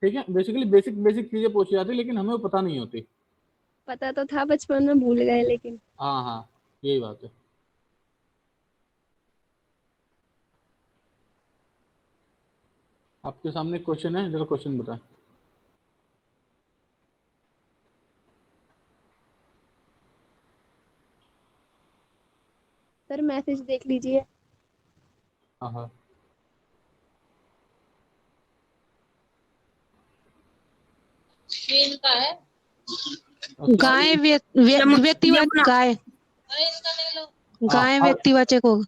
S9: ठीक है। बेसिकली बेसिक बेसिक चीजें पूछी जाती, लेकिन हमें वो पता नहीं होती।
S3: पता तो था, बचपन में भूल गए लेकिन।
S9: हाँ, हाँ, यही बात है। आपके सामने क्वेश्चन है, जरा क्वेश्चन बताएं।
S12: सर मैसेज देख लीजिए।
S9: हाँ हाँ
S2: गाय व्यक्तिवाचक गाय गाय व्यक्तिवाचक होगा।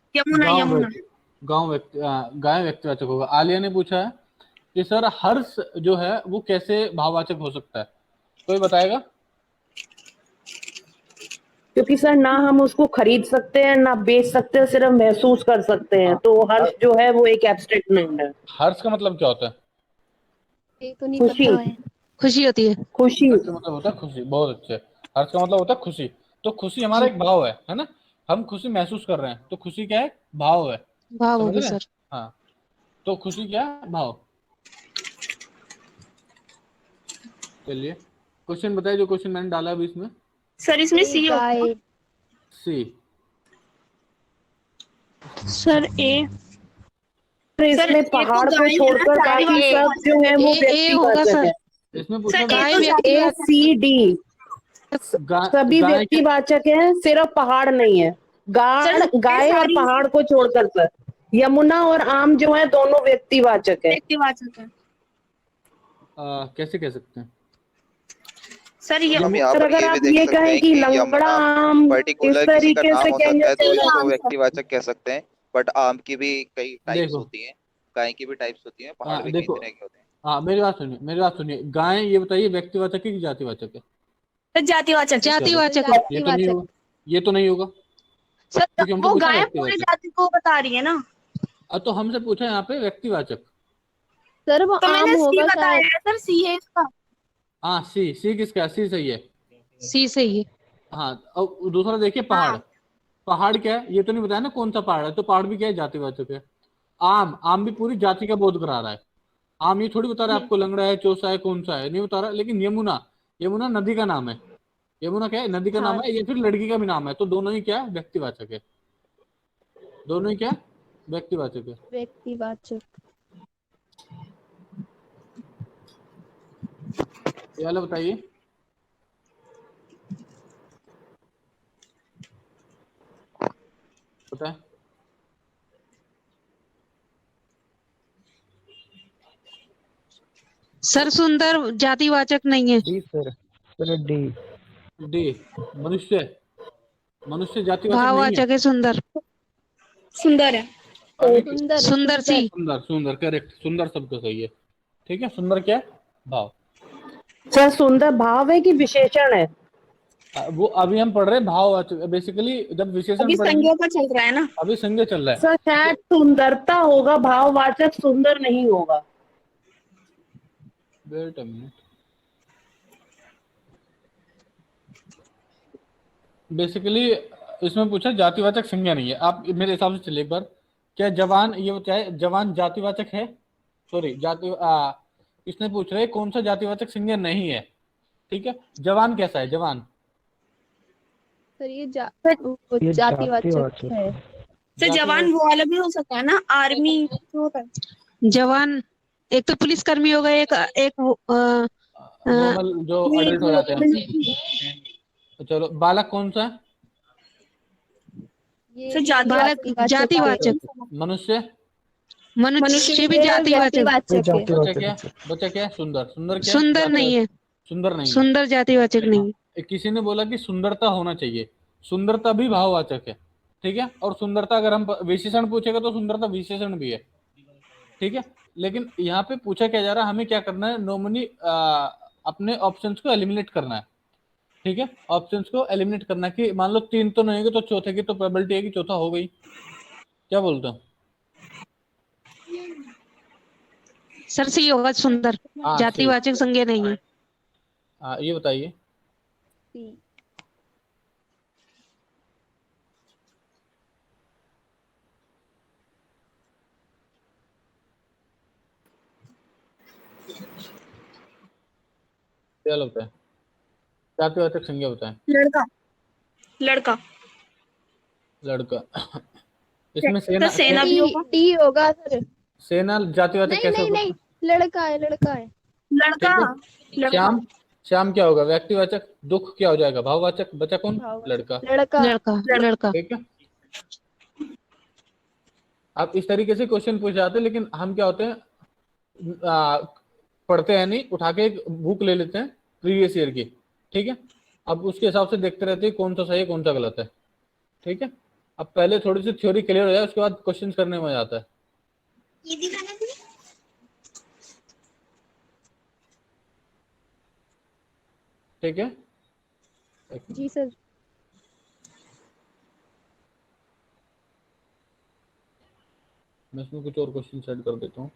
S9: गाय व्यक्तिवाचक होगा। आलिया ने पूछा है कि सर हर्ष जो है वो कैसे भाववाचक हो सकता है, कोई बताएगा?
S5: क्योंकि सर ना हम उसको खरीद सकते हैं ना बेच सकते हैं, सिर्फ महसूस कर सकते हैं, तो हर्ष जो है वो एक एब्स्ट्रैक्ट नाउन है।
S9: हर्ष का मतलब क्या होता है?
S12: ये तो नहीं
S5: खुशी।
S12: पता है।
S2: खुशी होती है।
S5: खुशी।
S9: हर्ष का मतलब होता है खुशी। बहुत अच्छे। हर्ष का मतलब होता है खुशी। तो खुशी हमारा एक भाव है ना? हम खुशी महसूस कर रहे हैं, तो खुशी क्या है? भाव है।
S2: भाव
S9: समझ
S2: होगी
S9: रहे हैं?
S2: सर।
S9: हाँ, तो खुशी क्या है? भाव। चलिए क्वेश्चन बताइए, जो क्वेश्चन मैंने डाला अभी इसमें।
S8: सर इसमें सी
S12: गाय।
S9: सी।
S8: सर ए
S5: इसमें पहाड़ को छोड़कर बाकी सब जो है वो व्यक्तिवाचक है।
S9: इसमें पूछा
S5: A C D सभी व्यक्तिवाचक हैं, सिर्फ पहाड़ नहीं है। गाय और पहाड़ को छोड़कर सर यमुना और आम जो है दोनों व्यक्तिवाचक है।
S8: व्यक्तिवाचक है
S9: कैसे कह सकते हैं
S8: सर? ये
S13: हम यहाँ पर
S5: अगर
S13: ये भी
S5: आप
S13: देख
S5: ये
S13: सकते
S5: कहें
S13: हैं
S5: कि
S13: कि
S5: लंगड़ा
S13: यमुना
S5: आम इस
S13: पर्टिकुलर किसी का
S5: तरीके
S13: नाम
S5: से
S13: हो सकता
S5: कहेंगे
S13: है, तो इसको
S8: आंसर।
S13: व्यक्तिवाचक कह सकते हैं। बट आम की भी कई टाइप्स
S9: देखो।
S13: होती हैं, गाय की भी टाइप्स होती हैं, पहाड़ भी कई
S9: देखो,
S13: तरह के होते हैं।
S9: हाँ मेरी बात सुनिए। गाय ये बताइए व्यक्तिवाचक है कि जातिवाचक है?
S8: सर जातिवाचक।
S2: जातिवाचक
S9: ये तो नहीं होगा। ये तो नहीं होगा
S8: सर
S9: क्योंकि हम तो
S8: वो
S9: पूछा
S8: गाय
S9: व्यक्तिवाचक।
S8: पूरी जाति को बता रही है ना।
S9: अब तो हमसे पूछा यहाँ पे व्यक्तिवाचक।
S12: सर वो
S8: तो
S12: आम
S8: मैंने सी
S12: होगा
S8: बताया
S12: शायद।
S8: है सर, सी है इसका।
S9: हाँ सी किसका? सी सही है।
S2: सी सही है।
S9: हाँ, और दूसरा देखिए पहाड़। पहाड़ क्या है? ये तो नहीं बताया ना कौन सा पहाड़ है, तो पहाड़ भी क्या है? जातिवाचक है। आम भी पूरी जाति का बोध करा रहा है। आम ये थोड़ी बता रहा है आपको लंगड़ा है, चौसा है, कौन सा है, नहीं बता रहा। लेकिन यमुना नदी का नाम है। यमुना क्या है? नदी का नाम है, या फिर लड़की का भी नाम है, तो दोनों ही क्या है? व्यक्तिवाचक है। दोनों ही क्या है? व्यक्तिवाचक है।
S12: व्यक्तिवाचक।
S9: ये वाला बताइए। पता है?
S2: सर सुंदर जातिवाचक नहीं है।
S9: डी मनुष्य जातिवाचक नहीं है।
S2: भाववाचक है सुंदर।
S8: सुंदर है।
S2: सुंदर सी।
S9: सुंदर करेक्ट। सुंदर शब्द सही है। ठीक है, सुंदर क्या है? भाव।
S5: सर सुंदर भाव है कि विशेषण है?
S9: वो अभी हम पढ़ रहे हैं भाववाचक। बेसिकली जब विशेषण
S8: अभी
S9: पढ़ेंगे,
S8: संज्ञा का चल रहा है ना।
S9: अभी संज्ञा चल रहा है।
S5: सर शायद सुंदरता होगा, भाववाचक सुंदर नहीं होगा।
S9: Wait a minute. बेसिकली इसमें पूछा जातिवाचक संज्ञा नहीं है। आप मेरे हिसाब से चलिए एक बार। क्या जवान, ये बताए जवान जातिवाचक है? सॉरी, इसने पूछ रहे कौन सा जातिवाचक संज्ञा नहीं है। ठीक है, जवान कैसा है? जवान
S12: सर ये जातिवाचक है।
S8: सर जवान वो वाला भी हो सकता है ना, आर्मी जो होता है।
S2: जवान एक तो पुलिसकर्मी होगा, एक
S9: नॉर्मल जो अडल्ट हो जाते हैं। चलो, बालक कौन सा है?
S12: ये
S2: बालक जातिवाचक। मनुष्य भी जातिवाचक।
S9: बच्चा क्या है? सुंदर क्या?
S2: सुंदर नहीं है। सुंदर जातिवाचक नहीं है।
S9: किसी ने बोला कि सुंदरता होना चाहिए। सुंदरता भी भाववाचक है। ठीक है, और सुंदरता अगर हम विशेषण पूछेगा तो सुंदरता विशेषण भी है। ठीक है, लेकिन यहाँ पे पूछा क्या जा रहा है, हमें क्या करना है? नॉर्मली अपने ऑप्शंस को एलिमिनेट करना है। ठीक है, ऑप्शंस को एलिमिनेट करना है कि मान लो 3 तो नहीं होंगे तो चौथे की तो प्रोबेबिलिटी है कि चौथा हो गई। क्या बोलते हो
S2: सर? सी होगा, सुंदर। जातिवाचक संज्ञा नहीं है।
S9: ये बताइए। क्या लगता है? जातिवाचक संज्ञा बताएं। लड़का इसमें सेना
S12: भी होगा सर।
S9: सेना जातिवाचक कैसे होगा?
S12: लड़का है
S5: लड़का
S9: ठीक है? श्याम, श्याम क्या होगा व्यक्तिवाचक, दुख क्या हो जाएगा भाववाचक, बचा कौन? लड़का।
S2: लड़का।
S9: ठीक है, आप इस तरीके से क्वेश्चन पूछ जाते हैं, लेकिन हम क्या होते हैं पढ़ते हैं नहीं, उठा के एक बुक ले लेते हैं प्रीवियस ईयर की, ठीक है, अब उसके हिसाब से देखते रहते हैं कौन सा सही है कौन सा गलत है। ठीक है, अब पहले थोड़ी सी थ्योरी क्लियर हो जाए, उसके बाद क्वेश्चन करने में मजा आता है।
S4: ये दिखाना था।
S9: ठीक है
S12: जी सर।
S9: मैं इसमें कुछ और क्वेश्चन सेट कर देता हूँ।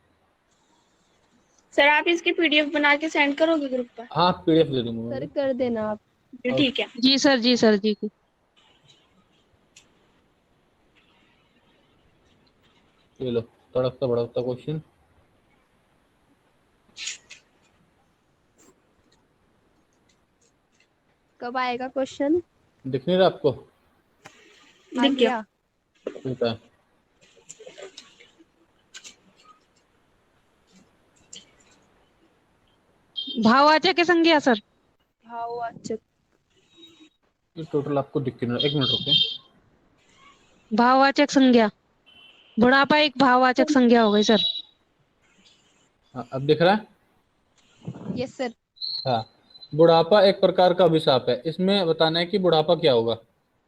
S8: सर आप इसकी पीडीएफ बना के सेंड करोगे ग्रुप पर?
S9: हाँ पीडीएफ दे दूंगा
S12: सर कर देना आप।
S8: ठीक है।
S2: जी सर जी।
S9: ये लो तड़कता भड़कता क्वेश्चन।
S12: कब आएगा क्वेश्चन?
S9: दिख नहीं रहा आपको?
S12: दिख गया।
S9: ठीक है,
S2: भाववाचक है संज्ञा सर?
S12: भाववाचक।
S9: ये टोटल आपको दिख नहीं रहा, एक मिनट रुकिए।
S2: भाववाचक संज्ञा, बुढ़ापा एक भाववाचक संज्ञा हो गई सर।
S9: हाँ अब दिख रहा है?
S12: Yes sir.
S9: हाँ, बुढ़ापा एक प्रकार का अभिशाप है, इसमें बताना है कि बुढ़ापा क्या होगा।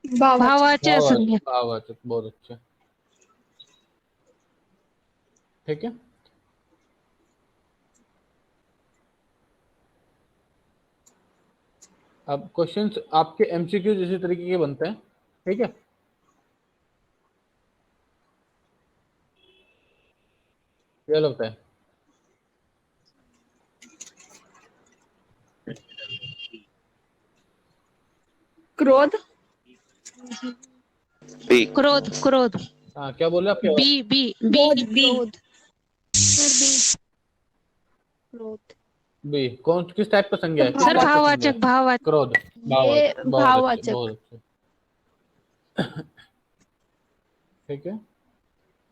S2: भाववाचक संज्ञा।
S9: भाववाचक, बहुत अच्छा। ठीक है, अब क्वेश्चंस आपके एमसीक्यू इसी तरीके के बनते हैं। ठीक है, क्या लगता है?
S8: क्रोध।
S2: क्रोध।
S9: हाँ क्या बोले आप?
S2: बी।
S12: क्रोध।
S9: बी कौन किस टाइप का संज्ञा है?
S2: सर भाववाचक।
S9: क्रोध।
S12: भाववाचक।
S9: बहुत अच्छे। ठीक है,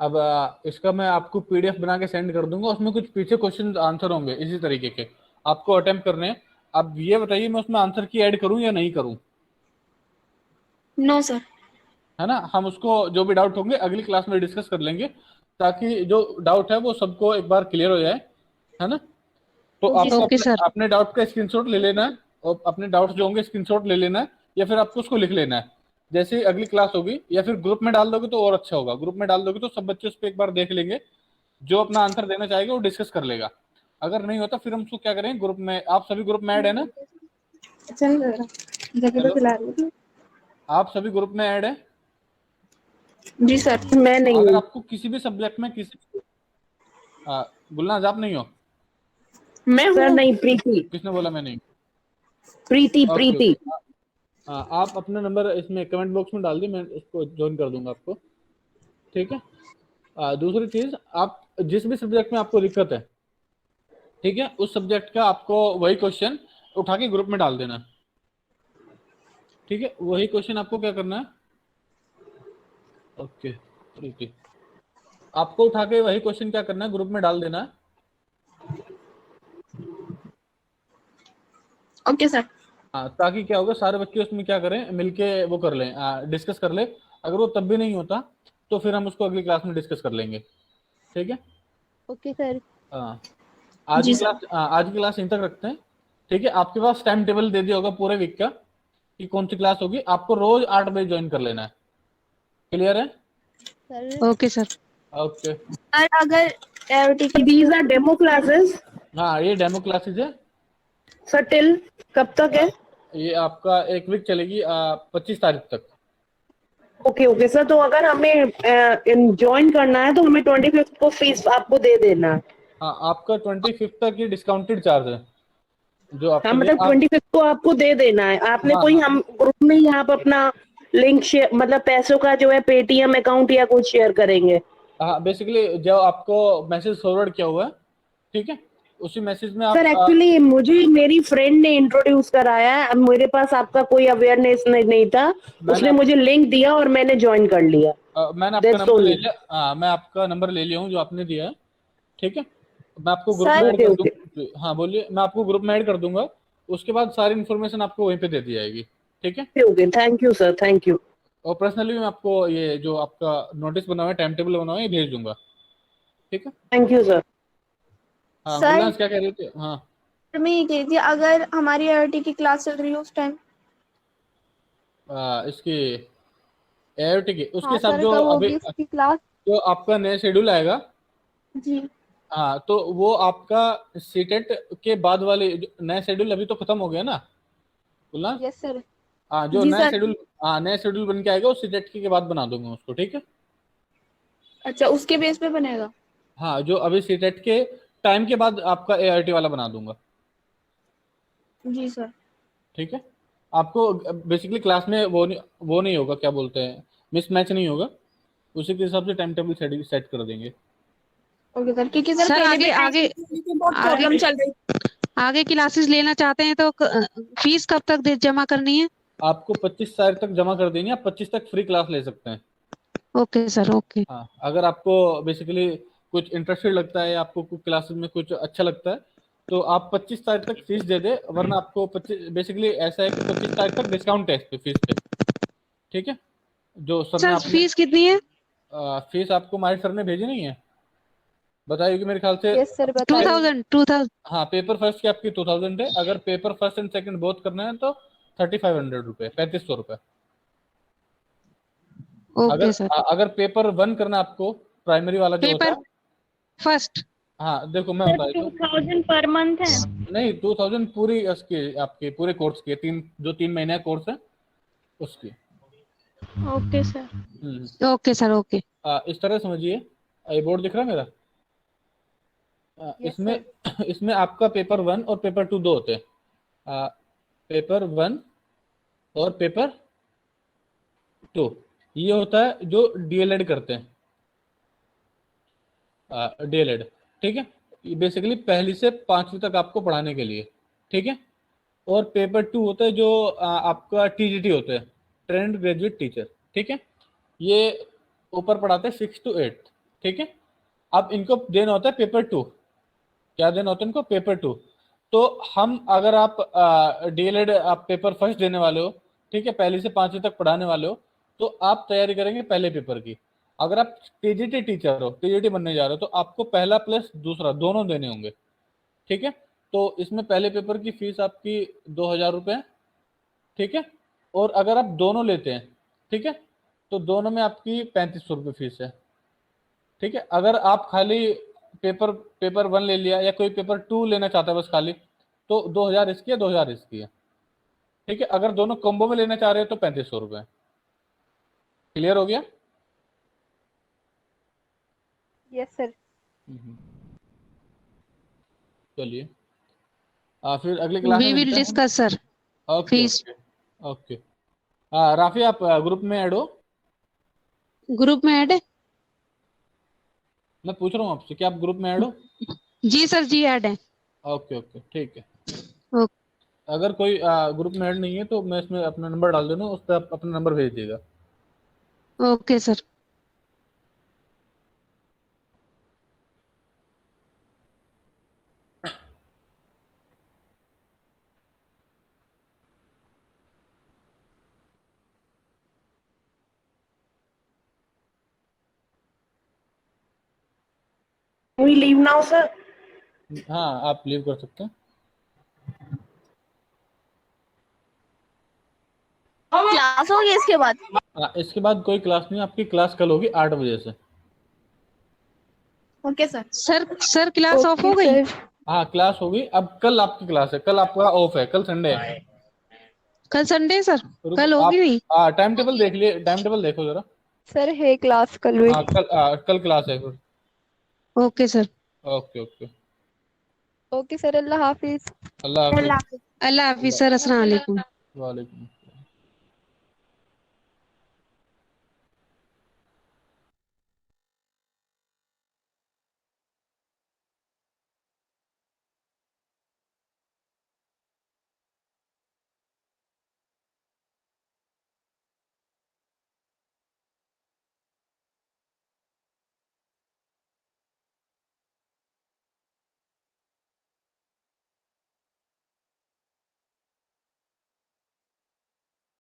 S9: अब इसका मैं आपको पीडीएफ बना के सेंड कर दूंगा, उसमें कुछ पीछे क्वेश्चन आंसर होंगे इसी तरीके के, आपको अटेम्प्ट करने हैं। अब ये बताइए मैं उसमें आंसर की ऐड करूं या नहीं करूं?
S8: No sir.
S9: है ना, हम उसको जो भी डाउट होंगे अगली क्लास में डिस्कस कर लेंगे, ताकि जो डाउट है वो सबको एक बार क्लियर हो जाए, है ना। तो आपको अपने डाउट का स्क्रीनशॉट ले लेना है, और अपने डाउट जो होंगे स्क्रीनशॉट ले लेना है, या फिर आपको उसको लिख लेना है। जैसे ही अगली क्लास होगी, या फिर ग्रुप में डाल दोगे तो और अच्छा होगा। ग्रुप में डाल दोगे तो सब बच्चे उस पर एक बार देख लेंगे, जो अपना आंसर देना चाहेगा वो डिस्कस कर लेगा। अगर नहीं होता फिर हम उसको क्या करेंगे, ग्रुप में, आप सभी ग्रुप में ऐड है ना? आप सभी ग्रुप में ऐड है?
S5: जी सर। मैं नहीं
S9: अगर
S5: हूँ।
S9: आपको किसी भी सब्जेक्ट में गुलनाज आप नहीं हो?
S5: मैं सर नहीं, प्रीति।
S9: किसने बोला मैं नहीं?
S5: प्रीति।
S9: आप अपना नंबर इसमें कमेंट बॉक्स में डाल दिए, मैं उसको ज्वाइन कर दूंगा आपको। ठीक है, दूसरी चीज, आप जिस भी सब्जेक्ट में आपको दिक्कत है, ठीक है, उस सब्जेक्ट का आपको वही क्वेश्चन उठा के ग्रुप में डाल देना। ठीक है, वही क्वेश्चन आपको क्या करना है, ओके प्रीति, आपको उठा के वही क्वेश्चन क्या करना है, ग्रुप में डाल देना है।
S8: Okay sir.
S9: हाँ, ताकि क्या होगा, सारे बच्चे उसमें क्या करें, मिलके वो कर लें, डिस्कस कर ले। अगर वो तब भी नहीं होता तो फिर हम उसको अगली क्लास में डिस्कस कर लेंगे। ठीक है,
S12: ओके सर।
S9: आज की क्लास यहीं तक रखते हैं। ठीक है, आपके पास टाइम टेबल दे दिया होगा पूरे वीक का कि कौन सी क्लास होगी, आपको रोज 8 बजे ज्वाइन कर लेना है। क्लियर है?
S2: Okay sir.
S9: ओके
S8: सर अगर
S5: दीज आर डेमो क्लासेस।
S9: हाँ, ये डेमो क्लासेस है
S5: सर। टिल कब तक है?
S9: ये आपका 1 वीक चलेगी, 25 तारीख तक।
S5: ओके सर, तो अगर हमें ज्वाइन करना है तो हमें 25 को फीस आपको दे देना है।
S9: हाँ, आपका 25 तक ये डिस्काउंटेड चार्ज है जो आपको,
S5: मतलब 25 को आपको दे देना है। आपने कोई हम ग्रुप में यहाँ पर अपना लिंक शेयर, मतलब पैसों का जो है पेटीएम अकाउंट या कुछ शेयर करेंगे?
S9: हाँ, बेसिकली जो आपको मैसेज फॉरवर्ड किया हुआ है, ठीक है, उसी मैसेज में आप
S5: सर एक्चुअली मुझे मेरी फ्रेंड ने इंट्रोड्यूस कराया है, मेरे पास आपका कोई अवेयरनेस नहीं था, उसने मुझे लिंक दिया और मैंने ज्वाइन कर लिया।
S9: मैंने आपका नंबर ले लिया। मैं आपका नंबर ले लिया हूँ जो आपने दिया है। ठीक है, मैं आपको ग्रुप में ऐड कर दूंगा। हाँ बोलिए, मैं आपको ग्रुप में ऐड कर दूंगा, उसके बाद सारी इन्फॉर्मेशन आपको वहीं पे दे दी जाएगी। ठीक है,
S5: okay, thank you sir, thank you.
S9: और पर्सनली मैं आपको ये जो आपका नोटिस बना हुआ है, टाइम टेबल बना हुआ है, ये भेज दूंगा। ठीक है,
S5: थैंक यू सर।
S9: हाँ
S8: सर
S9: गुलनाज क्या कह रही थी? हाँ
S8: मैं ये कह रही थी, अगर हमारी आईआईटी की क्लास चल रही है उस टाइम,
S9: इसकी AIOT की उसके
S8: हाँ
S9: साथ
S8: सर
S9: जो
S8: कब
S9: अभी
S8: होगी उसकी क्लास?
S9: जो आपका नया शेड्यूल आएगा,
S8: जी
S9: हाँ तो वो आपका सीटेट के बाद वाले नया शेड्यूल अभी तो खत्म हो गया ना गुलनाज?
S8: Yes sir.
S9: हाँ जो
S8: जी
S9: नया
S8: सर।
S9: शेड्यूल, हाँ नया शेड्यूल बन के आएगा उस सीटेट के बाद बना दूंगा उसको। ठीक है,
S8: अच्छा, उसके बेस पे बनेगा?
S9: हाँ जो अभी सीटेट के टाइम के बाद आपका AIT वाला बना दूंगा।
S8: जी सर।
S9: ठीक है, आपको बेसिकली क्लास में वो नहीं होगा, क्या बोलते हैं, मिसमैच नहीं होगा, उसी के हिसाब से टाइम टेबल सेट कर देंगे।
S8: ओके सर, क्योंकि सर पहले
S2: आगे
S8: भी
S2: आगे
S8: बहुत प्रॉब्लम चल रही।
S2: आगे क्लासेस लेना चाहते हैं तो फीस कब तक जमा करनी है?
S9: आपको 25 तारीख तक जमा कर देनी है, आप 25 तक फ्री क्लास ले सकते हैं।
S2: Okay sir, okay.
S9: हाँ अगर आपको बेसिकली कुछ इंटरेस्टेड लगता है, आपको कुछ क्लासेस में कुछ अच्छा लगता है, तो आप 25 तारीख तक फीस दे दे, वरना आपको 25 बेसिकली ऐसा है कि 25 तारीख तक डिस्काउंट है इस पे फीस पे। ठीक है, जो सर ने
S2: सर
S9: आपने
S2: फीस कितनी है?
S9: फीस आपको माहिर सर ने भेजी नहीं है, बताइए कि मेरे ख्याल से
S12: यस सर बताइए।
S2: 2000।
S9: हाँ पेपर फर्स्ट की आपकी 2000 है, अगर paper first and second both करना है तो 3500 रुपये, 3500 रुपये।
S2: Okay sir.
S9: अगर पेपर 1 करना है आपको, प्राइमरी वाला जो होता
S2: पेपर
S9: है
S2: फर्स्ट।
S9: हाँ देखो मैं बता देता हूँ,
S3: 2000 पर मंथ है?
S9: नहीं 2000 पूरी उसकी आपके पूरे कोर्स की, 3 महीने का कोर्स है उसकी।
S12: Okay sir.
S2: Okay sir, okay.
S9: इस तरह समझिए, ये बोर्ड दिख रहा है मेरा?
S12: यस
S9: इसमें
S12: सर।
S9: इसमें आपका पेपर 1 और पेपर 2 दो होते हैं, पेपर 1 और पेपर 2 ये होता है जो DLED करते हैं, DLED। ठीक है, ये बेसिकली पहली से 5वीं तक आपको पढ़ाने के लिए। ठीक है, और पेपर 2 होता है जो आपका TGT होता है, ट्रेंड ग्रेजुएट टीचर। ठीक है, ये ऊपर पढ़ाते हैं 6 to 8। ठीक है, अब इनको देना होता है पेपर 2। क्या देना होता है इनको? पेपर 2। तो हम अगर आप DLED आप पेपर फर्स्ट देने वाले हो, ठीक है, पहली से 5वीं तक पढ़ाने वाले हो, तो आप तैयारी करेंगे पहले पेपर की। अगर आप TGT टीचर हो, TGT बनने जा रहे हो, तो आपको पहला प्लस दूसरा दोनों देने होंगे। ठीक है, तो इसमें पहले पेपर की फीस आपकी 2000 रुपये है। ठीक है, और अगर आप दोनों लेते हैं, ठीक है, तो दोनों में आपकी 3500 रुपये फीस है। ठीक है, अगर आप खाली पेपर 1 ले लिया, या कोई पेपर 2 लेना चाहता है बस खाली, तो 2000 इसकी है, 2000 इसकी है। ठीक है, अगर दोनों कॉम्बो में लेना चाह रहे हो तो 3500 रुपये। क्लियर हो गया?
S12: Yes sir.
S9: चलिए फिर अगली क्लास
S2: वी
S9: में
S2: विल
S9: मिलते हैं।
S2: Discuss sir
S9: okay
S2: fees.
S9: Okay. Rafi आप ग्रुप में ऐड हो?
S2: ग्रुप में ऐड है?
S9: मैं पूछ रहा हूँ आपसे, क्या आप ग्रुप में ऐड हो?
S2: जी सर, जी ऐड है।
S9: ओके ओके ठीक है।
S2: ओके।
S9: अगर कोई ग्रुप में ऐड नहीं है तो मैं इसमें अपना नंबर डाल दूंगा, उस पर आप अपना नंबर भेज दीजिएगा।
S2: Okay sir.
S5: We leave now, sir?
S9: हाँ आप लीव कर सकते हैं।
S8: क्लास होगी इसके बाद?
S9: इसके बाद कोई क्लास नहीं, आपकी क्लास कल होगी 8 बजे से।
S8: Okay sir.
S2: Sir class of हो गई?
S9: हाँ क्लास होगी, अब कल आपकी क्लास है, कल आपका ऑफ है, कल संडे है।
S2: कल संडे सर, कल होगी नहीं?
S9: टाइम टेबल देख लिए, टाइम टेबल देखो जरा।
S12: सर है क्लास कल हुई।
S9: कल क्लास है फिर।
S2: Okay sir.
S9: Okay okay.
S12: Okay sir, अल्लाह हाफिज।
S9: अल्लाह हाफिज।
S2: अल्लाह हाफिज सर, अस्सलाम वालेकुम।
S9: वालेकुम।